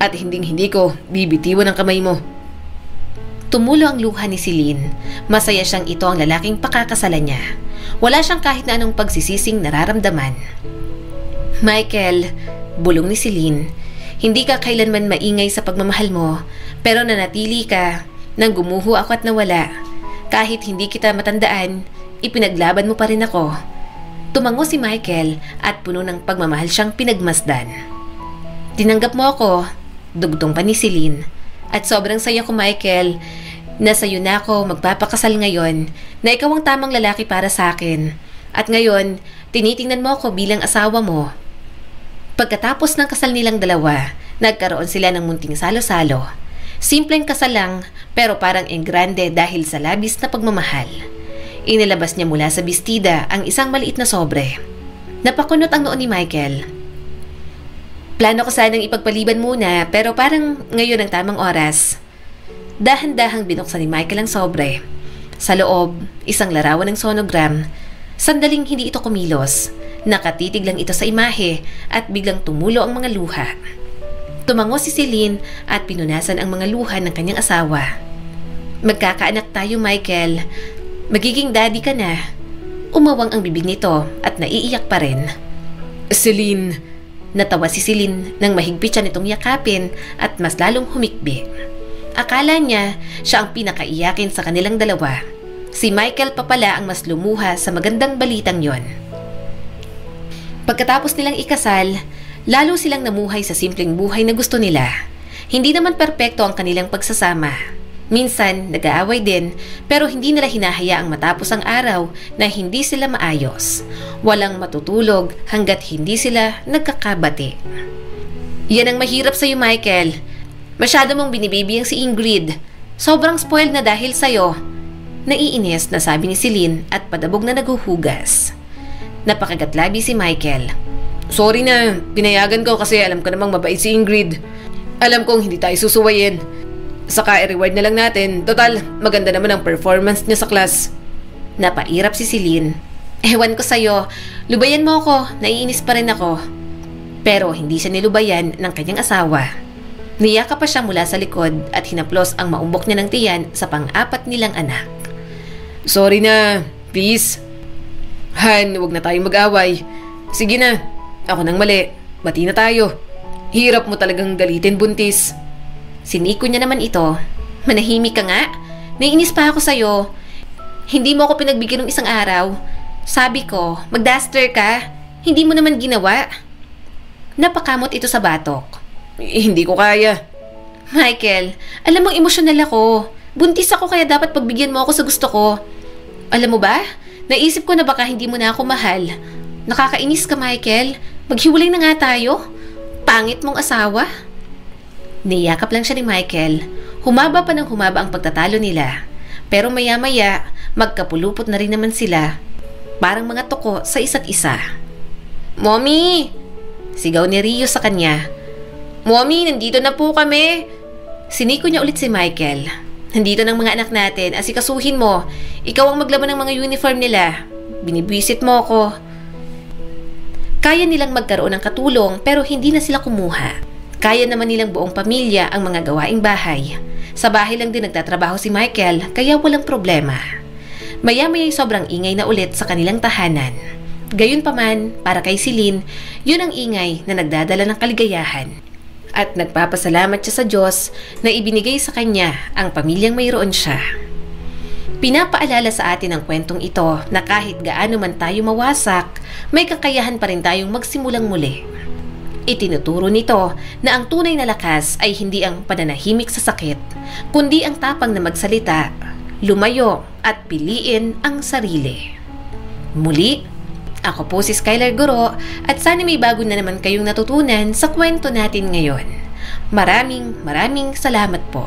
[SPEAKER 2] at hinding-hindi ko bibitiwan ang kamay mo.
[SPEAKER 1] Tumulo ang luha ni Celine. Masaya siyang ito ang lalaking pakakasalan niya. Wala siyang kahit na anong pagsisising nararamdaman. Michael, bulong ni Celine, hindi ka kailanman maingay sa pagmamahal mo, pero nanatili ka nang gumuho ako at nawala. Kahit hindi kita matandaan, ipinaglaban mo pa rin ako. Tumango si Michael at puno ng pagmamahal siyang pinagmasdan. Tinanggap mo ako, dugtong pa ni Celine. At sobrang saya ko, Michael, na sa'yo na ako magpapakasal ngayon, na ikaw ang tamang lalaki para sa akin. At ngayon, tinitingnan mo ako bilang asawa mo. Pagkatapos ng kasal nilang dalawa, nagkaroon sila ng munting salo-salo. Simpleng kasal lang, pero parang engrande dahil sa labis na pagmamahal. Inilabas niya mula sa bestida ang isang maliit na sobre. Napakunot ang noo ni Michael. Plano ko sanang ipagpaliban muna, pero parang ngayon ang tamang oras. Dahan-dahang binuksan ni Michael ang sobre. Sa loob, isang larawan ng sonogram. Sandaling hindi ito kumilos. Nakatitig lang ito sa imahe at biglang tumulo ang mga luha. Tumango si Celine at pinunasan ang mga luha ng kanyang asawa. Magkakaanak tayo, Michael. Magiging daddy ka na. Umawang ang bibig nito at naiiyak pa rin.
[SPEAKER 2] Celine,
[SPEAKER 1] natawa si Celine nang mahigpit siya nitong yakapin at mas lalong humikbi. Akala niya siya ang pinakaiyakin sa kanilang dalawa. Si Michael pa pala ang mas lumuha sa magandang balitang yon. Pagkatapos nilang ikasal, lalo silang namuhay sa simpleng buhay na gusto nila. Hindi naman perpekto ang kanilang pagsasama. Minsan, nag-aaway din, pero hindi nila hinahayaang matapos ang araw na hindi sila maayos. Walang matutulog hanggat hindi sila nagkakabati. Yan ang mahirap sa'yo, Michael. Masyado mong binibibiyang si Ingrid. Sobrang spoiled na dahil sa'yo. Naiinis na sabi ni Celine at padabog na naghuhugas. Napakagatlabi si Michael.
[SPEAKER 2] Sorry na, pinayagan ko kasi alam ko namang mabait si Ingrid. Alam kong hindi tayo susuwayin. Saka i-reward na lang natin. Total, maganda naman ang performance niya sa class.
[SPEAKER 1] Napairap si Celine. Ewan ko sa'yo, lubayan mo ako, naiinis pa rin ako. Pero hindi siya nilubayan ng kanyang asawa. Niyaka pa siya mula sa likod at hinaplos ang maumbok niya ng tiyan sa pang-apat nilang anak.
[SPEAKER 2] Sorry na, please. Han, huwag na tayong mag-away. Sige na, ako nang mali. Bati na tayo. Hirap mo talagang galitin, buntis.
[SPEAKER 1] Siniko niya naman ito. Manahimik ka nga. Naiinis pa ako sa'yo. Hindi mo ako pinagbigyan ng isang araw. Sabi ko, mag-duster ka. Hindi mo naman ginawa. Napakamot ito sa batok.
[SPEAKER 2] Hindi ko kaya.
[SPEAKER 1] Michael, alam mong emosyonal ako. Buntis ako kaya dapat pagbigyan mo ako sa gusto ko. Alam mo ba, naisip ko na baka hindi mo na ako mahal. Nakakainis ka, Michael. Maghiwalay na nga tayo. Pangit mong asawa. Niyakap lang siya ni Michael. Humaba pa ng humaba ang pagtatalo nila. Pero maya-maya, magkapulupot na rin naman sila. Parang mga tuko sa isa't isa. Mommy! Sigaw ni Rio sa kanya. Mommy, nandito na po kami. Siniko niya ulit si Michael. Nandito ng mga anak natin, asikasuhin mo. Ikaw ang maglaban ng mga uniform nila. Binibwisit mo ako. Kaya nilang magkaroon ng katulong pero hindi na sila kumuha. Kaya naman nilang buong pamilya ang mga gawaing bahay. Sa bahay lang din nagtatrabaho si Michael kaya walang problema. Maya-maya'y sobrang ingay na ulit sa kanilang tahanan. Gayunpaman, para kay Celine, yun ang ingay na nagdadala ng kaligayahan. At nagpapasalamat siya sa Diyos na ibinigay sa kanya ang pamilyang mayroon siya. Pinapaalala sa atin ang kwentong ito na kahit gaano man tayo mawasak, may kakayahan pa rin tayong magsimulang muli. Itinuturo nito na ang tunay na lakas ay hindi ang pananahimik sa sakit, kundi ang tapang na magsalita, lumayo at piliin ang sarili. Muli, ako po si Skylar Guro at sana may bago na naman kayong natutunan sa kwento natin ngayon. Maraming salamat po.